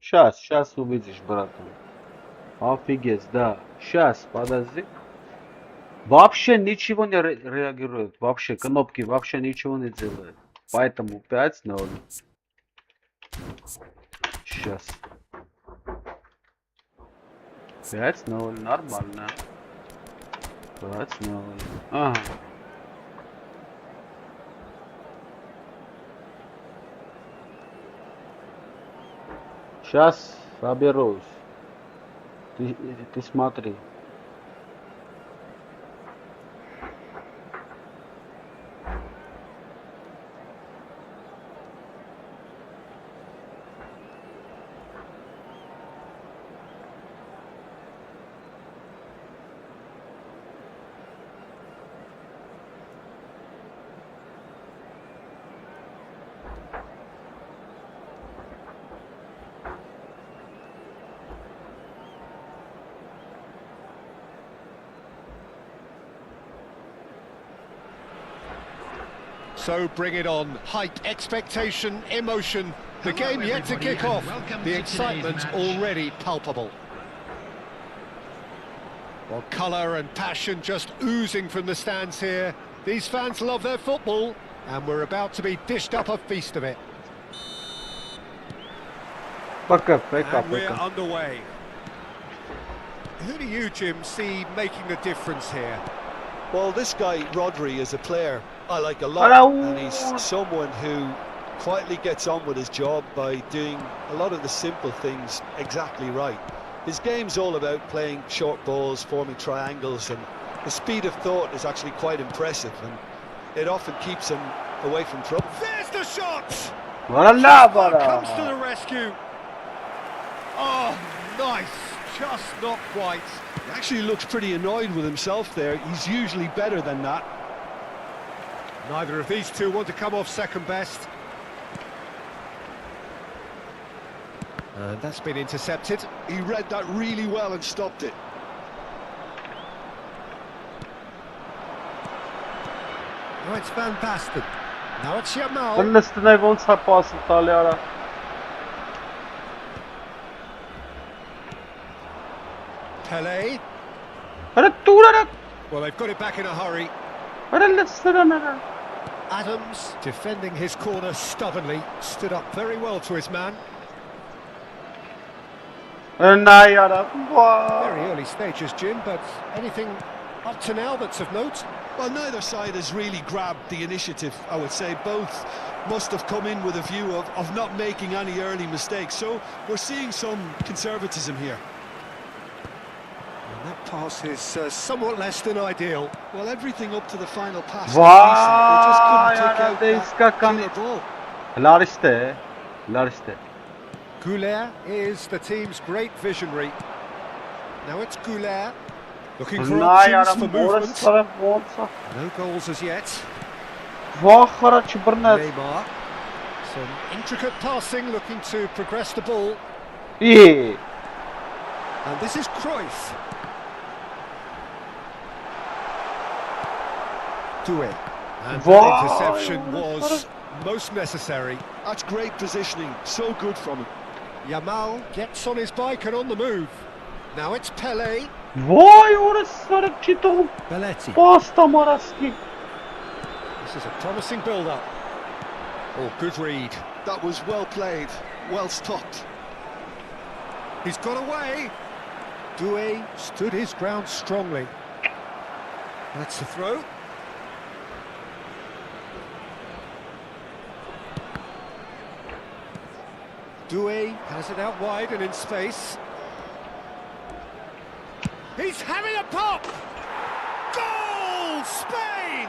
Сейчас увидишь, братан. Офигеть, да. Сейчас, подожди. Вообще ничего не реагирует. Вообще, кнопки вообще ничего не делают. Поэтому 5-0. Сейчас. 5-0, нормально. 5-0. Ага. Сейчас соберусь. Ты смотри.
So bring it on. Hype, expectation, emotion. The game yet to kick off. The excitement already palpable. Well, colour and passion just oozing from the stands here. These fans love their football, and we're about to be dished up a feast of it. And we're underway. Who do you, Jim, see making the difference here?
Well, this guy, Rodri, is a player I like a lot, and he's someone who quietly gets on with his job by doing a lot of the simple things exactly right. His game's all about playing short balls, forming triangles, and the speed of thought is actually quite impressive, and it often keeps him away from trouble.
There's the shot!
Voilà,
Comes to the rescue. Oh, nice. Just not quite.
He actually looks pretty annoyed with himself there. He's usually better than that.
Neither of these two want to come off second best. And that's been intercepted.
He read that really well and stopped it.
Oh, it's Van Basten. Now it's Yamal.
Նստնայ ոնց է պասը տալի արա։
Pele.
Արա տուրարա։
Well, they've got it back in a hurry.
Արա լսրանարա։
Adams, defending his corner stubbornly, stood up very well to his man.
Նայ արա։
Very early stages, Jim, but anything up to now that's of note?
Well, neither side has really grabbed the initiative, I would say. Both must have come in with a view of not making any early mistakes. So we're seeing some conservatism here.
And that pass is somewhat less than ideal.
Well, everything up to the final pass. They just couldn't take out that killer ball.
Լարիստե։
Goulet is the team's great visionary. Now it's Goulet. Looking for options for movement. No goals as yet. Neymar. Some intricate passing, looking to progress the ball. And this is Cruyff. Doué. And that interception was most necessary.
That's great positioning, so good from him.
Yamal gets on his bike and on the move. Now it's Pele.
Vay orası sarıp çitom.
Belletti.
Pasta maraski.
This is a promising build-up. Oh, good read.
That was well played, well stopped.
He's got away. Doué stood his ground strongly. That's the throw. Doué has it out wide and in space. He's having a pop! Goal! Spain!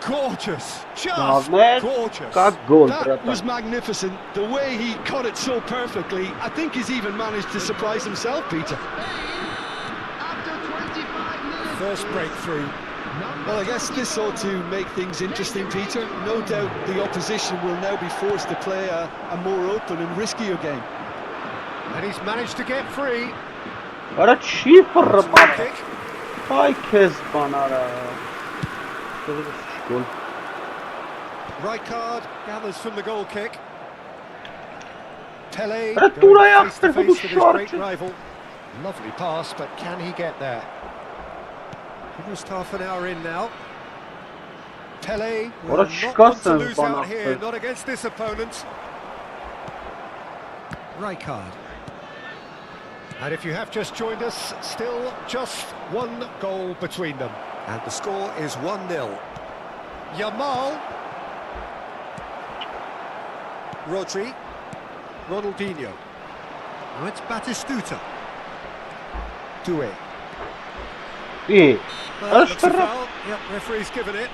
Gorgeous, just gorgeous.
That was magnificent. The way he cut it so perfectly, I think he's even managed to surprise himself, Peter.
First breakthrough.
Well, I guess this ought to make things interesting, Peter. No doubt the opposition will now be forced to play a more open and riskier game.
And he's managed to get free.
Արա չի ֆռմա։
Kick.
Այ քեզ բան արա։ Գոլ։
Rijkaard gathers from the goal kick. Pele
Արա
going
տուրայ
face to
ախտեր
face
դու
with his great
շարժ։
rival. Lovely pass, but can he get there? Almost half an hour in now. Pele will
What a
not want to
disgusting
lose
one
out here,
after.
not against this opponent. Rijkaard. And if you have just joined us, still just one goal between them. And the score is 1-0. Yamal. Rodri. Ronaldinho. Now it's Batistuta. Doué. Well, that's a foul. Yep, referee's given it.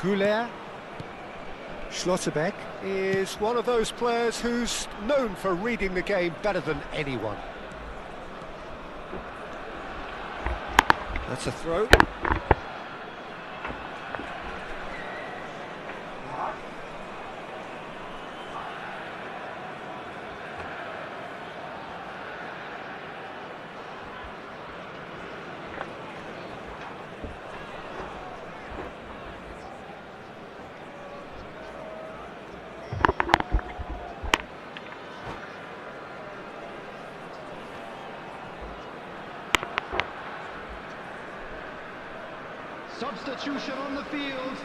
Goulet. Schlotterbeck is one of those players who's known for reading the game better than anyone. That's a throw.
Substitution on the field.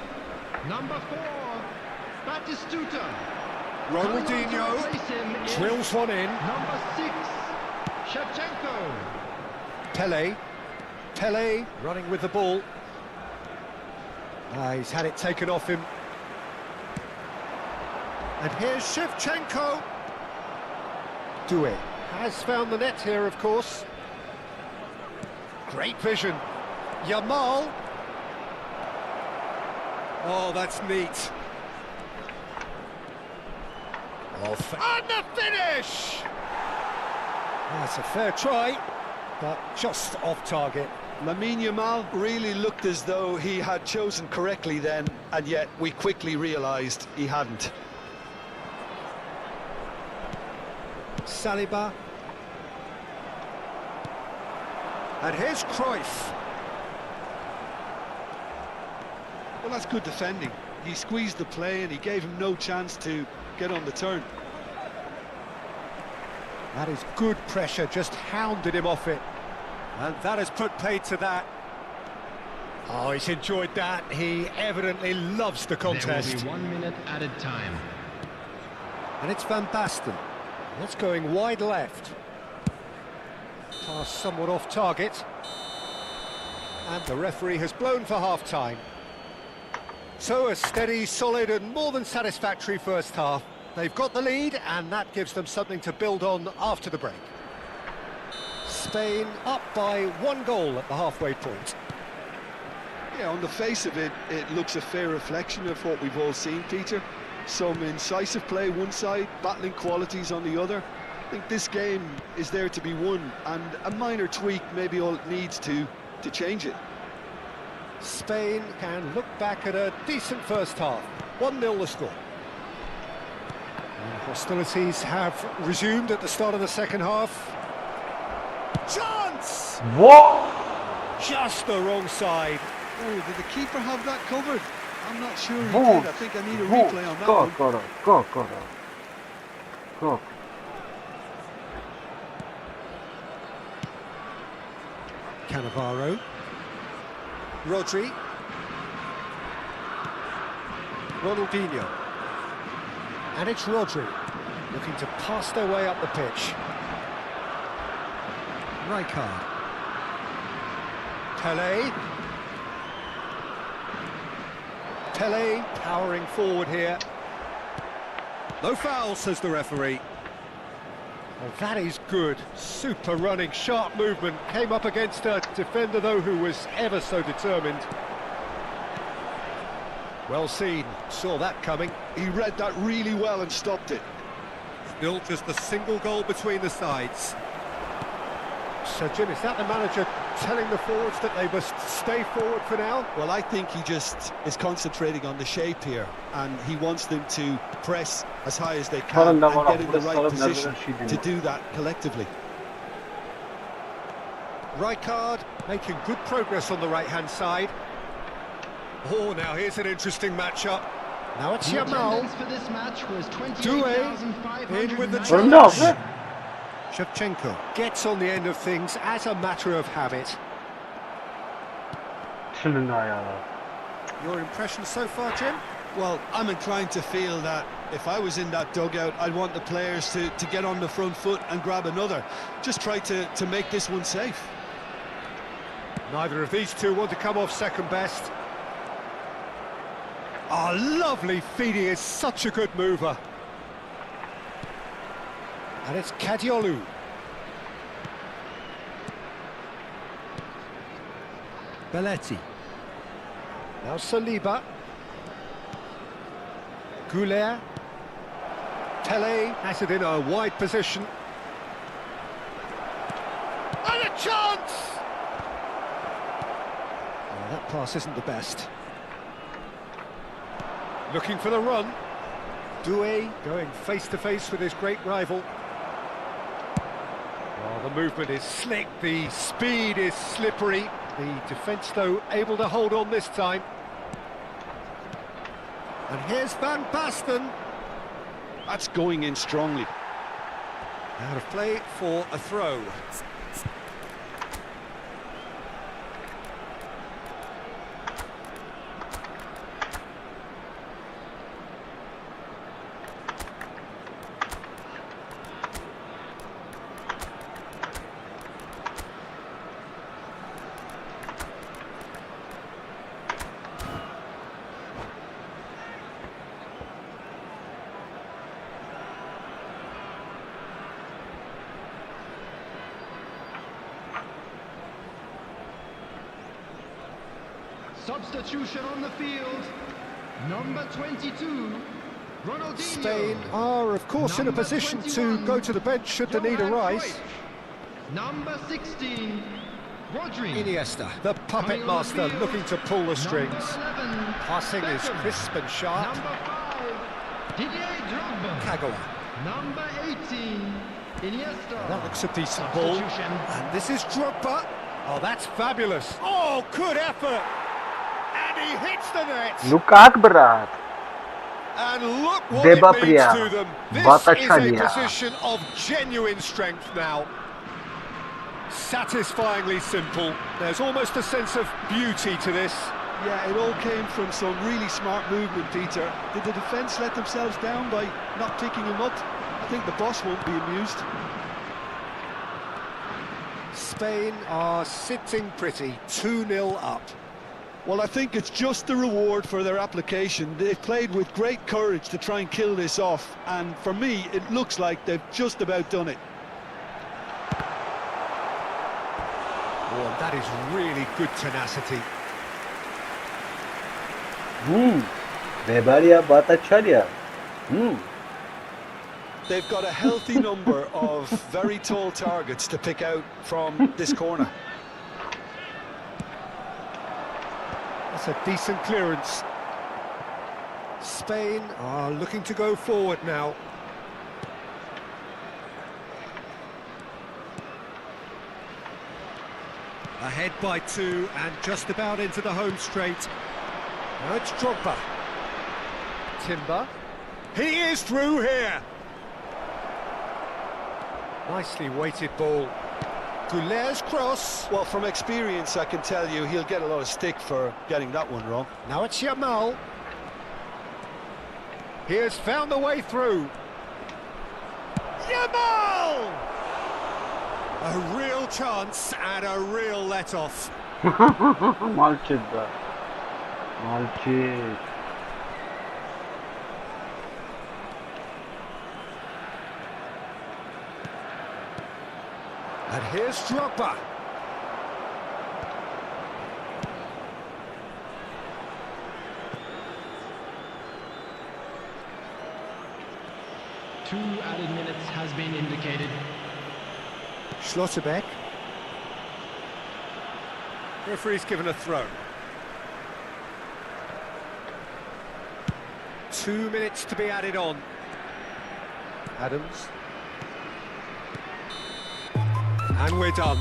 Number 4, Batistuta.
Ronaldinho drills one in.
Number 6, Shevchenko.
Pele running with the ball. He's had it taken off him. And here's Shevchenko. Doué has found the net here, of course. Great vision. Yamal. Oh, that's neat. And the finish! That's a fair try, but just off target.
Lamine Yamal really looked as though he had chosen correctly then, and yet we quickly realised he hadn't.
Saliba. And here's Cruyff.
Well, that's good defending. He squeezed the play and he gave him no chance to get on the turn.
That is good pressure, just hounded him off it. And that has put paid to that. Oh, he's enjoyed that. He evidently loves the contest.
There will be 1 minute added time.
And it's Van Basten. That's going wide left. Pass somewhat off target. And the referee has blown for half-time. So a steady, solid and more than satisfactory first half. They've got the lead and that gives them something to build on after the break. Spain up by 1 goal at the halfway point.
Yeah, on the face of it, it looks a fair reflection of what we've all seen, Peter. Some incisive play one side, battling qualities on the other. I think this game is there to be won, and a minor tweak may be all it needs to change it.
Spain can look back at a decent first half. 1-0 the score. And hostilities have resumed at the start of the second half. Chance!
What?
Just the wrong side.
Oh, did the keeper have that covered? I'm not sure he
Whoa.
did. I think I need a replay on that
Go,
one.
go.
Cannavaro. Rodri. Ronaldinho. And it's Rodri, looking to pass their way up the pitch. Rijkaard. Pele powering forward here. No foul, says the referee. Well, that is good. Super running, sharp movement. Came up against a defender, though, who was ever so determined. Well seen. Saw that coming.
He read that really well and stopped it.
Still just a single goal between the sides. So, Jim, is that the manager telling the forwards that they must stay forward for now?
Well, I think he just is concentrating on the shape here, and he wants them to press as high as they can and get in the right position to do that collectively.
Rijkaard making good progress on the right-hand side. Oh, now here's an interesting matchup. Now it's Yamal.
Attendance for this match was
Doué in with the
28,590.
challenge. Shevchenko gets on the end of things as a matter of habit. Your impression so far, Jim?
Well, I'm inclined to feel that if I was in that dugout, I'd want the players to get on the front foot and grab another. Just try to make this one safe.
Neither of these two want to come off second best. Oh, lovely feed. He is such a good mover. And it's Kadiolu. Belletti. Now Saliba. Goulet. Pele has it in a wide position. And a chance! Oh, that pass isn't the best. Looking for the run. Doué going face-to-face with his great rival. Oh, the movement is slick, the speed is slippery. The defence, though, able to hold on this time. And here's Van Basten.
That's going in strongly.
Out of play for a throw.
Substitution on the field. Number 22, Ronaldinho.
Spain are, of course, in a
Number
position to
21,
go to the bench should the need
Johan
arise.
Cruyff. Number 16, Rodri.
Iniesta, the puppet
Coming on the
master,
field,
looking to pull the strings.
Number 11,
Passing is
Beckham.
crisp and sharp.
Number 5, Didier Drogba.
Kagawa.
Number 18, Iniesta.
That looks a decent ball.
Substitution.
And this is Drogba. Oh, that's fabulous. Oh, good effort. And he hits the net.
Ну как, брат?
And look what
Деба
it means
прям.
to them. This
Батачалия.
is a position of genuine strength now. Satisfyingly simple. There's almost a sense of beauty to this.
Yeah, it all came from some really smart movement, Peter. Did the defence let themselves down by not picking him up? I think the boss won't be amused.
Spain are sitting pretty, 2-0 up.
Well, I think it's just the reward for their application. They've played with great courage to try and kill this off, and for me, it looks like they've just about done it.
Oh, and that is really good tenacity.
Debaria Batachalia.
They've got a healthy number of very tall targets to pick out from this corner.
That's a decent clearance. Spain are looking to go forward now. Ahead by 2 and just about into the home straight. Now it's Drogba. Timber. He is through here. Nicely weighted ball. Goulet's cross.
Well, from experience, I can tell you he'll get a lot of stick for getting that one wrong.
Now it's Yamal. He has found the way through. Yamal! A real chance and a real let-off.
Мальчик, да. Мальчик.
And here's Drogba.
Two added minutes has been indicated.
Schlotterbeck. Referee's given a throw. 2 minutes to be added on. Adams. And we're done.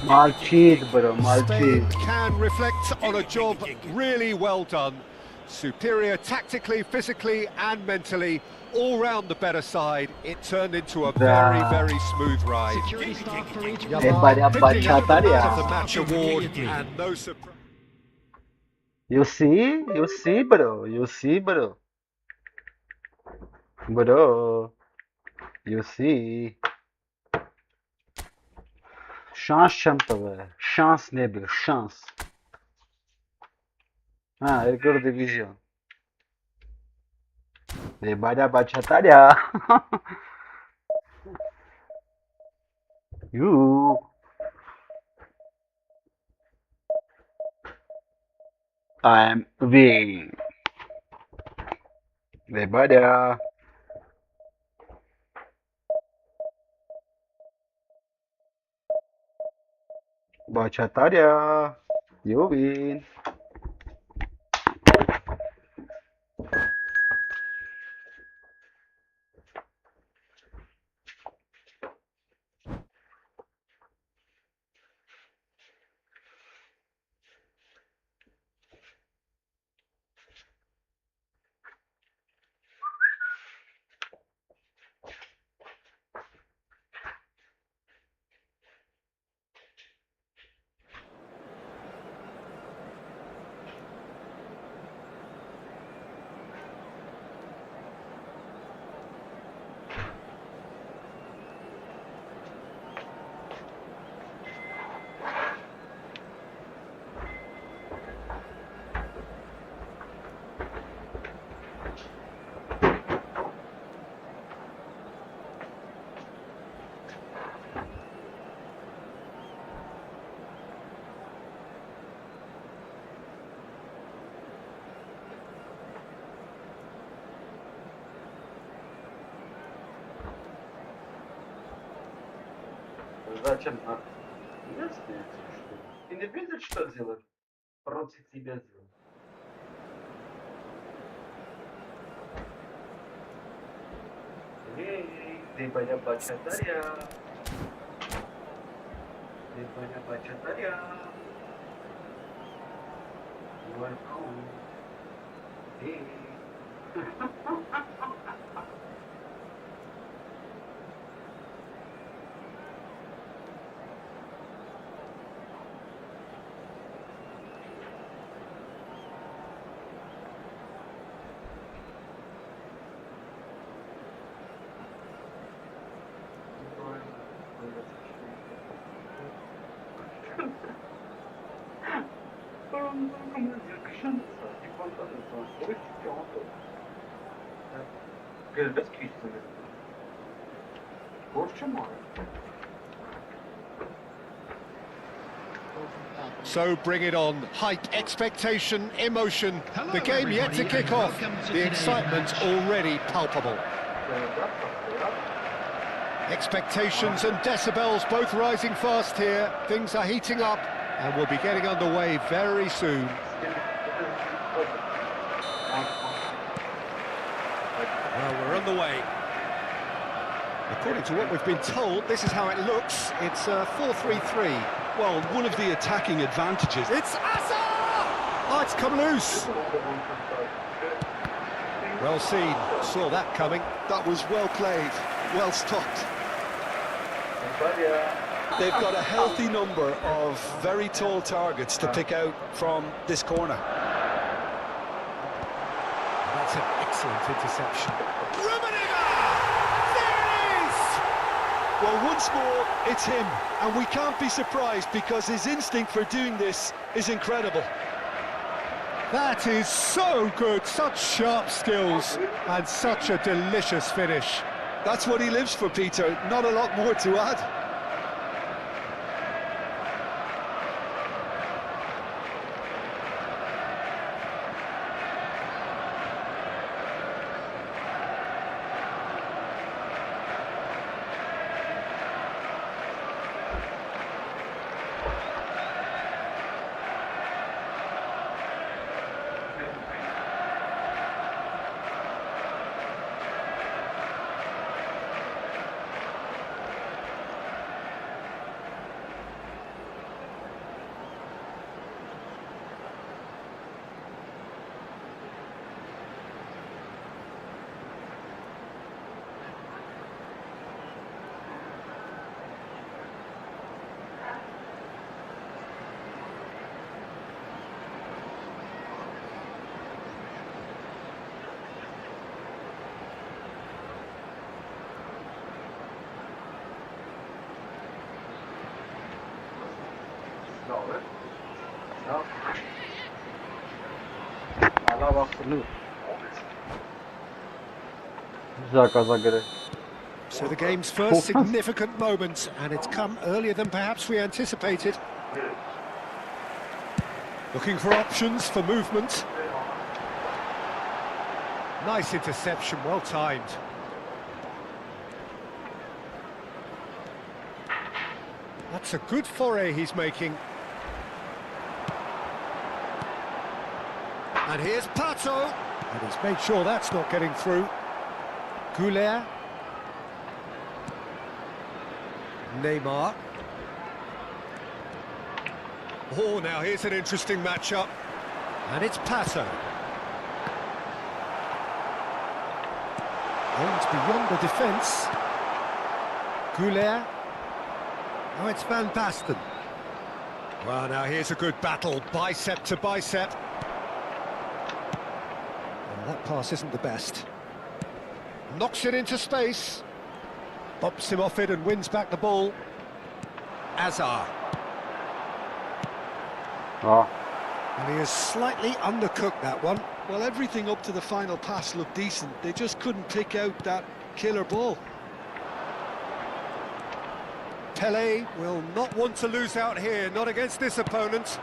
Мальчик, bro,
Spain
мальчик.
can reflect on a job really well done. Superior tactically, physically and mentally. All round the better side. It turned into a very, very smooth ride.
Security staff for each
Yamal picking up the man
Bachataria.
of the match award and no surprise.
You see, bro, you see, bro. Bro, you see. Շանս չեմ տվել, շանս նեբիլ, շանս։ Երկրորդ դիվիզիոն։ Դեբարյա Բաչատարյա։ You. I'm winning. Дебаря. Бачатаря. You win. Зачем? Я знаю, что. Ты не видишь, что делать? Против тебя делать. Эй, ты моя бачатаря. Ты моя бачатаря. Welcome. Эй.
So bring it on. Hype, expectation, emotion.
Hello,
The game yet to
everybody,
kick
and
off.
welcome to
The
today's
excitement
match.
already palpable. Expectations and decibels both rising fast here. Things are heating up and we'll be getting underway very soon. Well, we're underway. According to what we've been told, this is how it looks. It's 4-3-3.
Well, one of the attacking advantages.
It's Asa! Oh, it's come loose. Well seen. Saw that coming.
That was well played, well stopped. They've got a healthy number of very tall targets to pick out from this corner.
That's an excellent interception. There it is!
Well, once more, it's him, and we can't be surprised because his instinct for doing this is incredible.
That is so good. Such sharp skills and such a delicious finish.
That's what he lives for, Peter. Not a lot more to add.
So the game's first significant moment, and it's come earlier than perhaps we anticipated. Looking for options for movement. Nice interception, well timed. That's a good foray he's making. And here's Pato. And he's made sure that's not getting through. Goulet. Neymar. Oh, now here's an interesting matchup. And it's Pato. Aims beyond the defence. Goulet. Oh, it's Van Basten. Well, now here's a good battle, bicep to bicep. Well, that pass isn't the best. Knocks it into space. Bumps him off it and wins back the ball. Azar. And he has slightly undercooked that one.
Well, everything up to the final pass looked decent. They just couldn't pick out that killer ball.
Pelé will not want to lose out here, not against this opponent.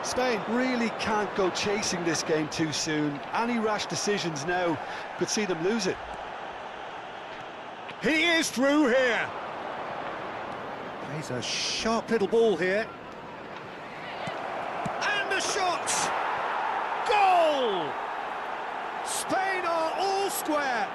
Spain really can't go chasing this game too soon. Any rash decisions now could see them lose it.
He is through here. Plays a sharp little ball here. And the shot! Goal! Spain are all square.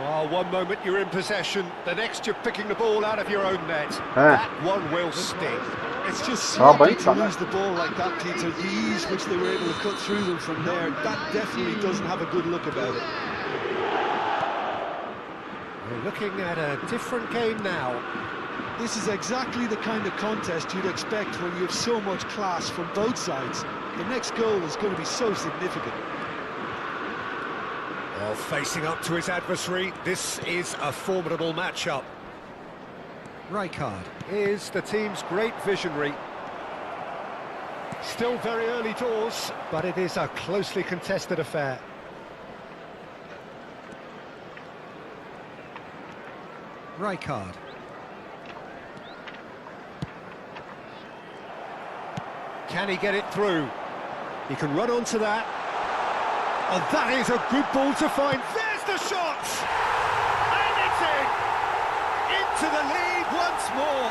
Well, one moment you're in possession, the next you're picking the ball out of your own net. That one will sting.
It's just
Ah,
sloppy
but
to lose the ball like that, Peter. The ease which they were able to cut through them from there, that definitely doesn't have a good look about it.
We're looking at a different game now.
This is exactly the kind of contest you'd expect when you have so much class from both sides. The next goal is going to be so significant.
Well, facing up to his adversary, this is a formidable matchup. Rijkaard is the team's great visionary. Still very early doors, but it is a closely contested affair. Rijkaard. Can he get it through? He can run onto that. And that is a good ball to find. There's the shot! And it's in! Into the lead once more.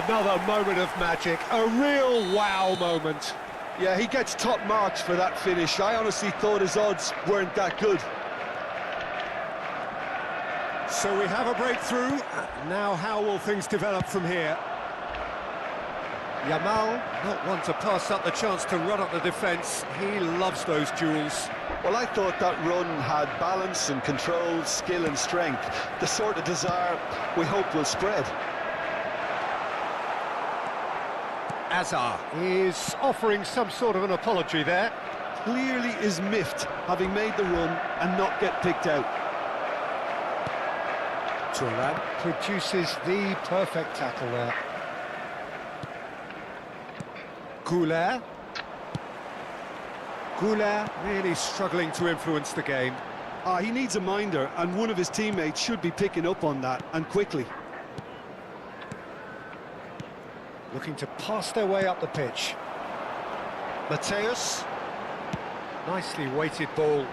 Another moment of magic, a real wow moment.
Yeah, he gets top marks for that finish. I honestly thought his odds weren't that good.
So we have a breakthrough. Now how will things develop from here? Yamal, not one to pass up the chance to run up the defence. He loves those duels.
Well, I thought that run had balance and control, skill and strength. The sort of desire we hope will spread.
Azar is offering some sort of an apology there.
Clearly is miffed, having made the run and not get picked out.
Turan produces the perfect tackle there. Goulart really struggling to influence the game.
He needs a minder, and one of his teammates should be picking up on that, and quickly.
Looking to pass their way up the pitch. Mateus. Nicely weighted ball.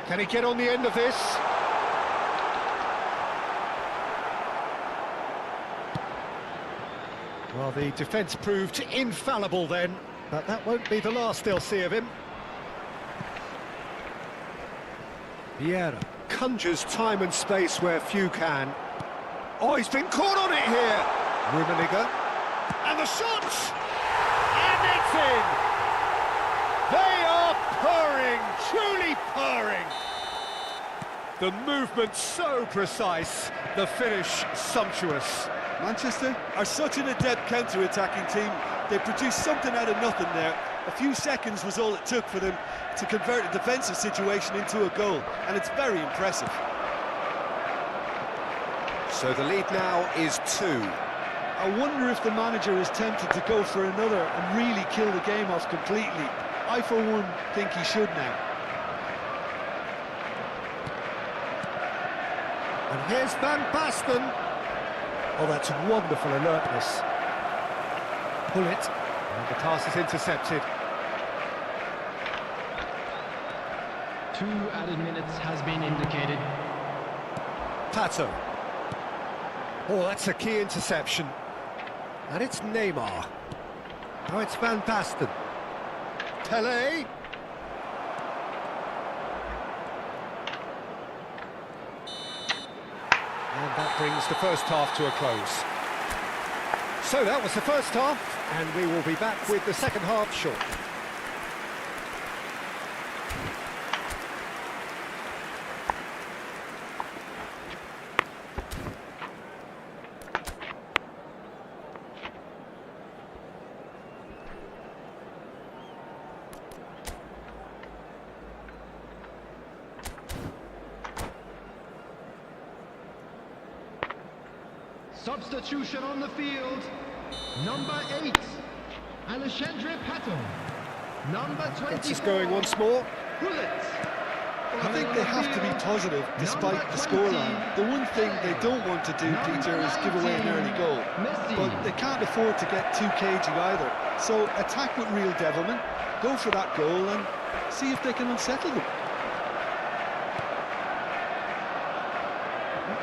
Can he get on the end of this? Well, the defence proved infallible then, but that won't be the last they'll see of him. Vieira conjures time and space where few can. Oh, he's been caught on it here! Rummenigge. And the shot! And it's in! They are purring, truly purring! The movement so precise, the finish sumptuous.
Manchester are such an adept counter-attacking team. They produced something out of nothing there. A few seconds was all it took for them to convert a defensive situation into a goal, and it's very impressive.
So the lead now is 2.
I wonder if the manager is tempted to go for another and really kill the game off completely. I, for one, think he should now.
And here's Van Basten. Oh, that's wonderful alertness. Pull it, and the pass is intercepted.
2 added minutes has been indicated.
Pato. Oh, that's a key interception. And it's Neymar. Now it's Van Basten. Pelé. And that brings the first half to a close. So that was the first half, and we will be back with the second half shortly.
Substitution on the field. Number 8, Alexandre Pato. Number 24.
Gets us going once more.
Bullet.
I think they have to be positive despite the scoreline. The one thing they don't want to do, Peter, is give away an early goal. But they can't afford to get too cagey either. So attack with real devilment, go for that goal and see if they can unsettle them.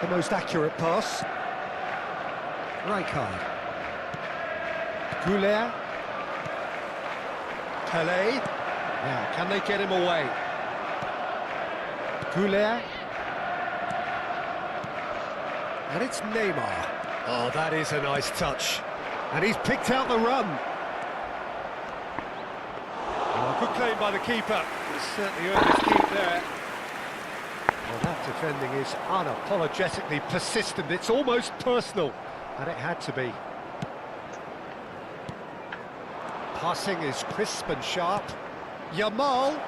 the most accurate pass. Rijkaard. Goulet. Pelé. Now, can they get him away? Goulet. And it's Neymar. Oh, that is a nice touch. And he's picked out the run. Oh, good claim by the keeper. He's certainly earned his keep there. Well, that defending is unapologetically persistent. It's almost personal. And it had to be. Passing is crisp and sharp. Yamal.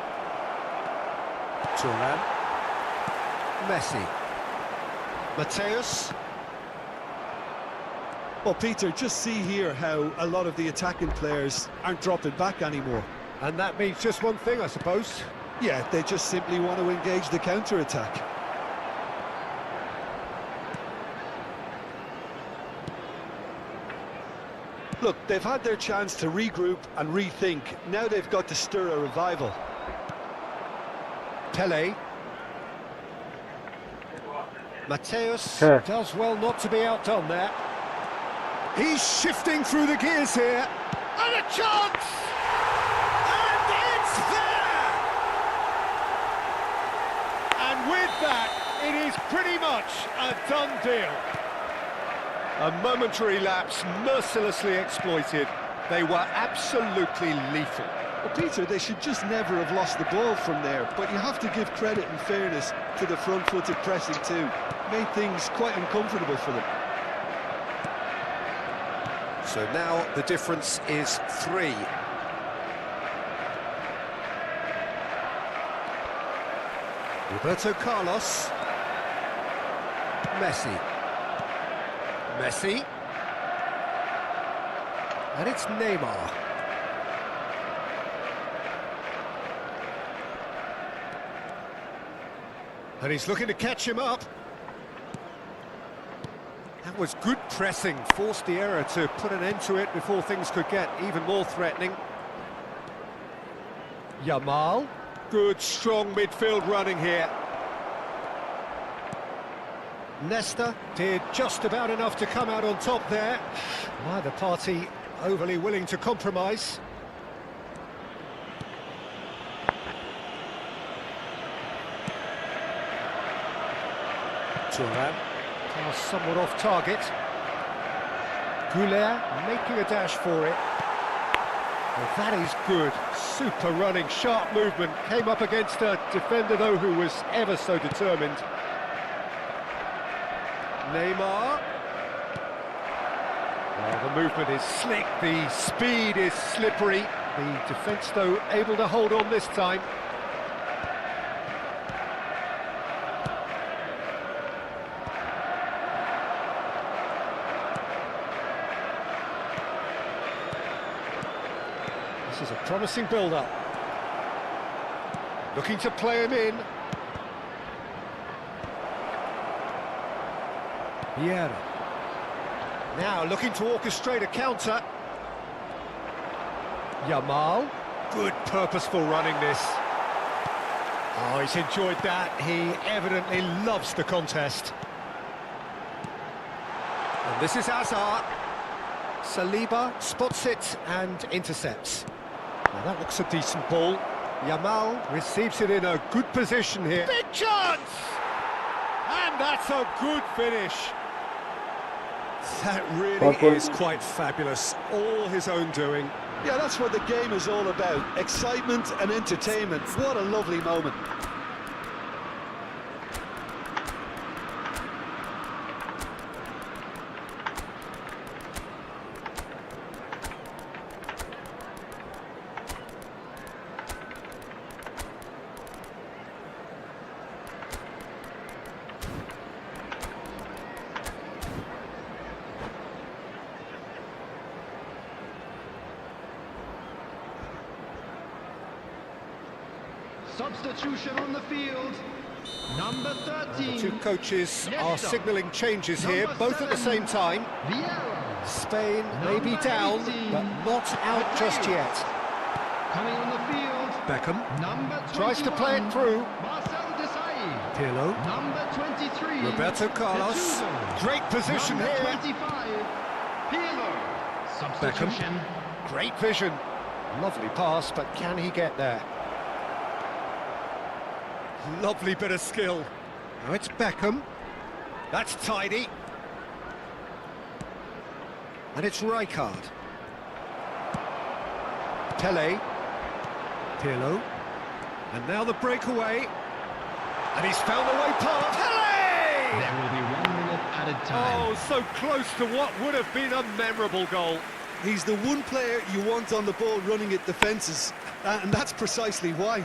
Thuram. Messi. Mateus.
Well, Peter, just see here how a lot of the attacking players aren't dropping back anymore.
And that means just one thing, I suppose.
Yeah, they just simply want to engage the counter-attack. Look, they've had their chance to regroup and rethink. Now they've got to stir a revival.
Pelé. Mateus
Okay.
does well not to be outdone there. He's shifting through the gears here. And a chance! And it's there! And with that, it is pretty much a done deal. A momentary lapse mercilessly exploited. They were absolutely lethal.
Well, Peter, they should just never have lost the ball from there, but you have to give credit and fairness to the front-footed pressing too. Made things quite uncomfortable for them.
So now the difference is 3. Roberto Carlos. Messi. Messi. And it's Neymar. And he's looking to catch him up. That was good pressing, forced the error to put an end to it before things could get even more threatening. Yamal. Good, strong midfield running here. Nesta did just about enough to come out on top there. Neither party overly willing to compromise. Thuram. Somewhat off target. Goulet making a dash for it. Well, that is good. Super running, sharp movement. Came up against a defender, though, who was ever so determined. Neymar. Well, the movement is slick, the speed is slippery. The defence, though, able to hold on this time. This is a promising build-up. Looking to play him in. Vieira. Now looking to orchestrate a counter. Yamal. Good purposeful running this. Oh, he's enjoyed that. He evidently loves the contest. And this is Hazard. Saliba spots it and intercepts. Now that looks a decent ball. Yamal receives it in a good position here. Big chance! And that's a good finish. That really is quite fabulous. All his own doing.
Yeah, that's what the game is all about. Excitement and entertainment. What a lovely moment.
Substitution on the field. Number 13.
The two coaches are signalling changes here, both at the same time.
Vieira.
Spain may be down, but not out just yet.
Coming on the field.
Beckham
Number 21.
tries to play it through.
Marcel Desailly.
Pirlo.
Number 23.
Roberto Carlos.
Gattuso.
Great position
Number
here.
25. Pirlo. Substitution.
Great vision. Lovely pass, but can he get there? Lovely bit of skill. Now it's Beckham. That's tidy. And it's Rijkaard. Pele. Pirlo. And now the breakaway. And he's found the way past. Pele!
There will be 1 minute added time.
Oh, so close to what would have been a memorable goal.
He's the one player you want on the ball running at defences, and that's precisely why.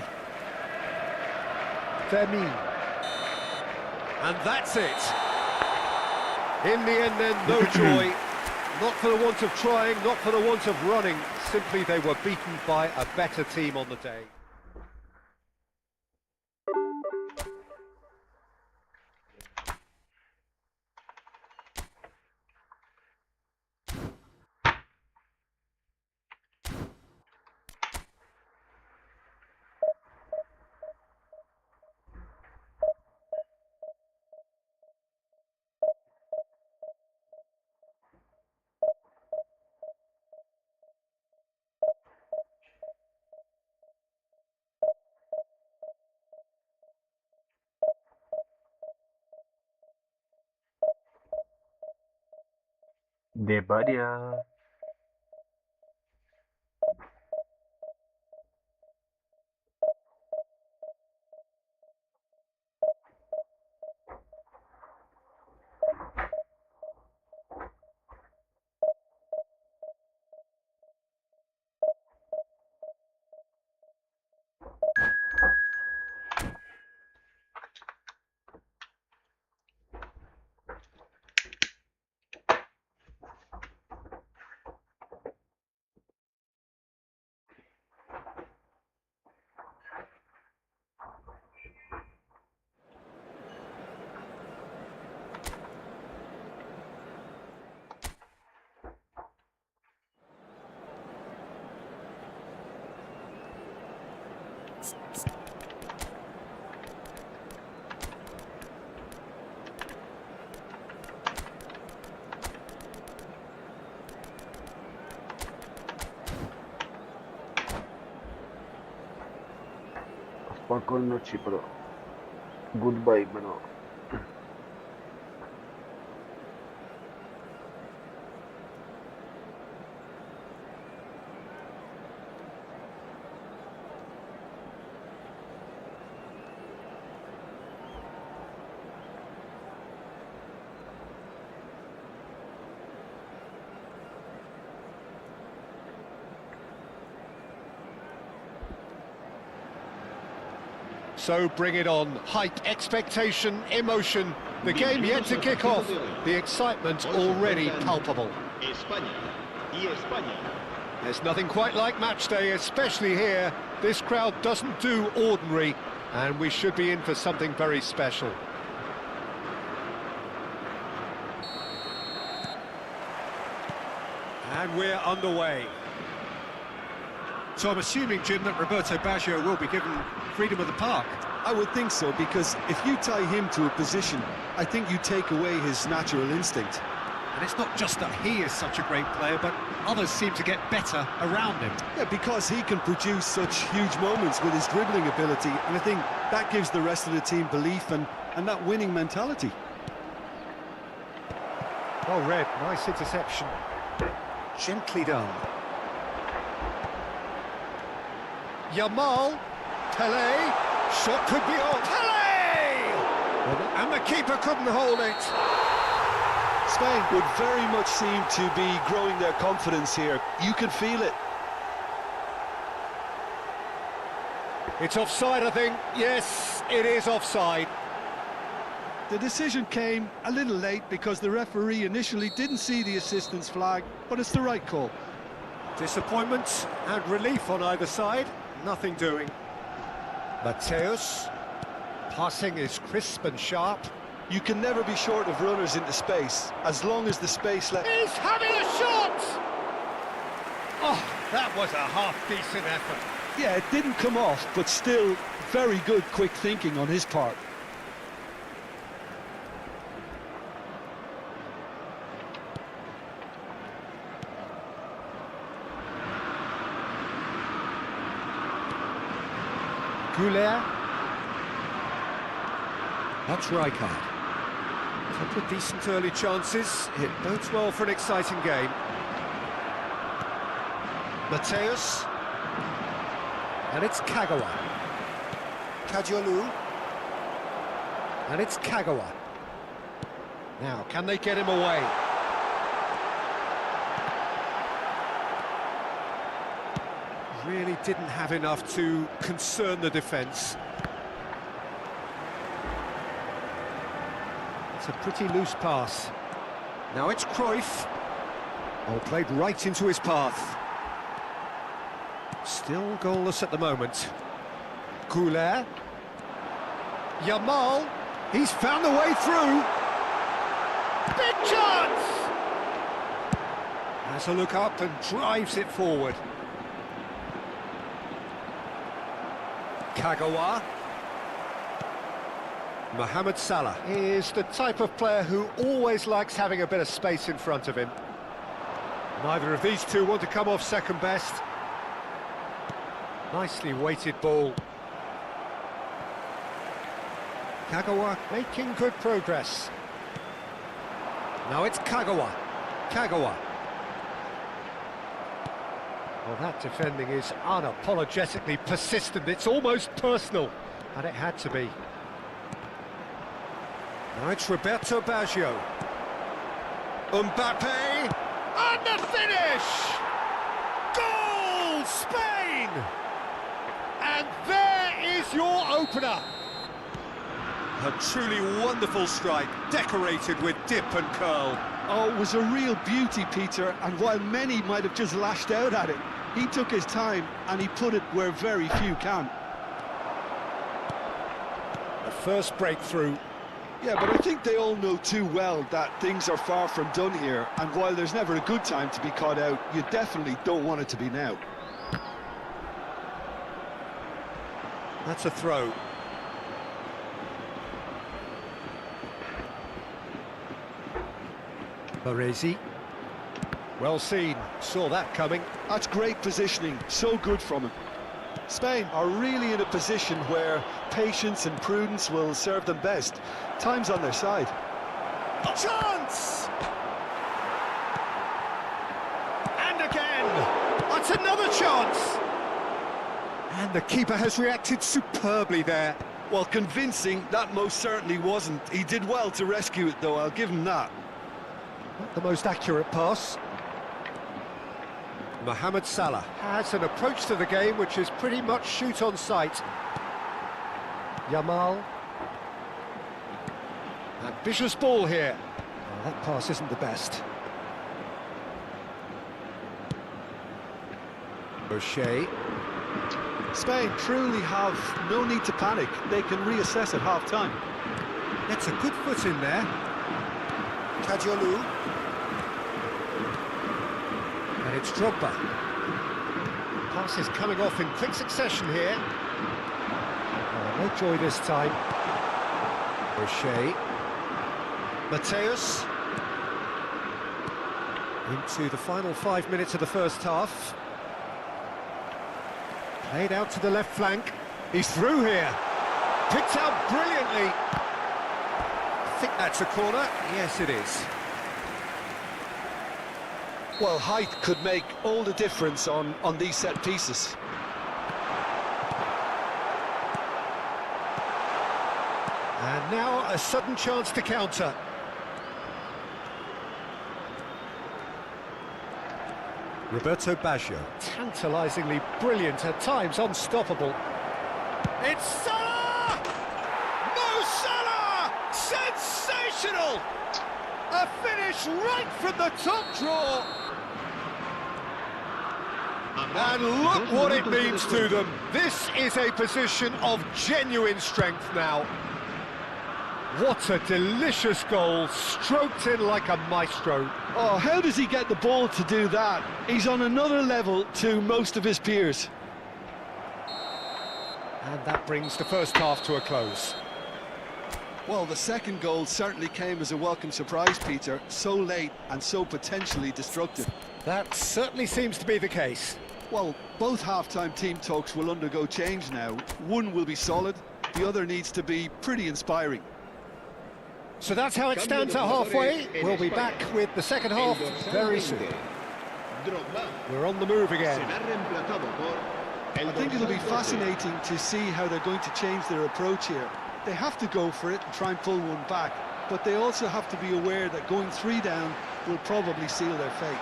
Fermin. And that's it. In the end then, no joy. Not for the want of trying, not for the want of running. Simply they were beaten by a better team on the day.
Debadia. Спокойной ночи, bro. Goodbye, bro.
So bring it on. Hype, expectation, emotion. The game yet to kick off. The excitement already palpable.
España y España.
There's nothing quite like match day, especially here. This crowd doesn't do ordinary, and we should be in for something very special. And we're underway. So I'm assuming, Jim, that Roberto Baggio will be given freedom of the park.
I would think so, because if you tie him to a position, I think you take away his natural instinct.
And it's not just that he is such a great player, but others seem to get better around him.
Yeah, because he can produce such huge moments with his dribbling ability, and I think that gives the rest of the team belief and that winning mentality.
Well read, nice interception. Gently done. Yamal, Pele, shot could be on. Pele! And the keeper couldn't hold it.
Spain would very much seem to be growing their confidence here. You can feel it.
It's offside, I think. Yes, it is offside.
The decision came a little late because the referee initially didn't see the assistance flag, but it's the right call.
Disappointment and relief on either side. Nothing doing. Mateus. Passing is crisp and sharp.
You can never be short of runners into space, as long as the space let...
He's having a shot! Oh, that was a half-decent effort.
Yeah, it didn't come off, but still very good quick thinking on his part.
Goulet. That's Rijkaard. Couple of decent early chances. It bodes well for an exciting game. Mateus. And it's Kagawa. Kajolu. And it's Kagawa. Now, can they get him away? Really didn't have enough to concern the defence. It's a pretty loose pass. Now it's Cruyff. Oh, played right into his path. Still goalless at the moment. Goulet. Yamal. He's found the way through. Big chance! Has a look up and drives it forward. Kagawa. Mohamed Salah is the type of player who always likes having a bit of space in front of him. Neither of these two want to come off second best. Nicely weighted ball. Kagawa making good progress. Now it's Kagawa. Kagawa. Well, that defending is unapologetically persistent. It's almost personal, and it had to be. Now it's Roberto Baggio. Mbappe, and the finish! Goal, Spain! And there is your opener. A truly wonderful strike, decorated with dip and curl.
Oh, it was a real beauty, Peter, and while many might have just lashed out at it, he took his time and he put it where very few can.
The first breakthrough.
Yeah, but I think they all know too well that things are far from done here, and while there's never a good time to be caught out, you definitely don't want it to be now.
That's a throw. Baresi. Well seen, saw that coming.
That's great positioning, so good from him. Spain are really in a position where patience and prudence will serve them best. Time's on their side.
Chance! And again! That's another chance! And the keeper has reacted superbly there.
Well, convincing, that most certainly wasn't. He did well to rescue it, though, I'll give him that.
Not the most accurate pass. Mohamed Salah has an approach to the game which is pretty much shoot on sight. Yamal. Ambitious ball here. Oh, that pass isn't the best. O'Shea.
Spain truly have no need to panic. They can reassess at half-time.
Gets a good foot in there. Kajolu. And it's Drogba. Passes coming off in quick succession here. Oh, no joy this time. O'Shea. Mateus. Into the final 5 minutes of the first half. Played out to the left flank. He's through here. Picked out brilliantly. I think that's a corner. Yes, it is.
Well, height could make all the difference on these set pieces.
And now a sudden chance to counter. Roberto Baggio, tantalisingly brilliant, at times unstoppable. It's Salah! Mo Salah! Sensational! A finish right from the top draw. And look what it means to them. This is a position of genuine strength now. What a delicious goal, stroked in like a maestro.
Oh, how does he get the ball to do that? He's on another level to most of his peers.
And that brings the first half to a close.
Well, the second goal certainly came as a welcome surprise, Peter. So late and so potentially destructive.
That certainly seems to be the case.
Well, Both half-time team talks will undergo change now. One will be solid, the other needs to be pretty inspiring.
So that's how it stands at halfway. We'll be back with the second half very soon. We're on the move again.
I think it'll be fascinating to see how they're going to change their approach here. They have to go for it and try and pull one back, but they also have to be aware that going 3 down will probably seal their fate.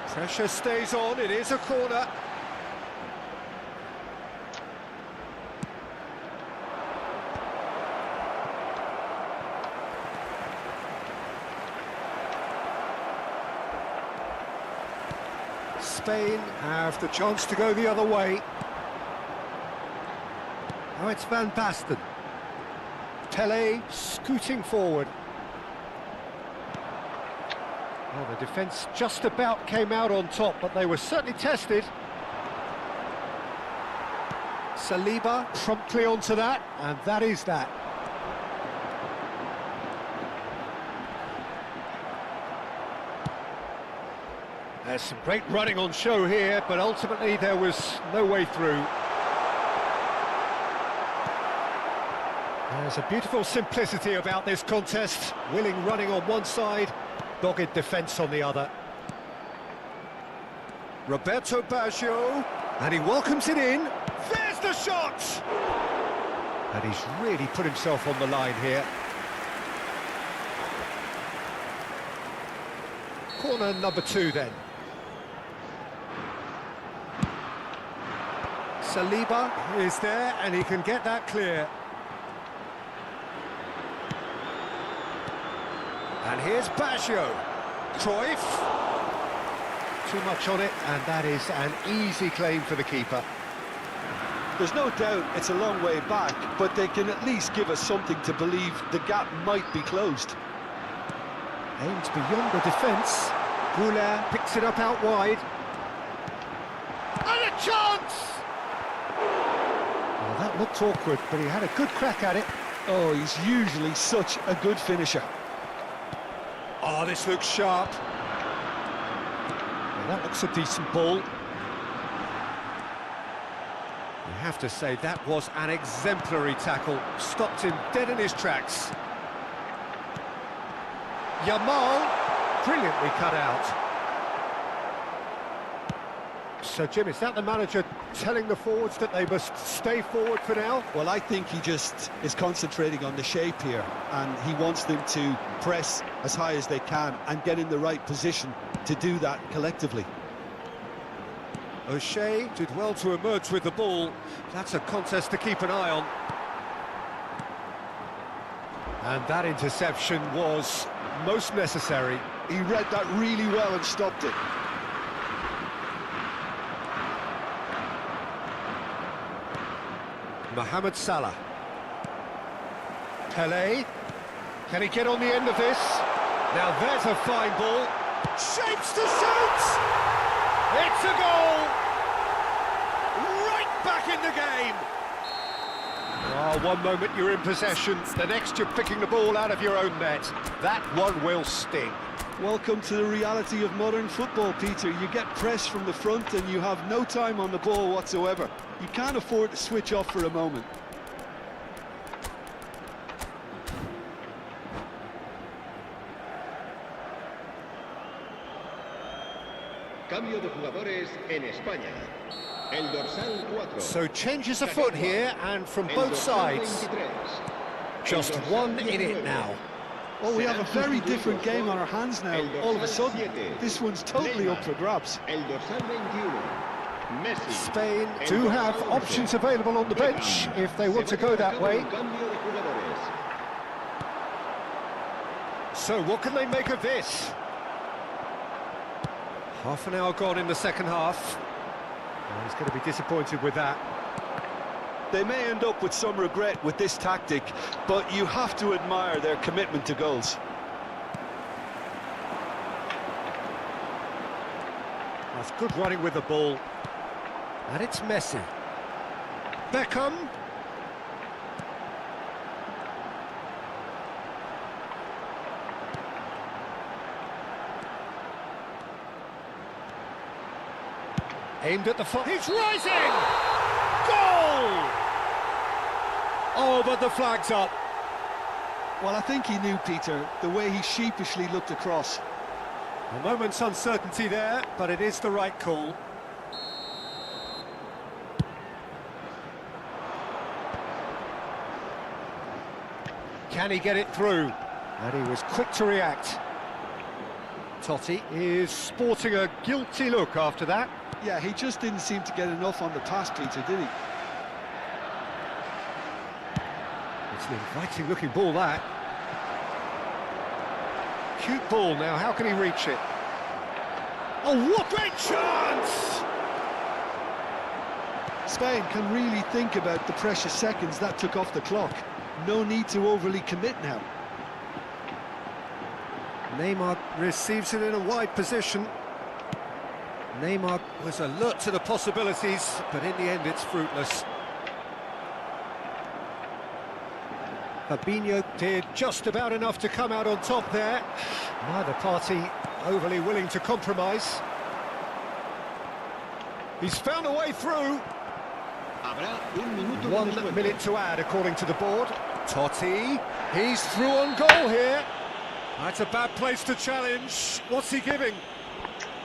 Pressure stays on, it is a corner. Spain have the chance to go the other way. Now it's Van Basten. Pele scooting forward. Well, the defence just about came out on top, but they were certainly tested. Saliba promptly onto that, and that is that. There's some great running on show here, but ultimately there was no way through. There's a beautiful simplicity about this contest. Willing running on one side, dogged defence on the other. Roberto Baggio, and he welcomes it in. There's the shot! And he's really put himself on the line here. Corner number 2 then. Saliba is there, and he can get that clear. And here's Baggio. Cruyff. Too much on it, and that is an easy claim for the keeper.
There's no doubt it's a long way back, but they can at least give us something to believe the gap might be closed.
Aims beyond the defence. Goulart picks it up out wide. And a chance! Well, that looked awkward, but he had a good crack at it.
Oh, he's usually such a good finisher.
Oh, this looks sharp. Well, that looks a decent ball. You have to say that was an exemplary tackle. Stopped him dead in his tracks. Yamal, brilliantly cut out. So, Jim, is that the manager telling the forwards that they must stay forward for now?
Well, I think he just is concentrating on the shape here, and he wants them to press as high as they can and get in the right position to do that collectively.
O'Shea did well to emerge with the ball. That's a contest to keep an eye on. And that interception was most necessary.
He read that really well and stopped it.
Mohamed Salah. Pele. Can he get on the end of this? Now there's a fine ball. Shapes to shoot! It's a goal! Right back in the game! Oh, one moment you're in possession, the next you're picking the ball out of your own net. That one will sting.
Welcome to the reality of modern football, Peter. You get pressed from the front and you have no time on the ball whatsoever. You can't afford to switch off for a moment.
Cambio de jugadores en España. El dorsal 4.
So changes afoot here, and from both sides. Just one in it now.
Oh, we have a very different game on our hands now, all of a sudden. This one's totally up for grabs.
El dorsal 21. Messi.
Spain do have options available on the bench if they want to go that way.
Cambio de jugadores.
So what can they make of this? Half an hour gone in the second half. Oh, he's going to be disappointed with that.
They may end up with some regret with this tactic, but you have to admire their commitment to goals.
That's good running with the ball. And it's Messi. Beckham. Aimed at the far. He's rising! Goal! Oh, but the flag's up.
Well, I think he knew, Peter, the way he sheepishly looked across.
A moment's uncertainty there, but it is the right call. Can he get it through? And he was quick to react. Totti is sporting a guilty look after that.
Yeah, he just didn't seem to get enough on the pass, Peter, did he?
It's an inviting looking ball, that. Cute ball now, how can he reach it? Oh, what a great chance!
Spain can really think about the precious seconds that took off the clock. No need to overly commit now.
Neymar receives it in a wide position. Neymar was alert to the possibilities, but in the end it's fruitless. Fabinho did just about enough to come out on top there. Neither party overly willing to compromise. He's found a way through. 1 minute to add according to the board. Totti, he's through on goal here. That's a bad place to challenge. What's he giving?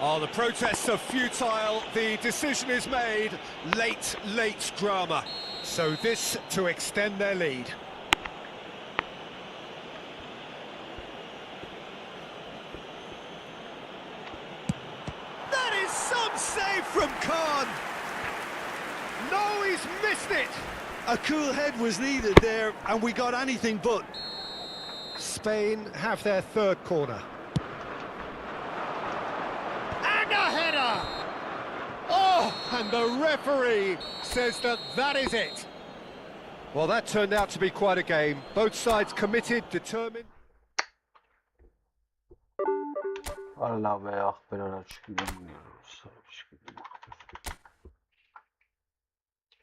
Oh, the protests are futile. The decision is made. Late drama. So this to extend their lead. That is some save from Khan. No, he's missed it.
A cool head was needed there, and we got anything but.
Spain have their third corner. And a header! Oh, and the referee says that is it. Well, that turned out to be quite a game. Both sides committed, determined.
Allah be ախպերարա չգիտեմ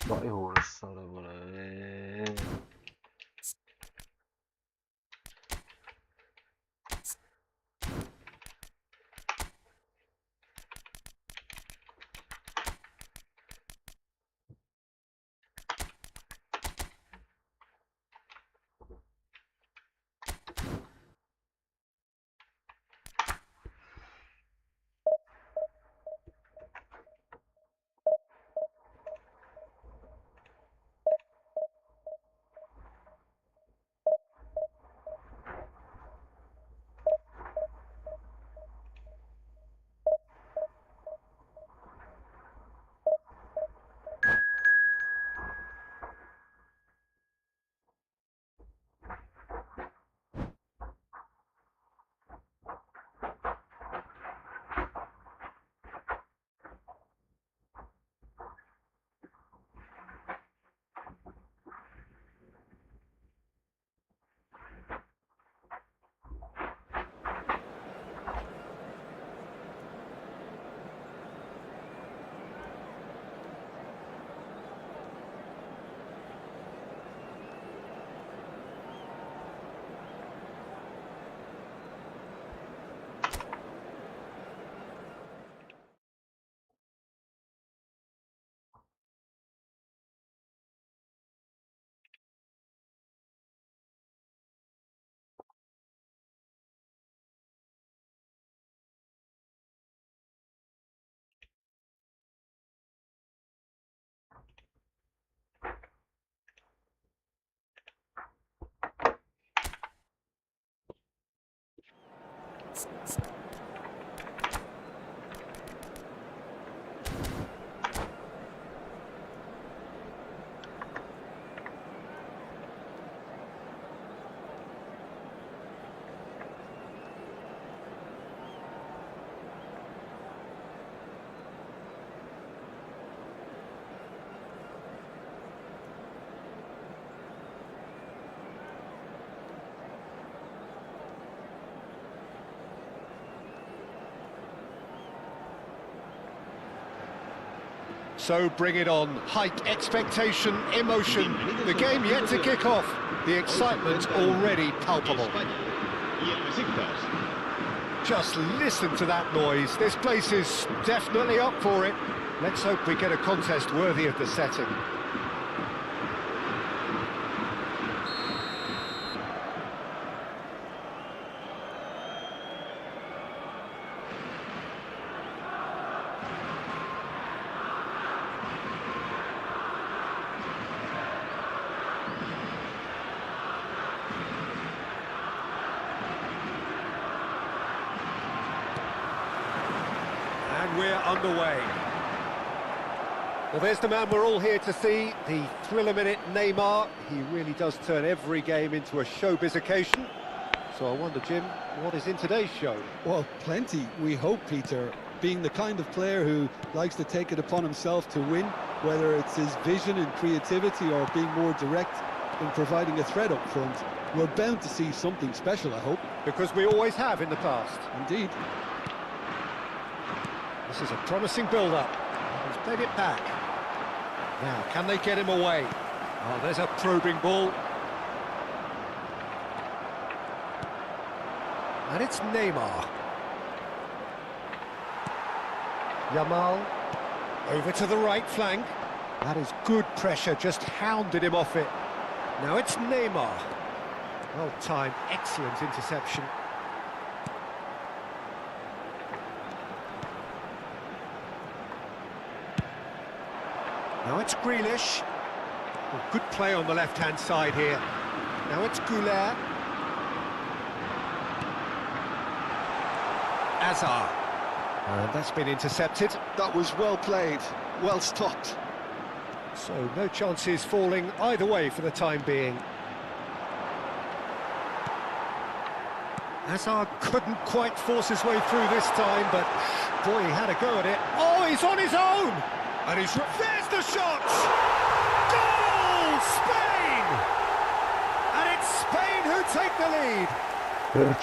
Վայ հորս սարը վրա
So bring it on. Height, expectation, emotion. The game yet to kick off. The excitement already palpable. Just listen to that noise. This place is definitely up for it. Let's hope we get a contest worthy of the setting. And we're underway. Well, there's the man we're all here to see, the thriller-minute Neymar. He really does turn every game into a showbiz occasion. So I wonder, Jim, what is in today's show?
Well, plenty, we hope, Peter. Being the kind of player who likes to take it upon himself to win, whether it's his vision and creativity or being more direct in providing a threat up front, we're bound to see something special, I hope.
Because we always have in the past.
Indeed.
This is a promising build-up. He's played it back. Now, can they get him away? Oh, there's a probing ball. And it's Neymar. Yamal over to the right flank. That is good pressure, just hounded him off it. Now it's Neymar. Well timed, excellent interception. Now it's Grealish. Oh, good play on the left-hand side here. Now it's Goulet. Hazard. And that's been intercepted.
That was well played, well stopped.
So no chances falling either way for the time being. Hazard couldn't quite force his way through this time, but boy, he had a go at it. Oh, he's on his own! And there's the shot! Goal! Spain! And it's Spain who take the lead. And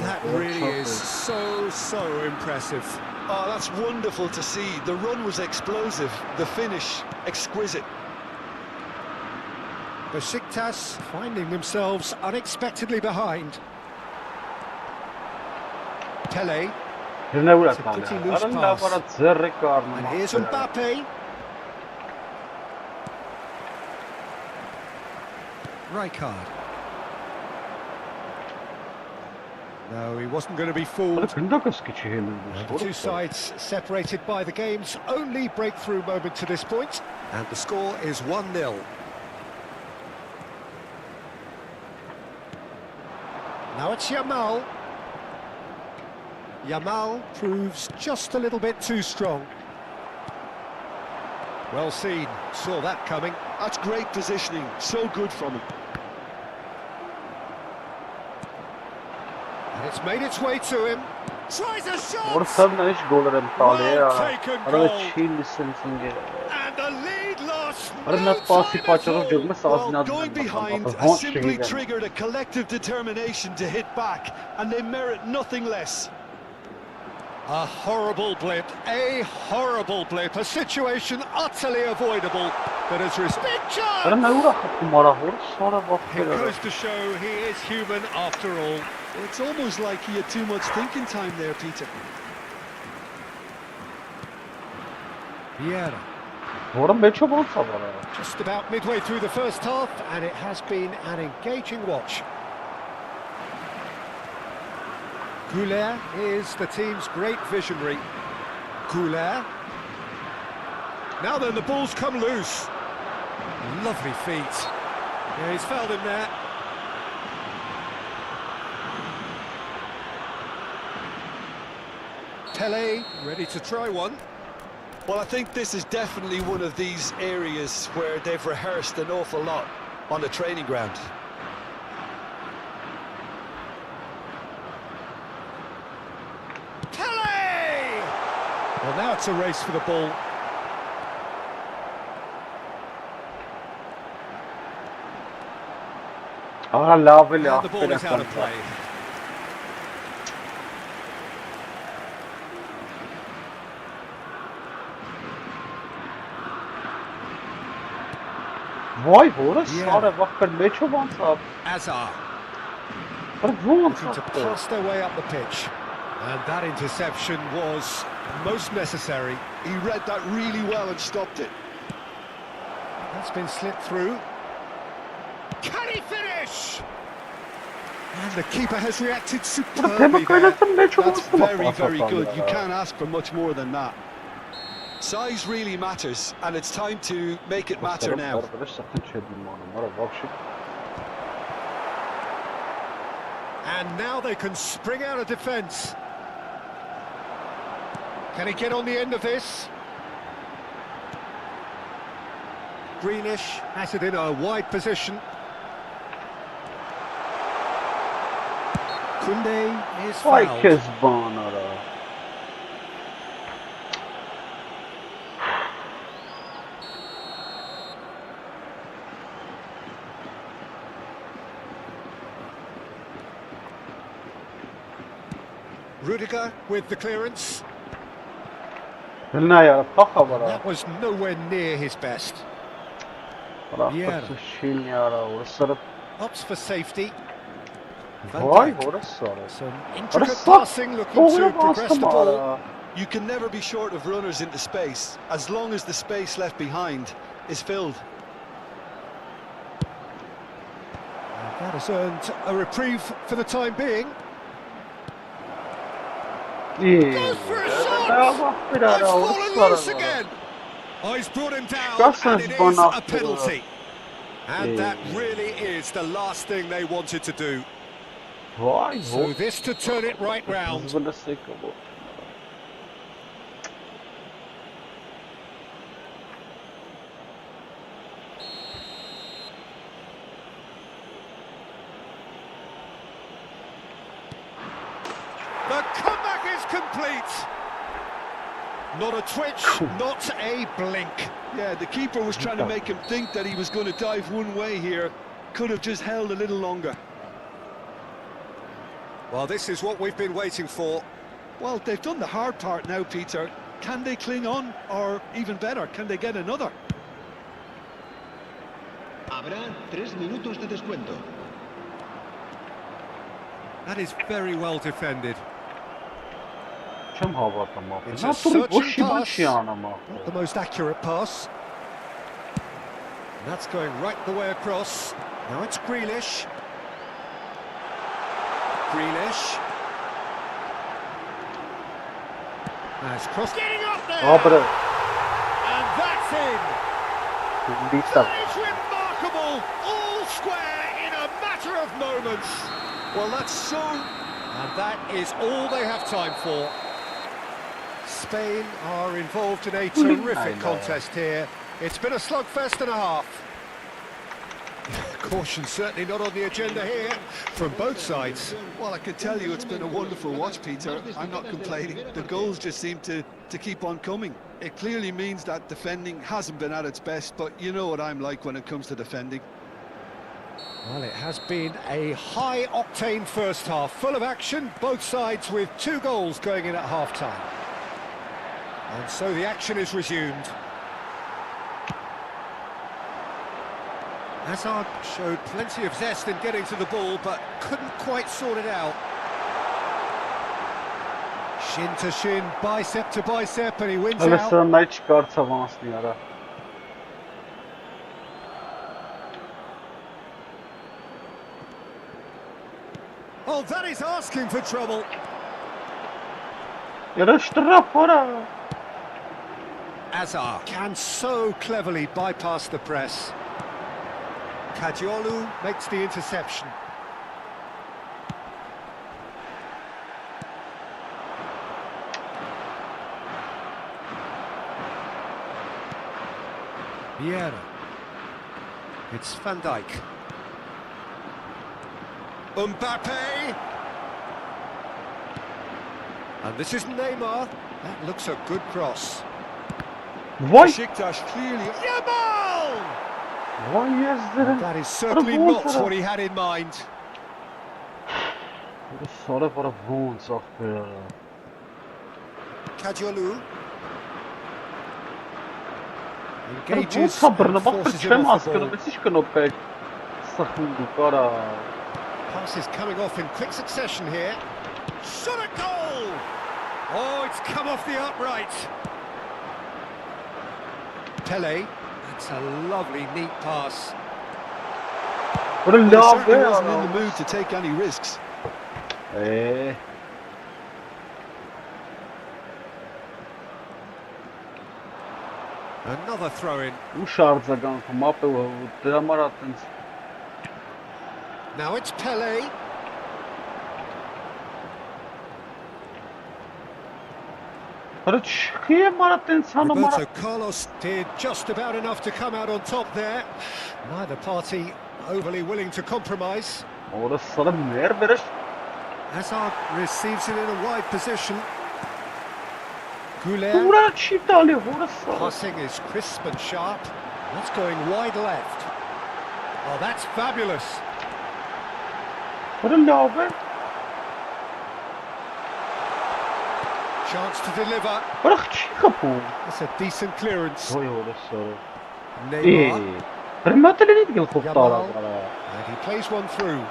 that really is so impressive.
Oh, that's wonderful to see. The run was explosive, the finish exquisite.
Besiktas finding themselves unexpectedly behind. Tele. It's a pretty loose pass. And here's Mbappe. Rijkaard. No, he wasn't going to be fooled. The two sides separated by the game's only breakthrough moment to this point. And the score is 1-0. Now it's Yamal. Yamal proves just a little bit too strong. Well seen, saw that coming.
That's great positioning, so good from him.
And it's made its way to him. Tries a shot!
Ortadan hiç gol tahtaya.
Taken
Arada
goal.
Chilli'sin şimdi.
And the lead lost.
Arada pasi paçalı jogma
Well,
sazına.
going behind has simply triggered a collective determination to hit back, and they merit nothing less.
A horrible blip, a situation utterly avoidable that has big chance!
Arada ne uğraştı marahor sonra
It
bakıyor.
goes to show he is human after all.
It's almost like he had too much thinking time there, Peter.
Vieira.
Orada meço bulsa var.
Just about midway through the first half, and it has been an engaging watch. Goulet is the team's great visionary. Goulet. Now then, the ball's come loose. Lovely feet. Yeah, he's fouled him there. Tele, ready to try one.
Well, I think this is definitely one of these areas where they've rehearsed an awful lot on the training ground.
Tele! Well, now it's a race for the ball.
Lovely.
And the ball is out of play.
Vay Boris, sonra bakın meço bansa.
Hazard.
Looking
to pass their way up the pitch. And that interception was Most necessary.
He read that really well and stopped it.
That's been slipped through. Can he finish? And the keeper has reacted superbly there.
That's very, very good. You can't ask for much more than that. Size really matters, and it's time to make it matter now.
And now they can spring out of defence. Can he get on the end of this? Greenish has it in a wide position. Kunde is fouled. Rudiger with the clearance. That was nowhere near his best. Opts for safety. Some intricate passing, looking to progress the ball.
You can never be short of runners into space, as long as the space left behind is filled.
That has earned a reprieve for the time being. Goes for a shot! It's fallen loose again! Oh, he's brought him down, and it is a penalty. And that really is the last thing they wanted to do. So this to turn it right round. The comeback is complete. Not a twitch, not a blink.
Yeah, the keeper was trying to make him think that he was going to dive one way here. Could have just held a little longer.
Well, this is what we've been waiting for.
Well, they've done the hard part now, Peter. Can they cling on, or even better, can they get another?
Habrá 3 minutos de descuento.
That is very well defended.
It's
a search and pass. Not the most accurate pass. And that's going right the way across. Now it's Grealish. Grealish. Nice cross. Getting up there! And that's in! That is remarkable! All square in a matter of moments.
Well, that's so...
And that is all they have time for. Spain are involved in a terrific contest here. It's been a slugfest and a half. Caution certainly not on the agenda here from both sides.
Well, I can tell you it's been a wonderful watch, Peter. I'm not complaining. The goals just seem to keep on coming. It clearly means that defending hasn't been at its best, but you know what I'm like when it comes to defending.
Well, it has been a high-octane first half, full of action, both sides with 2 goals going in at half-time. And so the action is resumed. Hazard showed plenty of zest in getting to the ball, but couldn't quite sort it out. Shin to shin, bicep to bicep, and he wins out. Oh, that is asking for trouble. Hazard can so cleverly bypass the press. Kadiolu makes the interception. Vieira. It's Van Dijk. Mbappe. And this is Neymar. That looks a good cross.
Besiktas clearly...
Yamal! That is certainly not what he had in mind. Kadiolu engages and forces him off the ball. Pass is coming off in quick succession here. Shot a goal! Oh, it's come off the upright. Pele, that's a lovely, neat pass.
What a
Well, he
love
certainly wasn't in the mood to take any risks.
Another throw-in. Now it's Pele. Roberto Carlos did just about enough to come out on top there. Neither party overly willing to compromise. Hazard receives it in a wide position. Goulet. Passing is crisp and sharp. That's going wide left. Oh, that's fabulous. Chance to deliver. It's a decent clearance. Neymar. Yamal. And he plays one through.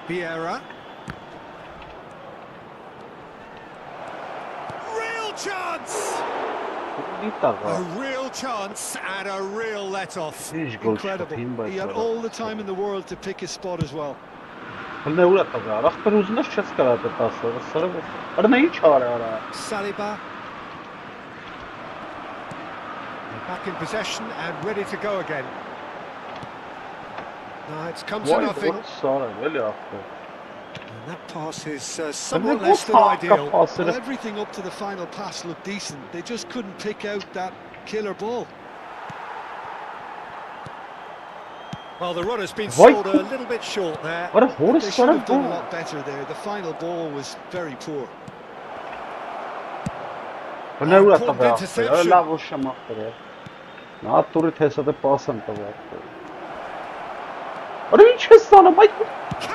Vieira. Real chance! A real chance and a real let-off.
Incredible. He had all the time in the world to pick his spot as well.
Saliba. Back in possession and ready to go again. No, it's come to nothing. And that pass is somewhat less than ideal.
Well, everything up to the final pass looked decent. They just couldn't pick out that killer ball.
Well, the run has been sold a little bit short there.
They should have done a lot better there. The final ball was very poor.
Can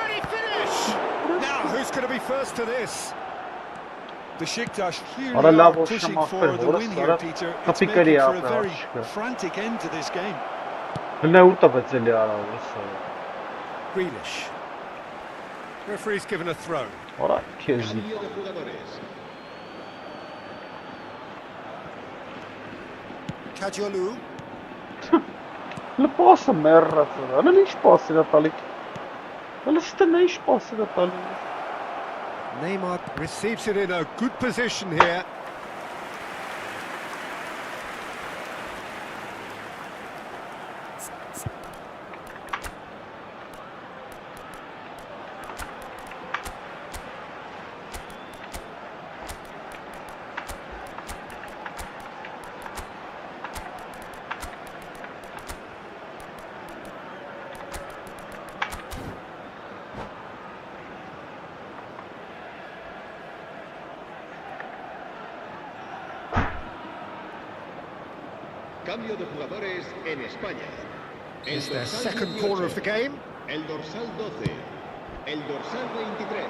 he finish? Now, who's going to be first to this?
Besiktas clearly are pushing for the win here, Peter. It's making for a very frantic end to this game.
Grealish. Referee's given a throw.
Cambio de jugadores.
Kajolu. Neymar receives it in a good position here.
Cambio de jugadores en España.
It's their second corner of the game.
El dorsal 12. El dorsal 23.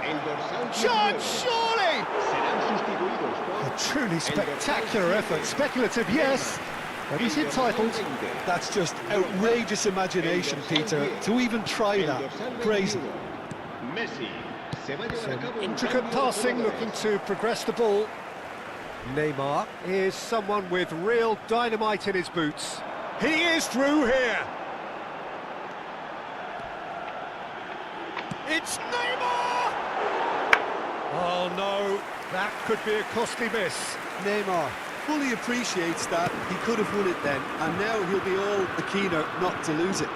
El dorsal 19.
Shot, surely!
Serán sustituidos por
A truly spectacular effort. Speculative, yes, but he's entitled.
That's just outrageous imagination, Peter. To even try that, crazy.
Messi. Se va a llevar a cabo un
Intricate
cambio de
passing,
jugadores.
looking to progress the ball. Neymar is someone with real dynamite in his boots. He is through here. It's Neymar! Oh no, that could be a costly miss.
Neymar fully appreciates that. He could have won it then, and now he'll be all the keener not to lose it.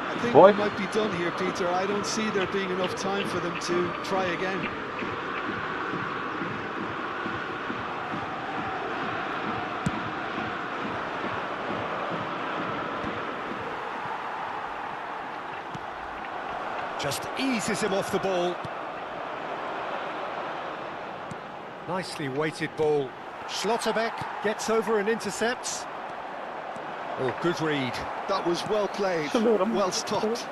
I think we might be done here, Peter. I don't see there being enough time for them to try again.
Just eases him off the ball. Nicely weighted ball. Schlotterbeck gets over and intercepts. Oh, good read.
That was well played, well stopped.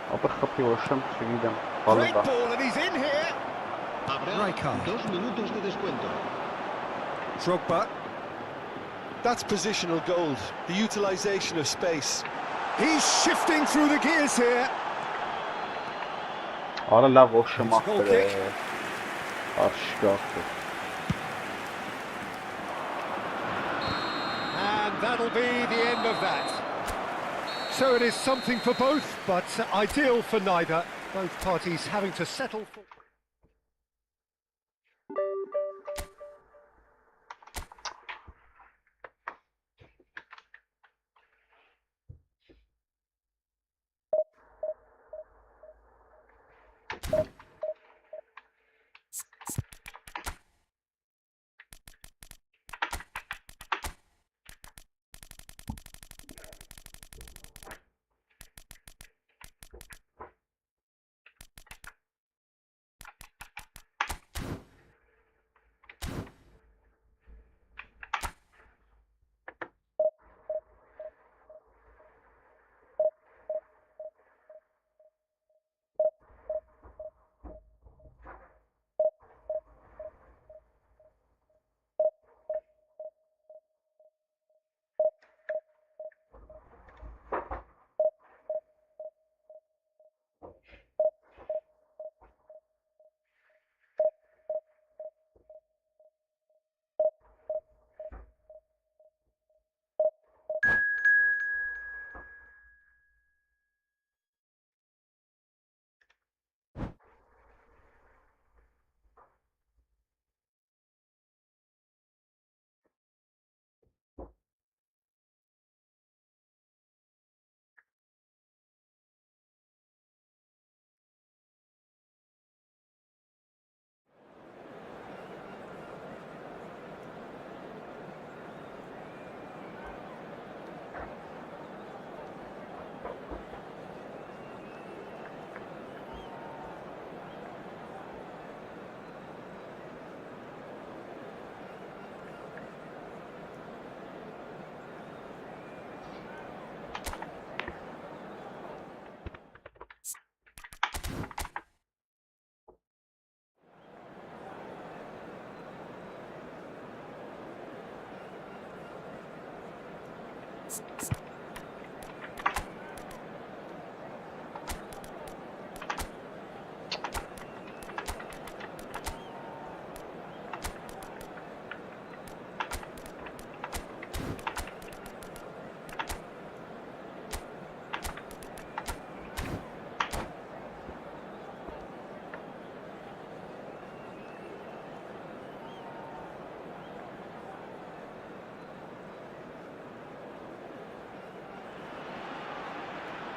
Great ball, and he's in here.
Habrá
Rijkaard.
2 minutos de descuento.
Drogba.
That's positional gold, the utilisation of space.
He's shifting through the gears here.
Արա լավ ով
Goal
շմախտեր է։
kick.
Աշկախտը։
And that'll be the end of that. So it is something for both, but ideal for neither. Both parties having to settle for...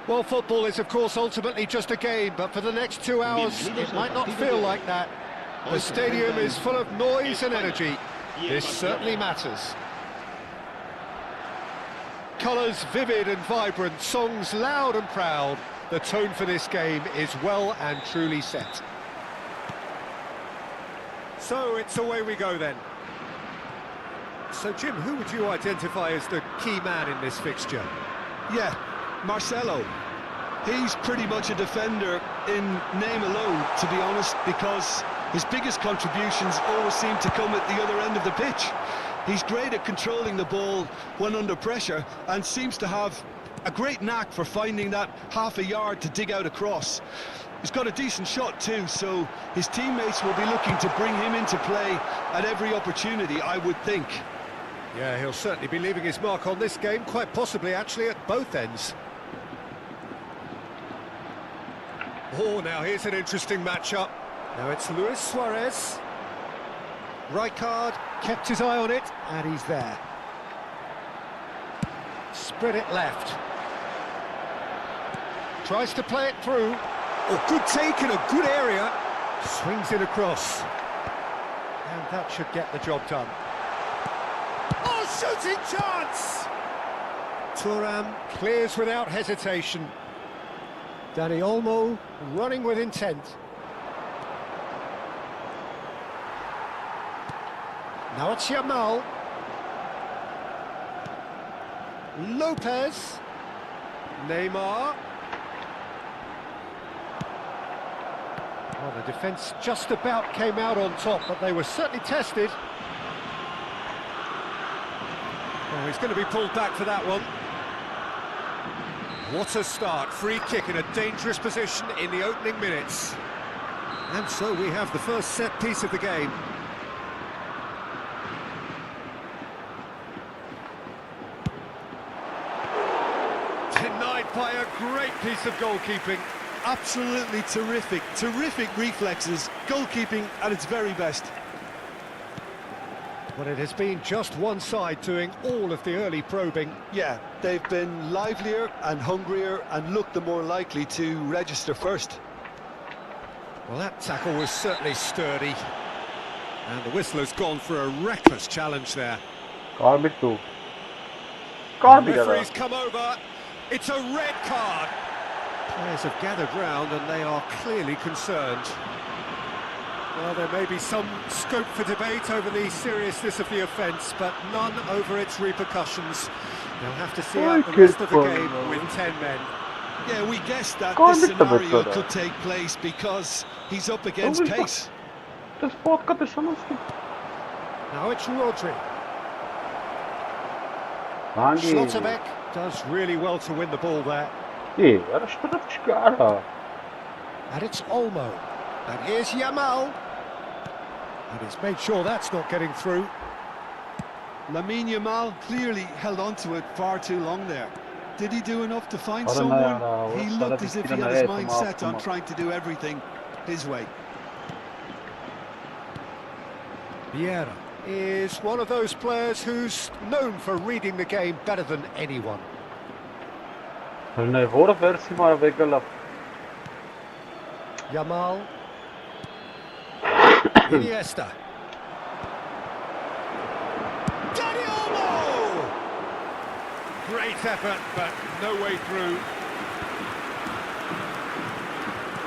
Well, football is, of course, ultimately just a game, but for the next 2 hours, it might not feel like that. The stadium is full of noise and energy. This certainly matters. Colours vivid and vibrant, songs loud and proud. The tone for this game is well and truly set. So it's away we go then. So, Jim, who would you identify as the key man in this fixture?
Yeah, Marcelo. He's pretty much a defender in name alone, to be honest, because his biggest contributions always seem to come at the other end of the pitch. He's great at controlling the ball when under pressure and seems to have a great knack for finding that half a yard to dig out a cross. He's got a decent shot too, so his teammates will be looking to bring him into play at every opportunity, I would think.
Yeah, he'll certainly be leaving his mark on this game, quite possibly actually at both ends. Oh, now here's an interesting matchup. Now it's Luis Suarez. Rijkaard kept his eye on it, and he's there. Spread it left. Tries to play it through. Oh, good take in a good area. Swings it across. And that should get the job done. Oh, shooting chance! Thuram clears without hesitation. Dani Olmo running with intent. Now it's Yamal. Lopez. Neymar. Well, the defence just about came out on top, but they were certainly tested. Oh, he's going to be pulled back for that one. What a start. Free kick in a dangerous position in the opening minutes. And so we have the first set piece of the game. Denied by a great piece of goalkeeping.
Absolutely terrific, terrific reflexes, goalkeeping at its very best.
But it has been just one side doing all of the early probing.
Yeah, they've been livelier and hungrier and looked the more likely to register first.
Well, that tackle was certainly sturdy. And the whistler's gone for a reckless challenge there.
Կարմիր դու։
The
Կարմիր
referee's
era։
come over. It's a red card. Players have gathered round and they are clearly concerned. Well, there may be some scope for debate over the seriousness of the offence, but none over its repercussions. They'll have to see out the rest of the game with 10 men.
Yeah, we guessed that
Go on,
this
Mr.
scenario
Butler.
could take place because he's up against pace.
Դες պոտկա տեսանոսկի։
Now it's Rodri.
Հանգի։
Schlotterbeck does really well to win the ball there.
Արաշտրով չկարա։
And it's Olmo. And here's Yamal. And he's made sure that's not getting through.
Lamine Yamal clearly held on to it far too long there. Did he do enough to find
I don't
someone?
know,
He
no,
looked as if he had his mind set on trying to do everything his way.
Vieira is one of those players who's known for reading the game better than anyone.
Հրնե որը վերցի մարավ եկալա։
Yamal. Iniesta. Dani Olmo! Great effort, but no way through.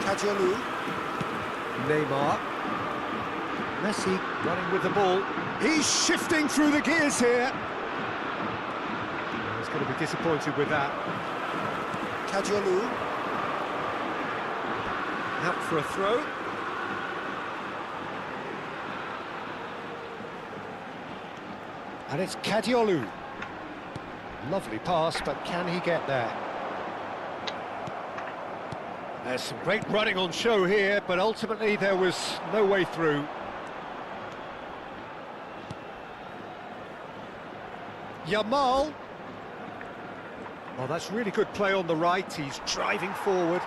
Kajolu. Neymar. Messi running with the ball. He's shifting through the gears here. He's going to be disappointed with that. Kajolu. Out for a throw. And it's Kadiolu. Lovely pass, but can he get there? There's some great running on show here, but ultimately there was no way through. Yamal. Oh, that's really good play on the right. He's driving forward.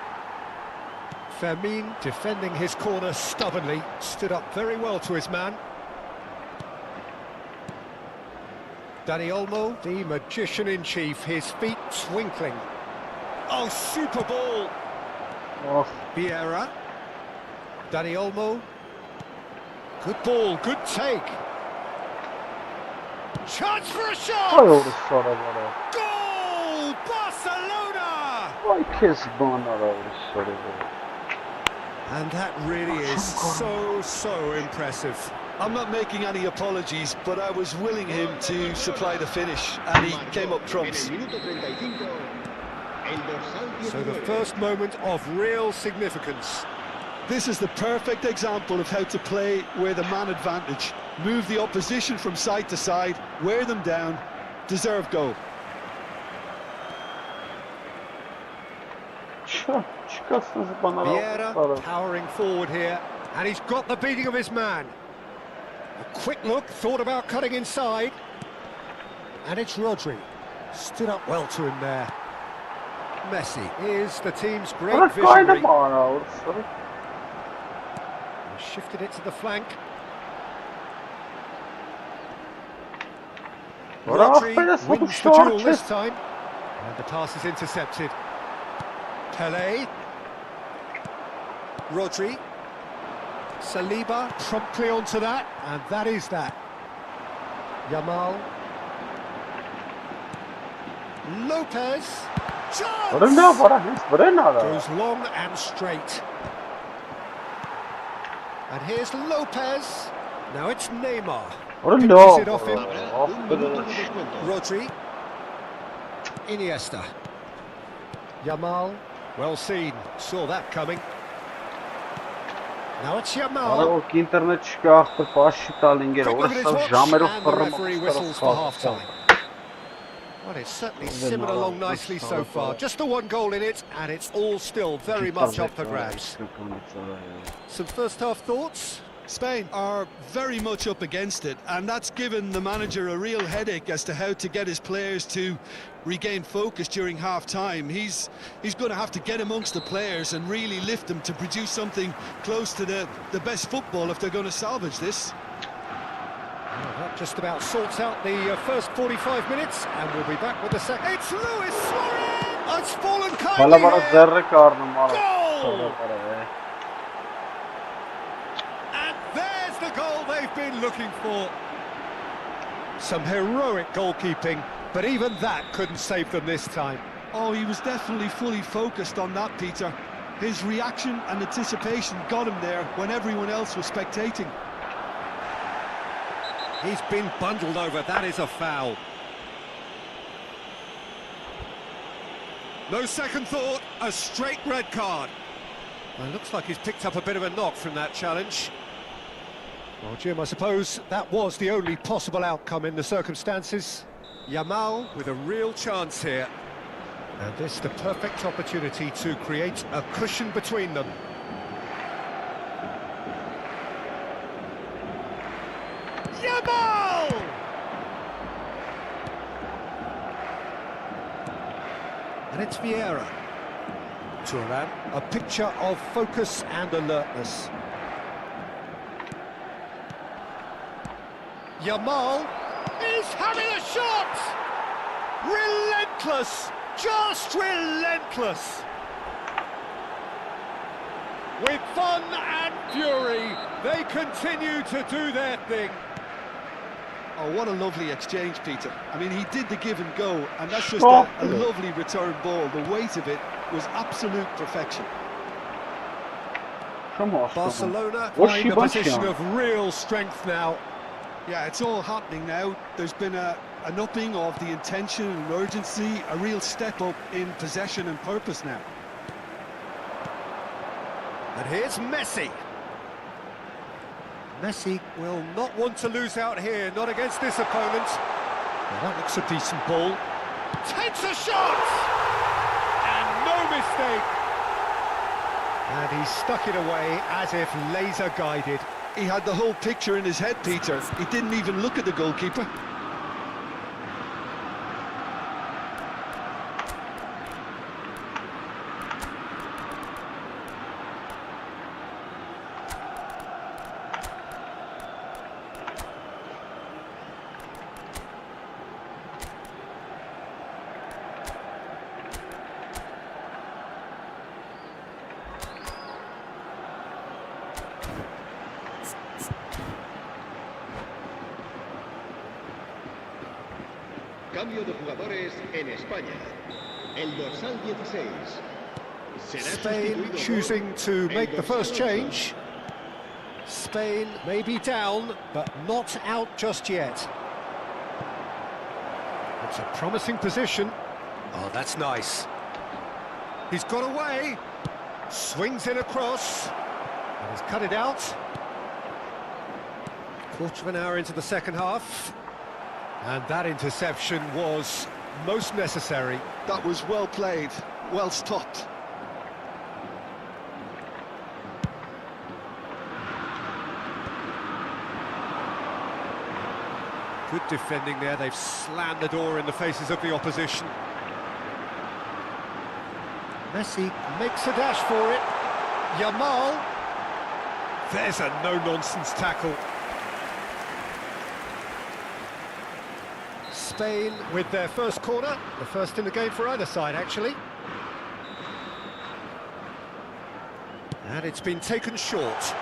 Fermin defending his corner stubbornly, stood up very well to his man. Dani Olmo, the magician-in-chief, his feet twinkling. Oh, super ball!
Oh,
Vieira. Dani Olmo. Good ball, good take. Chance for a shot!
այ օրսորա վրա։
Goal! Barcelona!
Այ քեզ բան արա օրսորը։
And that really is so impressive.
I'm not making any apologies, but I was willing him to supply the finish, and he came up trumps.
So the first moment of real significance.
This is the perfect example of how to play with a man advantage. Move the opposition from side to side, wear them down, deserve goal.
Չկասես բան արա
Vieira
օրսորը։
powering forward here, and he's got the beating of his man. A quick look, thought about cutting inside. And it's Rodri. Stood up well to him there. Messi is the team's great
Որը կայնը
visionary.
մարա օրսորը։
Shifted it to the flank.
Որը
Rodri
ախպերս
wins
հոտ
the duel
շարջ
this
է։
time. And the pass is intercepted. Pelé. Rodri. Saliba promptly onto that, and that is that. Yamal. Lopez.
Որը նա
Chance!
վրա հենց վրեն արա։
Goes long and straight. And here's Lopez. Now it's Neymar.
Որը
Picks
լավ։
it off him.
Ախպերս։
Rodri. Iniesta. Yamal. Well seen. Saw that coming. Now it's Yamal.
Արագ ինտերնետ չկա, ախպեր պաշի տալ ինգերը,
Quick look at his
որը
watch,
ժամերով
and the
ֆռռում
referee whistles for half-time. Well, it's certainly simmered along nicely so far. Just the one goal in it, and it's all still very much up for grabs. Some first-half thoughts?
Spain are very much up against it, and that's given the manager a real headache as to how to get his players to regain focus during half-time. He's going to have to get amongst the players and really lift them to produce something close to the best football if they're going to salvage this.
Well, that just about sorts out the first 45 minutes, and we'll be back with the second. It's Luis Suarez! It's fallen kindly here. Goal! And there's the goal they've been looking for. Some heroic goalkeeping, but even that couldn't save them this time.
Oh, he was definitely fully focused on that, Peter. His reaction and anticipation got him there when everyone else was spectating.
He's been bundled over, that is a foul. No second thought, a straight red card. Well, it looks like he's picked up a bit of a knock from that challenge. Well, Jim, I suppose that was the only possible outcome in the circumstances. Yamal with a real chance here. And this the perfect opportunity to create a cushion between them. Yamal! And it's Vieira. Turan, a picture of focus and alertness. Yamal is having a shot! Relentless! Just relentless! With fun and fury, they continue to do their thing.
Oh, what a lovely exchange, Peter. I mean, he did the give and go, and that's just a lovely return ball. The weight of it was absolute perfection. Barcelona find a position of real strength now. Yeah, it's all happening now. There's been an upping of the intention and urgency, a real step up in possession and purpose now.
And here's Messi. Messi will not want to lose out here, not against this opponent. Well, that looks a decent ball. Takes a shot! And no mistake! And he stuck it away as if laser guided.
He had the whole picture in his head, Peter. He didn't even look at the goalkeeper.
Cambio de jugadores en España. El dorsal 16.
Spain choosing to make the first change. Spain may be down, but not out just yet. It's a promising position. Oh, that's nice. He's got away. Swings in across. And he's cut it out. Quarter of an hour into the second half. And that interception was most necessary.
That was well played, well stopped.
Good defending there, they've slammed the door in the faces of the opposition. Messi makes a dash for it. Yamal. There's a no-nonsense tackle. Spain with their first corner, the first in the game for either side, actually. And it's been taken short.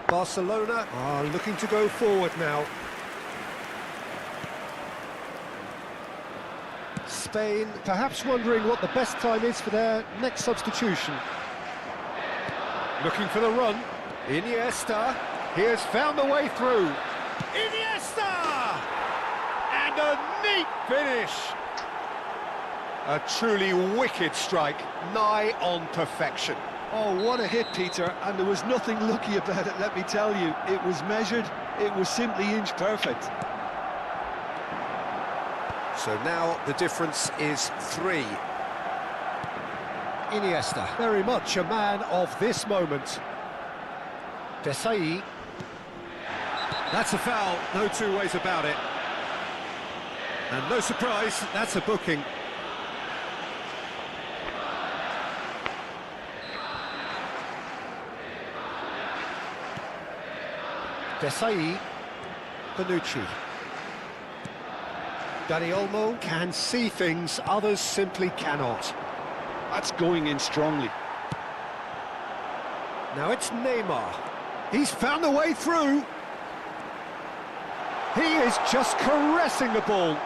Barcelona are looking to go forward now. Spain perhaps wondering what the best time is for their next substitution. Looking for the run. Iniesta, he has found the way through. Iniesta! And a neat finish. A truly wicked strike, nigh on perfection.
Oh, what a hit, Peter, and there was nothing lucky about it, let me tell you. It was measured, it was simply inch perfect.
So now the difference is 3. Iniesta, very much a man of this moment. Desai. That's a foul, no two ways about it. And no surprise, that's a booking. Desai. Bonucci. Dani Olmo can see things others simply cannot.
That's going in strongly.
Now it's Neymar. He's found a way through. He is just caressing the ball.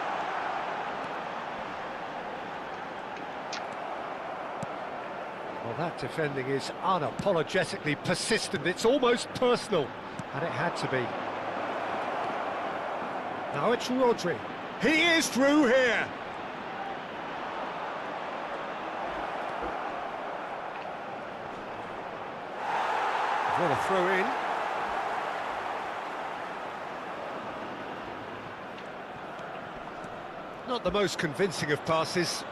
Well, that defending is unapologetically persistent. It's almost personal, and it had to be. Now it's Rodri. He is through here. What a throw in. Not the most convincing of passes.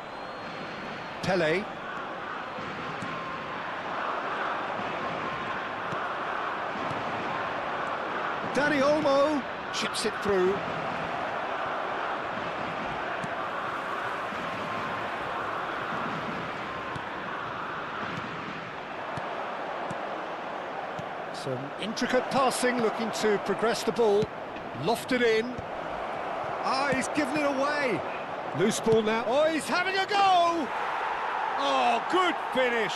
Pele. Dani Olmo chips it through. Some intricate passing, looking to progress the ball. Lofted in. Ah, he's given it away. Loose ball now. Oh, he's having a go! Oh, good finish.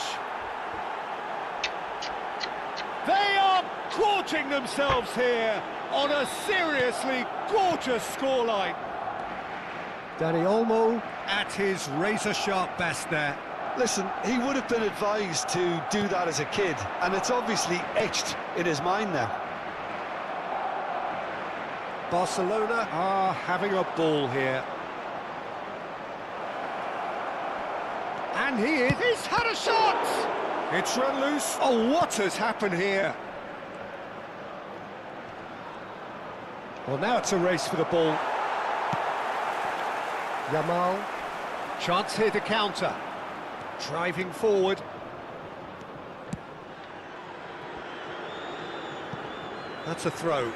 They are gorging themselves here on a seriously gorgeous scoreline. Dani Olmo at his razor-sharp best there.
Listen, he would have been advised to do that as a kid, and it's obviously etched in his mind now.
Barcelona are having a ball here. And he's had a shot! It's run loose. Oh, what has happened here? Well, now it's a race for the ball. Yamal. Chance here to counter. Driving forward. That's a throw.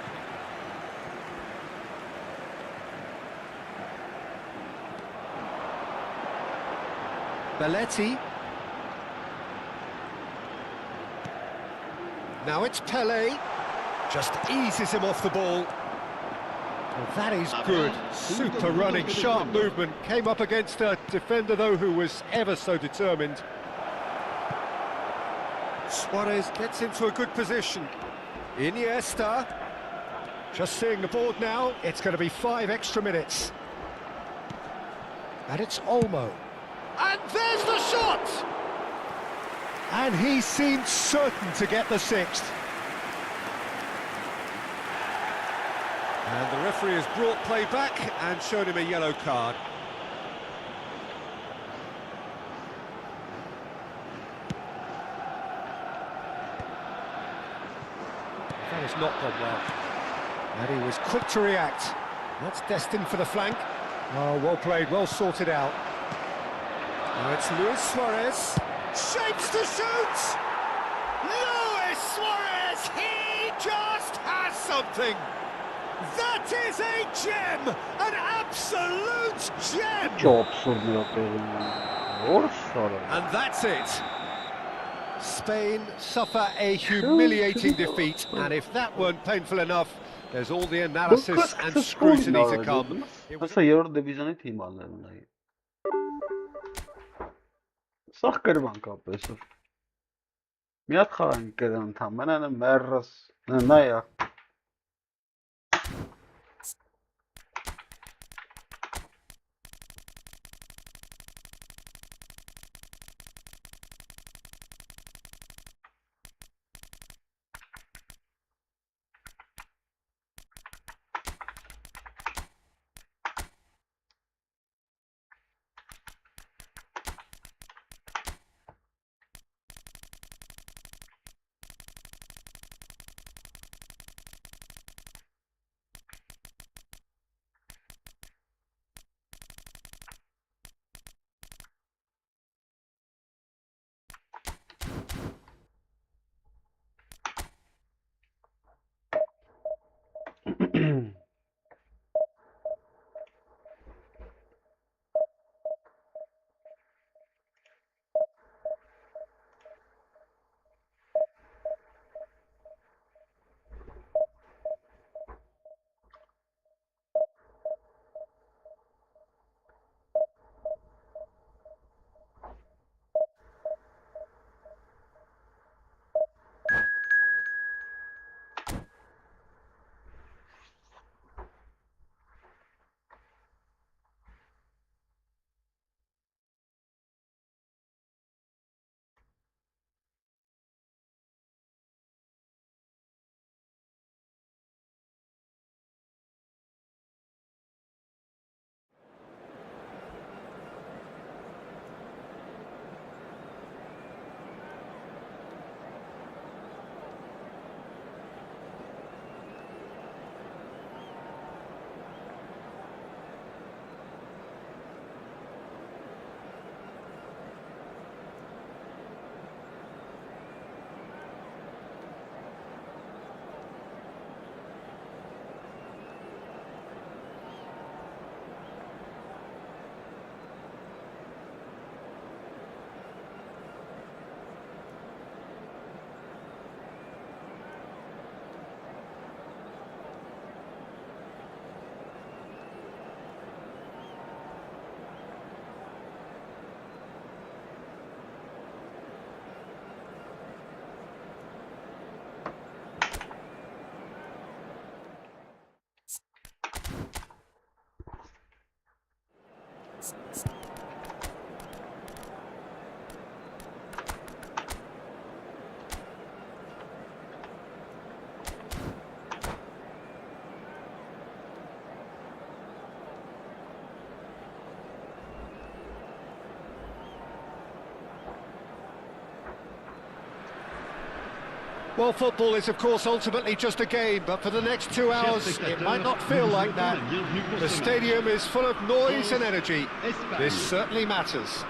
Belletti. Now it's Pele. Just eases him off the ball. Well, that is good. Super running, sharp movement. Came up against a defender, though, who was ever so determined. Suarez gets into a good position. Iniesta. Just seeing the board now. It's going to be 5 extra minutes. And it's Olmo. And there's the shot! And he seemed certain to get the 6th. And the referee has brought play back and shown him a yellow card. That has not gone well. And he was quick to react. That's destined for the flank. Oh, well played, well sorted out. Now it's Luis Suarez. Shapes to shoot! Luis Suarez, he just has something! That is a gem! An absolute gem! And that's it. Spain suffer a humiliating defeat, and if that weren't painful enough, there's all the analysis and scrutiny to come.
Ասա երրորդ դիվիզիոնի թիմ ալներն նայ։ Սա կրվան կապես։ Մի հատ խաղան կերան ընդամենը մերրս նայա։
Well, football is, of course, ultimately just a game, but for the next 2 hours, it might not feel like that. The stadium is full of noise and energy. This certainly matters.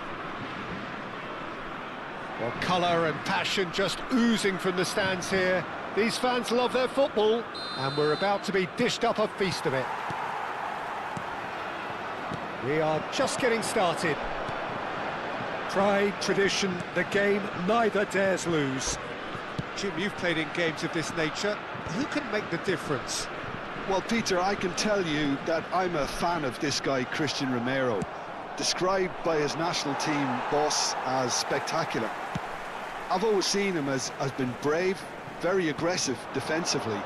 Well, colour and passion just oozing from the stands here. These fans love their football, and we're about to be dished up a feast of it. We are just getting started. Pride, tradition, the game neither dares lose. Jim, you've played in games of this nature. Who can make the difference?
Well, Peter, I can tell you that I'm a fan of this guy, Christian Romero, described by his national team boss as spectacular. I've always seen him as been brave, very aggressive defensively,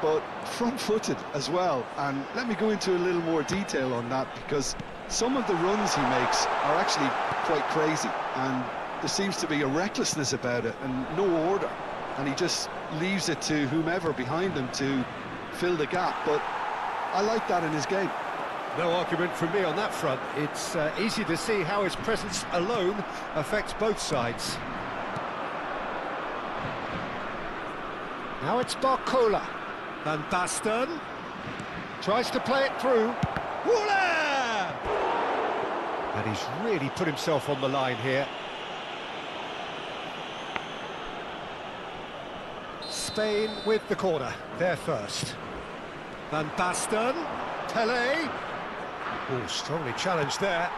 but front-footed as well. And let me go into a little more detail on that, because some of the runs he makes are actually quite crazy, and there seems to be a recklessness about it and no order. And he just leaves it to whomever behind him to fill the gap, but I like that in his game.
No argument from me on that front. It's easy to see how his presence alone affects both sides. Now it's Barcola. Van Basten tries to play it through. Woola! And he's really put himself on the line here. Spain with the corner, there first. Van Basten, Pelé. Oh, strongly challenged there.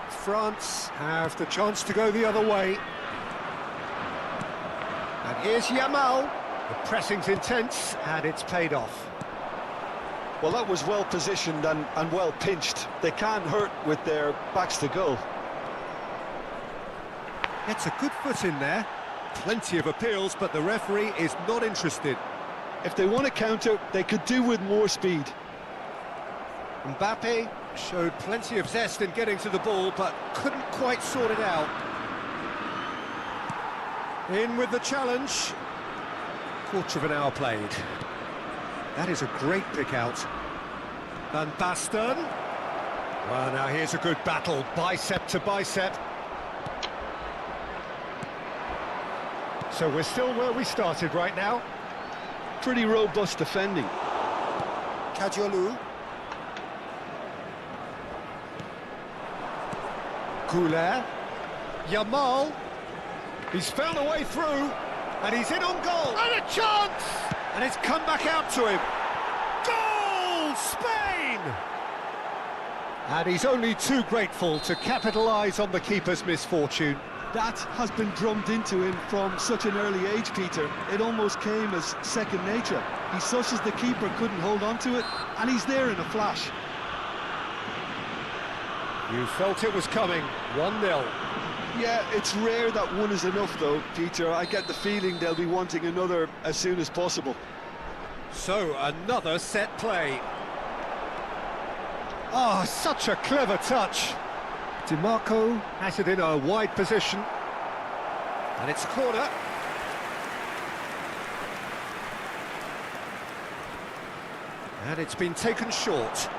France have the chance to go the other way. And here's Yamal. The pressing's intense, and it's paid off.
Well, that was well positioned and well pinched. They can't hurt with their backs to goal.
Gets a good foot in there. Plenty of appeals, but the referee is not interested.
If they want to counter, they could do with more speed.
Mbappe showed plenty of zest in getting to the ball, but couldn't quite sort it out. In with the challenge. Quarter of an hour played. That is a great pick out. Van Basten. Well, now here's a good battle, bicep to bicep. So we're still where we started right now.
Pretty robust defending.
Kadiolu. Goulet. Yamal. He's found a way through, and he's in on goal. And a chance! And it's come back out to him. Goal! Spain! And he's only too grateful to capitalise on the keeper's misfortune.
That has been drummed into him from such an early age, Peter. It almost came as second nature. He such as the keeper couldn't hold on to it, and he's there in a flash.
You felt it was coming. 1-0.
Yeah, it's rare that one is enough, though, Peter. I get the feeling they'll be wanting another as soon as possible.
So, another set play. Oh, such a clever touch. DiMarco has it in a wide position. And it's a corner. And it's been taken short.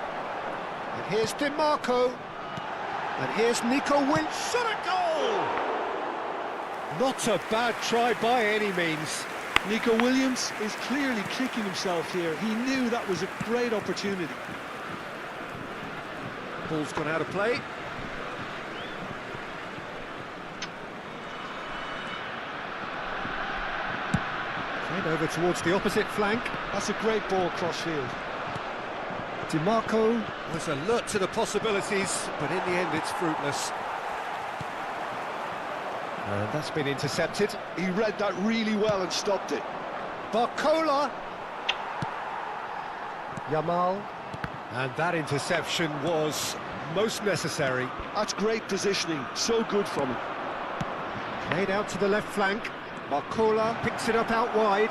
And here's DiMarco. And here's Nico Williams. Shot a goal! Not a bad try by any means.
Nico Williams is clearly kicking himself here. He knew that was a great opportunity.
Ball's gone out of play. Over towards the opposite flank.
That's a great ball cross-field.
DiMarco was alert to the possibilities, but in the end it's fruitless. And that's been intercepted.
He read that really well and stopped it.
Barcola. Yamal. And that interception was most necessary.
That's great positioning, so good from him.
Played out to the left flank. Barcola picks it up out wide.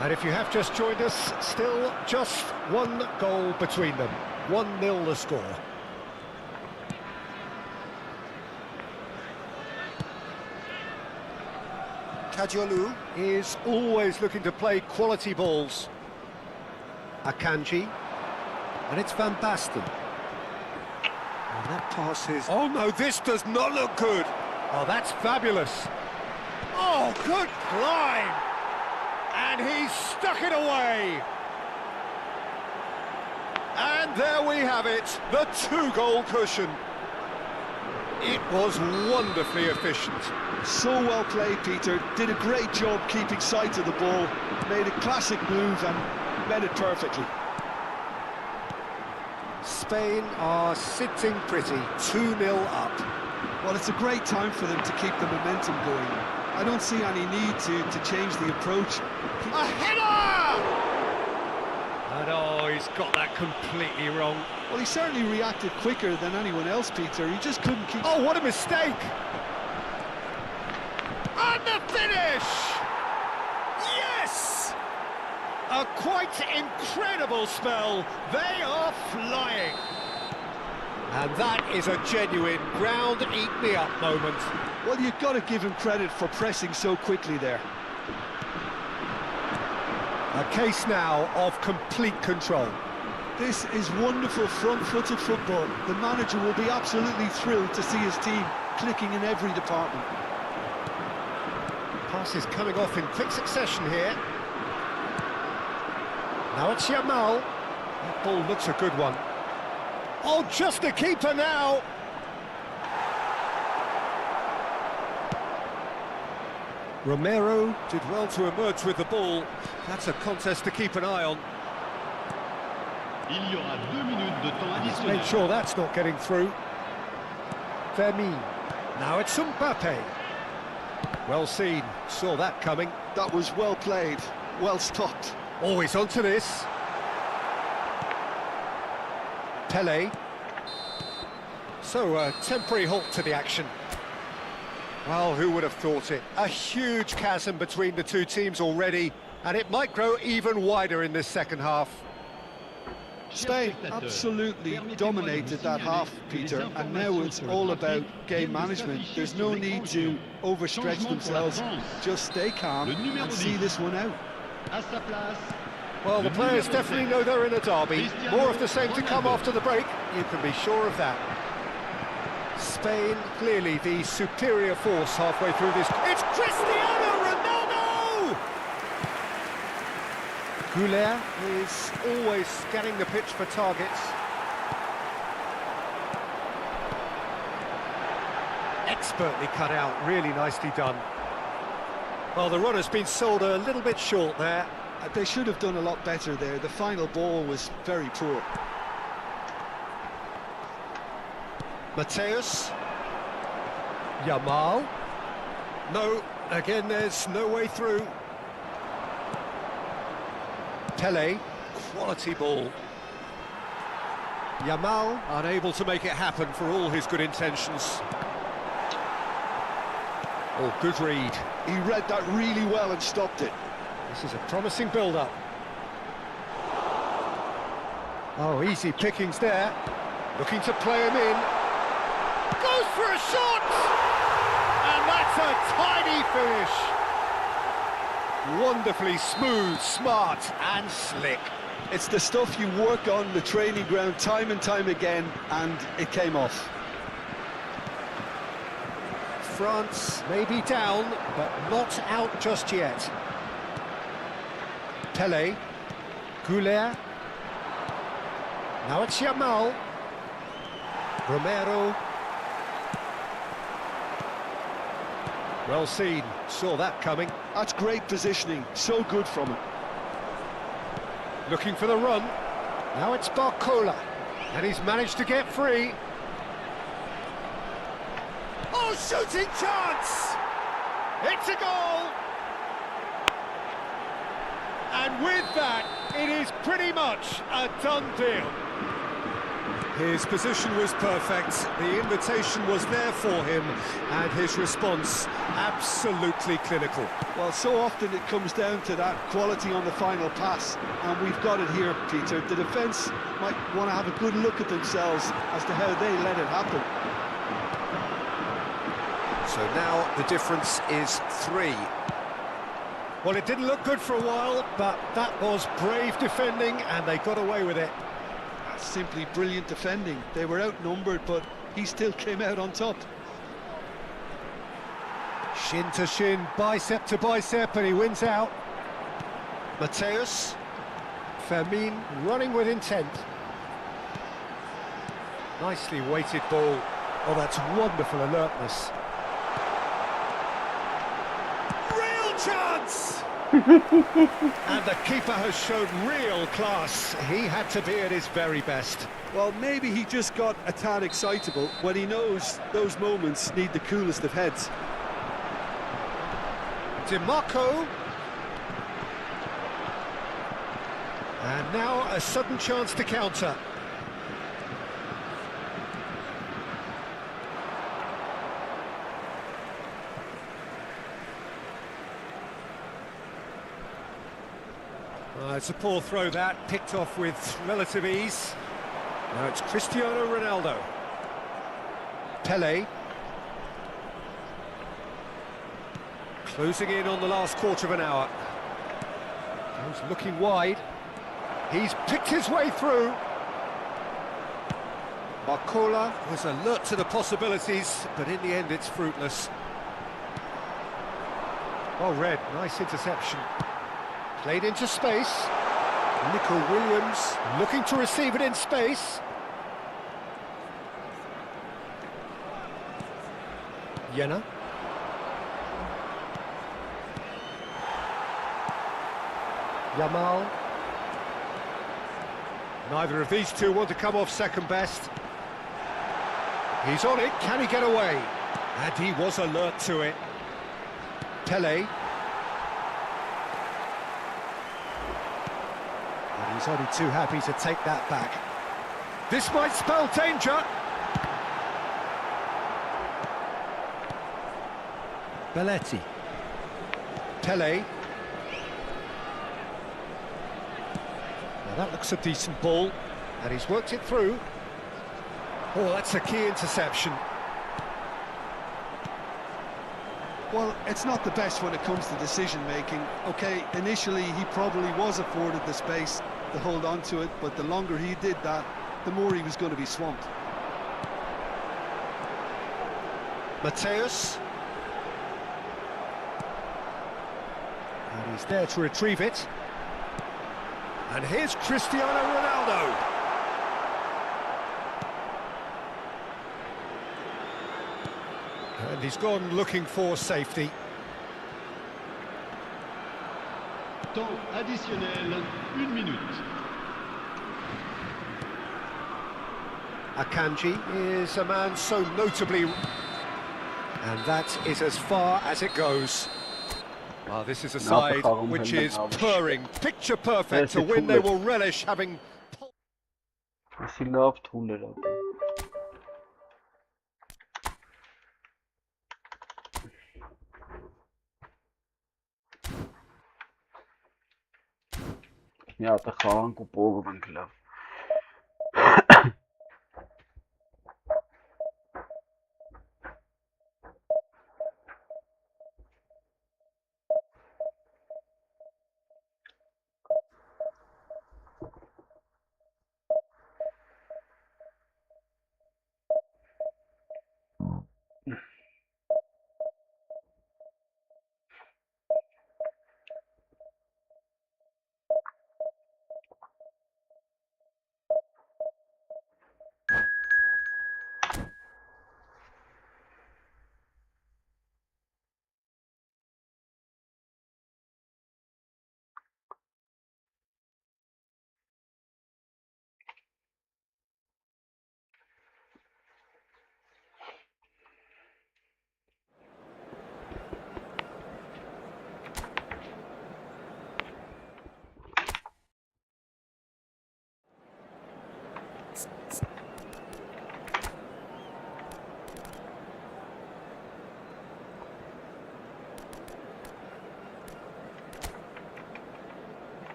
And if you have just joined us, still just one goal between them. 1-0 the score. Kadiolu is always looking to play quality balls. Akanji. And it's Van Basten. And that pass is... Oh no, this does not look good. Oh, that's fabulous. Oh, good climb. And he's stuck it away. And there we have it, the 2-goal cushion. It was wonderfully efficient.
So well played, Peter. Did a great job keeping sight of the ball. Made a classic move and met it perfectly.
Spain are sitting pretty, 2-0 up.
Well, it's a great time for them to keep the momentum going. I don't see any need to change the approach.
A header! And oh, he's got that completely wrong.
Well, he certainly reacted quicker than anyone else, Peter. He just couldn't keep...
Oh, what a mistake! And the finish! Yes! A quite incredible spell. They are flying. And that is a genuine ground-eat-me-up moment.
Well, you've got to give him credit for pressing so quickly there.
A case now of complete control.
This is wonderful front-footed football. The manager will be absolutely thrilled to see his team clicking in every department.
Passes coming off in quick succession here. Now it's Yamal. That ball looks a good one. Oh, just the keeper now. Romero did well to emerge with the ball. That's a contest to keep an eye on.
Il y aura 2 minutes de temps additionnel.
Make sure that's not getting through. Vermin. Now it's Mbappe. Well seen. Saw that coming.
That was well played, well stopped.
Oh, he's onto this. Pele. So, a temporary halt to the action. Well, who would have thought it? A huge chasm between the two teams already, and it might grow even wider in this second half.
Spain absolutely dominated that half, Peter, and now it's all about game management. There's no need to overstretch themselves, just stay calm and see this one out.
Well, the players definitely know they're in a derby. More of the same to come after the break, you can be sure of that. Spain, clearly the superior force halfway through this. It's Cristiano Ronaldo! Goulet is always scanning the pitch for targets. Expertly cut out, really nicely done. Well, the run has been sold a little bit short there.
They should have done a lot better there. The final ball was very poor.
Mateus. Yamal. No, again there's no way through. Pele, quality ball. Yamal, unable to make it happen for all his good intentions. Oh, good read.
He read that really well and stopped it.
This is a promising build-up. Oh, easy pickings there. Looking to play him in. Goes for a shot! And that's a tiny finish. Wonderfully smooth, smart and slick.
It's the stuff you work on the training ground time and time again, and it came off.
France may be down, but not out just yet. Pele. Goulet. Now it's Yamal. Romero. Well seen, saw that coming.
That's great positioning, so good from him.
Looking for the run. Now it's Barcola, and he's managed to get free. Oh, shooting chance! It's a goal! And with that, it is pretty much a done deal. His position was perfect, the invitation was there for him, and his response absolutely clinical.
Well, so often it comes down to that quality on the final pass, and we've got it here, Peter. The defence might want to have a good look at themselves as to how they let it happen.
So now the difference is 3. Well, it didn't look good for a while, but that was brave defending, and they got away with it.
That's simply brilliant defending. They were outnumbered, but he still came out on top.
Shin to shin, bicep to bicep, and he wins out. Mateus. Fermin running with intent. Nicely weighted ball. Oh, that's wonderful alertness. Real chance! And the keeper has shown real class. He had to be at his very best.
Well, maybe he just got a tad excitable when he knows those moments need the coolest of heads.
DiMarco. And now a sudden chance to counter. It's a poor throw that, picked off with relative ease. Now it's Cristiano Ronaldo. Pele. Closing in on the last quarter of an hour. He's looking wide. He's picked his way through. Barcola was alert to the possibilities, but in the end it's fruitless. Well read, nice interception. Played into space. Nico Williams looking to receive it in space. Jena. Yamal. Neither of these two want to come off second best. He's on it, can he get away? And he was alert to it. Pele. And he's only too happy to take that back. This might spell danger. Belletti. Pele. Now that looks a decent ball, and he's worked it through. Oh, that's a key interception.
Well, it's not the best when it comes to decision-making. OK, initially he probably was afforded the space to hold on to it, but the longer he did that, the more he was going to be swamped.
Mateus. And he's there to retrieve it. And here's Cristiano Ronaldo. And he's gone looking for safety.
Temps additionnel, 1 minute.
Akanji is a man so notably... And that is as far as it goes. Well, this is a side which is purring, picture perfect. To win, they will relish having...
Այսի լավ թուլ էր ապա։ Մի հատ է խաղանք ու պողում ենք լավ։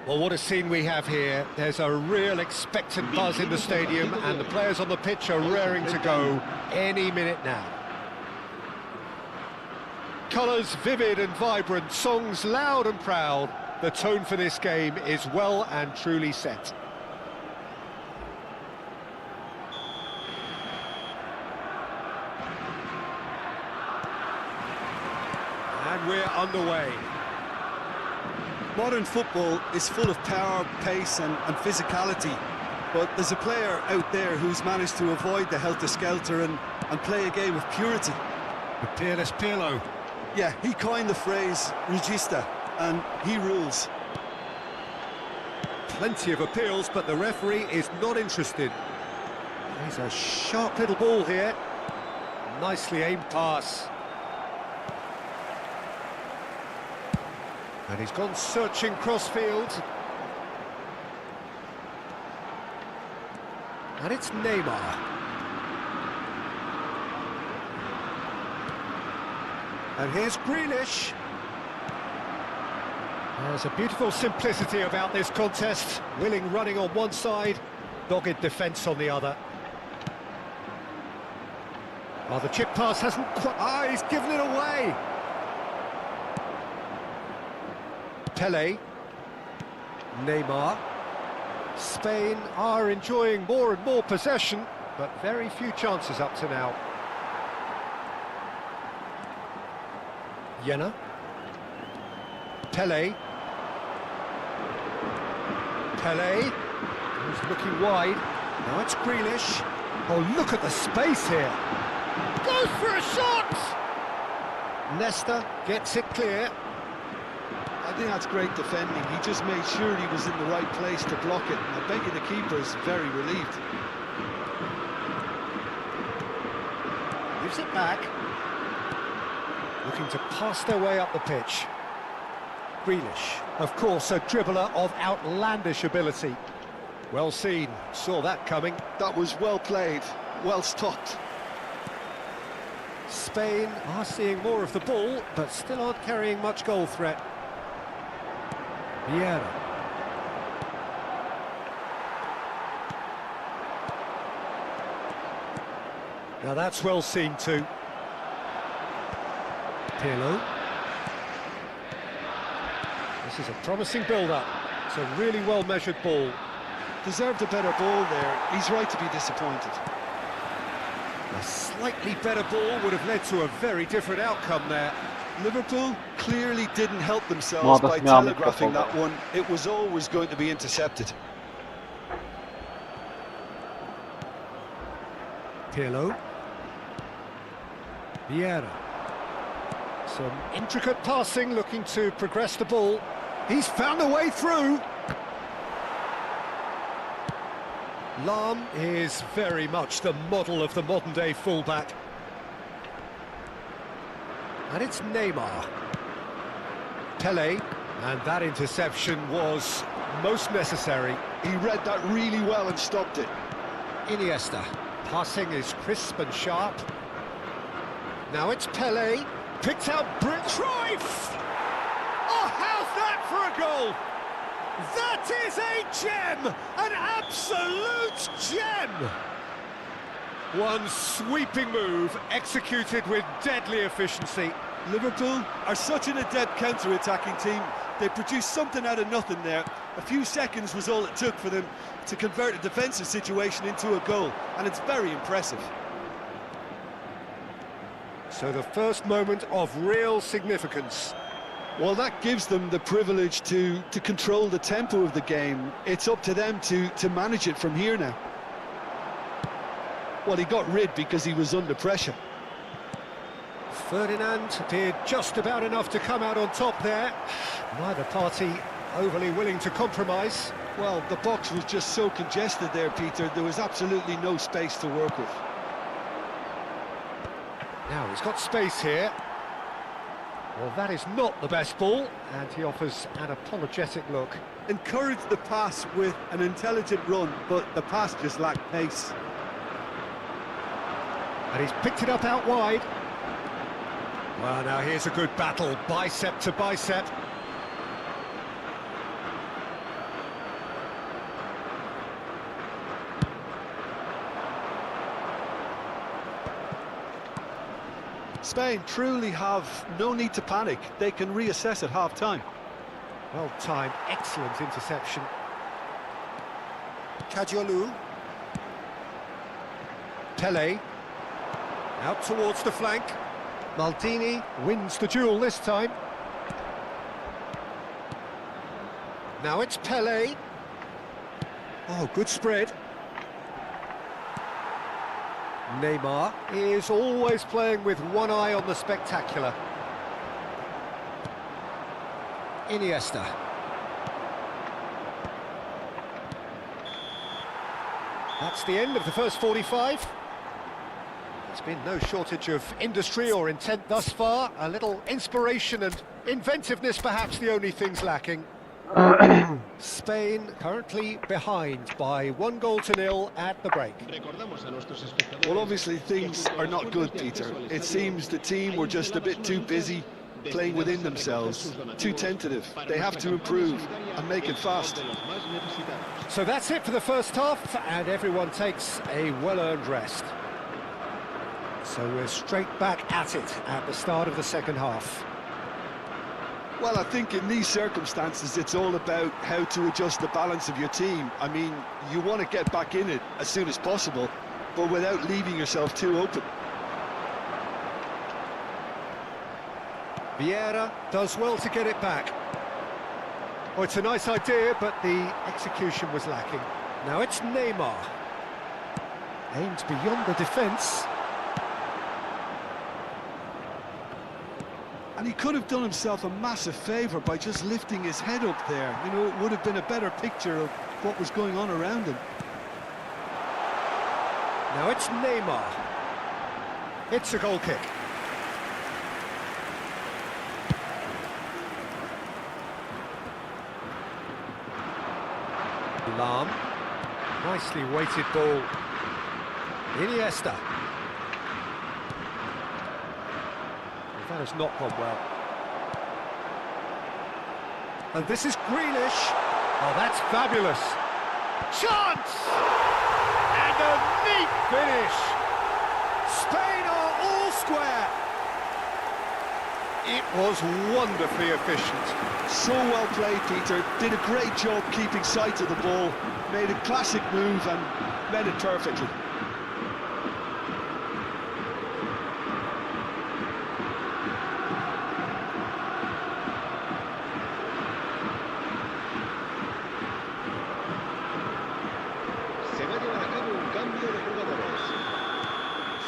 Well, what a scene we have here. There's a real expectant buzz in the stadium, and the players on the pitch are raring to go any minute now. Colours vivid and vibrant, songs loud and proud. The tone for this game is well and truly set. And we're underway.
Modern football is full of power, pace and physicality, but there's a player out there who's managed to avoid the helter-skelter and play a game of purity.
The peerless Pirlo.
Yeah, he coined the phrase regista, and he rules.
Plenty of appeals, but the referee is not interested. He's a sharp little ball here. Nicely aimed pass. And he's gone searching crossfield. And it's Neymar. And here's Grealish. There's a beautiful simplicity about this contest. Willing running on one side, dogged defence on the other. Oh, the chip pass hasn't quite... Ah, he's given it away! Pele. Neymar. Spain are enjoying more and more possession, but very few chances up to now. Jena. Pele. Pele. He's looking wide. Now it's Grealish. Oh, look at the space here. Goes for a shot! Nesta gets it clear.
I think that's great defending. He just made sure he was in the right place to block it. And I bet you the keeper's very relieved.
Gives it back. Looking to pass their way up the pitch. Grealish, of course, a dribbler of outlandish ability. Well seen, saw that coming.
That was well played, well stopped.
Spain are seeing more of the ball, but still aren't carrying much goal threat. Vieira. Now that's well seen too. Pirlo. This is a promising build-up. It's a really well-measured ball.
Deserved a better ball there. He's right to be disappointed.
A slightly better ball would have led to a very different outcome there.
Liverpool clearly didn't help themselves by telegraphing that one. It was always going to be intercepted.
Pirlo. Vieira. Some intricate passing, looking to progress the ball. He's found a way through. Lahm is very much the model of the modern-day fullback. And it's Neymar. Pele, and that interception was most necessary.
He read that really well and stopped it.
Iniesta. Passing is crisp and sharp. Now it's Pele. Picked out Cruyff! Oh, how's that for a goal? That is a gem! An absolute gem! One sweeping move, executed with deadly efficiency.
Liverpool are such an adept counter-attacking team. They produced something out of nothing there. A few seconds was all it took for them to convert a defensive situation into a goal, and it's very impressive.
So the first moment of real significance.
Well, that gives them the privilege to control the tempo of the game. It's up to them to manage it from here now. Well, he got rid because he was under pressure.
Ferdinand did just about enough to come out on top there. Neither party overly willing to compromise.
Well, the box was just so congested there, Peter. There was absolutely no space to work with.
Now he's got space here. Well, that is not the best ball, and he offers an apologetic look.
Encouraged the pass with an intelligent run, but the pass just lacked pace.
And he's picked it up out wide. Well, now here's a good battle, bicep to bicep.
Spain truly have no need to panic. They can reassess at half-time.
Well timed, excellent interception. Kadiolu. Pele. Out towards the flank. Maldini wins the duel this time. Now it's Pele. Oh, good spread. Neymar is always playing with one eye on the spectacular. Iniesta. That's the end of the first 45. There's been no shortage of industry or intent thus far. A little inspiration and inventiveness, perhaps the only things lacking. Spain currently behind by 1-0 at the break.
Well, obviously things are not good, Peter. It seems the team were just a bit too busy playing within themselves, too tentative. They have to improve and make it fast.
So that's it for the first half, and everyone takes a well-earned rest. So we're straight back at it at the start of the second half.
Well, I think in these circumstances, it's all about how to adjust the balance of your team. I mean, you want to get back in it as soon as possible, but without leaving yourself too open.
Vieira does well to get it back. Oh, it's a nice idea, but the execution was lacking. Now it's Neymar. Aimed beyond the defence.
And he could have done himself a massive favour by just lifting his head up there. You know, it would have been a better picture of what was going on around him.
Now it's Neymar. It's a goal kick. Lam. Nicely weighted ball. Iniesta. That has not gone well. And this is Grealish. Oh, that's fabulous. Chance! And a neat finish. Spain are all square. It was wonderfully efficient.
So well played, Peter. Did a great job keeping sight of the ball. Made a classic move and met it perfectly.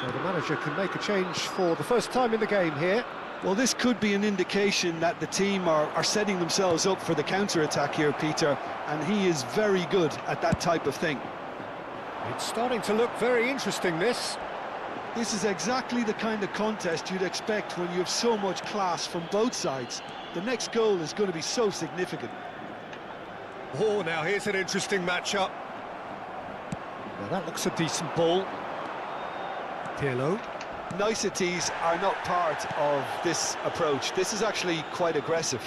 So the manager can make a change for the first time in the game here.
Well, this could be an indication that the team are setting themselves up for the counter-attack here, Peter, and he is very good at that type of thing.
It's starting to look very interesting, this.
This is exactly the kind of contest you'd expect when you have so much class from both sides. The next goal is going to be so significant.
Oh, now here's an interesting matchup. Now that looks a decent ball. Pirlo.
Niceties are not part of this approach. This is actually quite aggressive.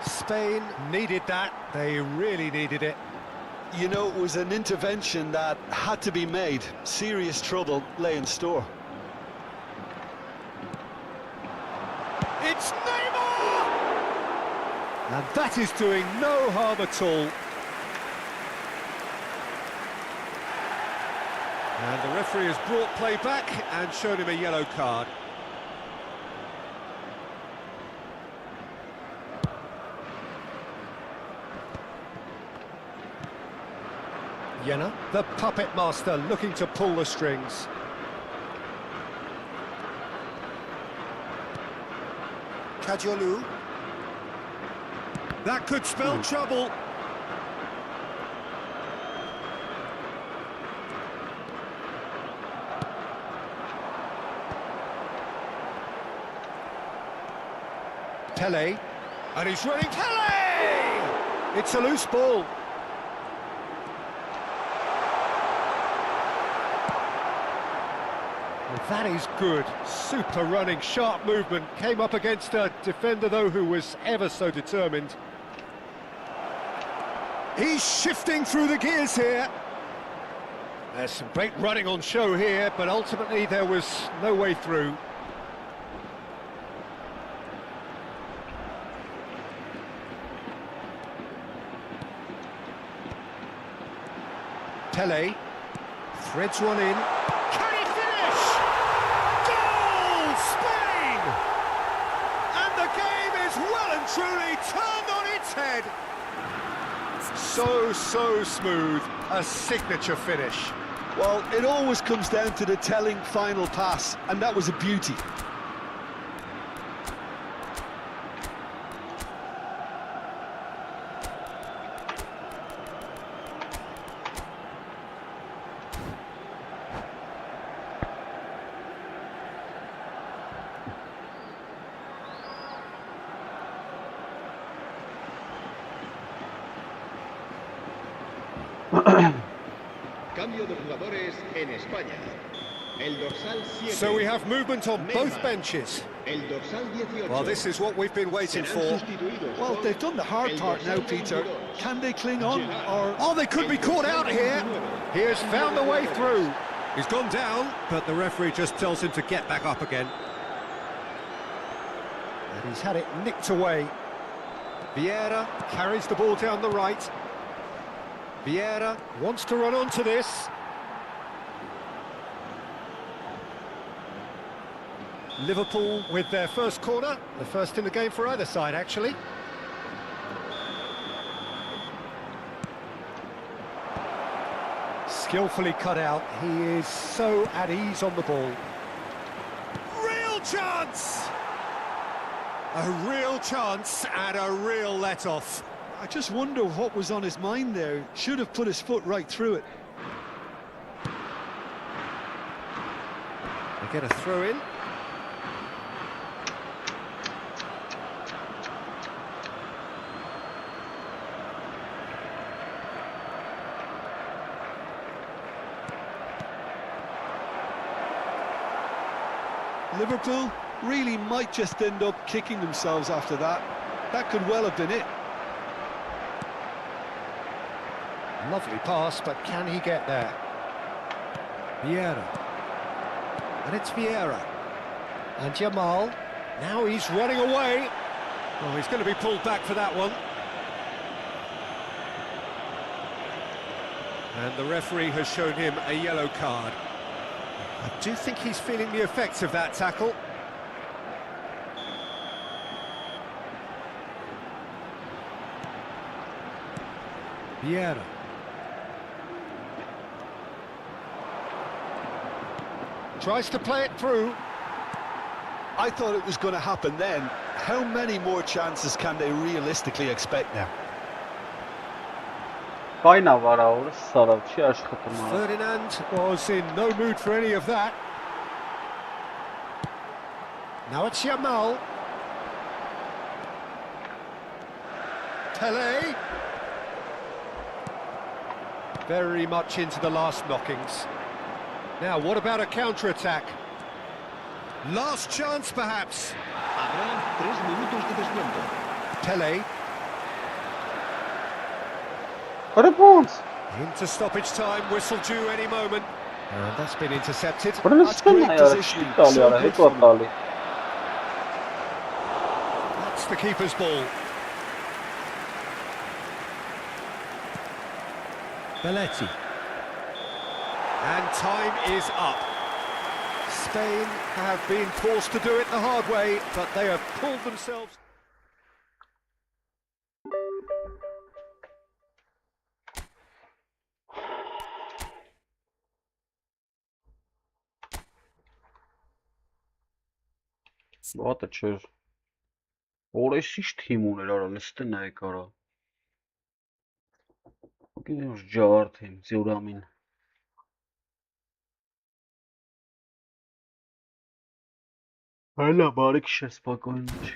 Spain needed that. They really needed it.
You know, it was an intervention that had to be made. Serious trouble lay in store.
It's Neymar! And that is doing no harm at all. And the referee has brought play back and shown him a yellow card. Jena, the puppet master, looking to pull the strings. Kadiolu. That could spell trouble. Pele, and he's running. Pele! It's a loose ball. Well, that is good. Super running, sharp movement. Came up against a defender, though, who was ever so determined. He's shifting through the gears here. There's some great running on show here, but ultimately there was no way through. Pele threads one in. Can he finish? Goal! Spain! And the game is well and truly turned on its head. So smooth. A signature finish.
Well, it always comes down to the telling final pass, and that was a beauty.
Cambio de jugadores en España. El dorsal 7.
So we have movement on both benches.
El dorsal 18.
Well, this is what we've been waiting for.
Well, they've done the hard part now, Peter. Can they cling on, or...
Oh, they could be caught out here. He has found a way through. He's gone down, but the referee just tells him to get back up again. And he's had it nicked away. Vieira carries the ball down the right. Vieira wants to run onto this. Liverpool with their first corner, the first in the game for either side, actually. Skillfully cut out. He is so at ease on the ball. Real chance! A real chance and a real let-off.
I just wonder what was on his mind there. Should have put his foot right through it.
They get a throw in.
Liverpool really might just end up kicking themselves after that. That could well have been it.
Lovely pass, but can he get there? Vieira. And it's Vieira. And Jamal. Now he's running away. Oh, he's going to be pulled back for that one. And the referee has shown him a yellow card. I do think he's feeling the effects of that tackle. Vieira. Tries to play it through.
I thought it was going to happen then. How many more chances can they realistically expect now?
Ferdinand was in no mood for any of that. Now it's Jamal. Pele. Very much into the last knockings. Now, what about a counter-attack? Last chance, perhaps.
Habrá 3 minutos de descuento.
Pele.
Response.
Into stoppage time, whistle due any moment. And that's been intercepted.
That's great positioning. So good from him.
That's the keeper's ball. Belletti. And time is up. Spain have been forced to do it the hard way, but they have pulled themselves.
Բաթը չէր։ Օրես ինչ թիմ ուներ արա, լստեն է կարա։ Գինեուս ջավար թիմ, ձյուրամին։ Հելա, բարիք շես պակոյն չի։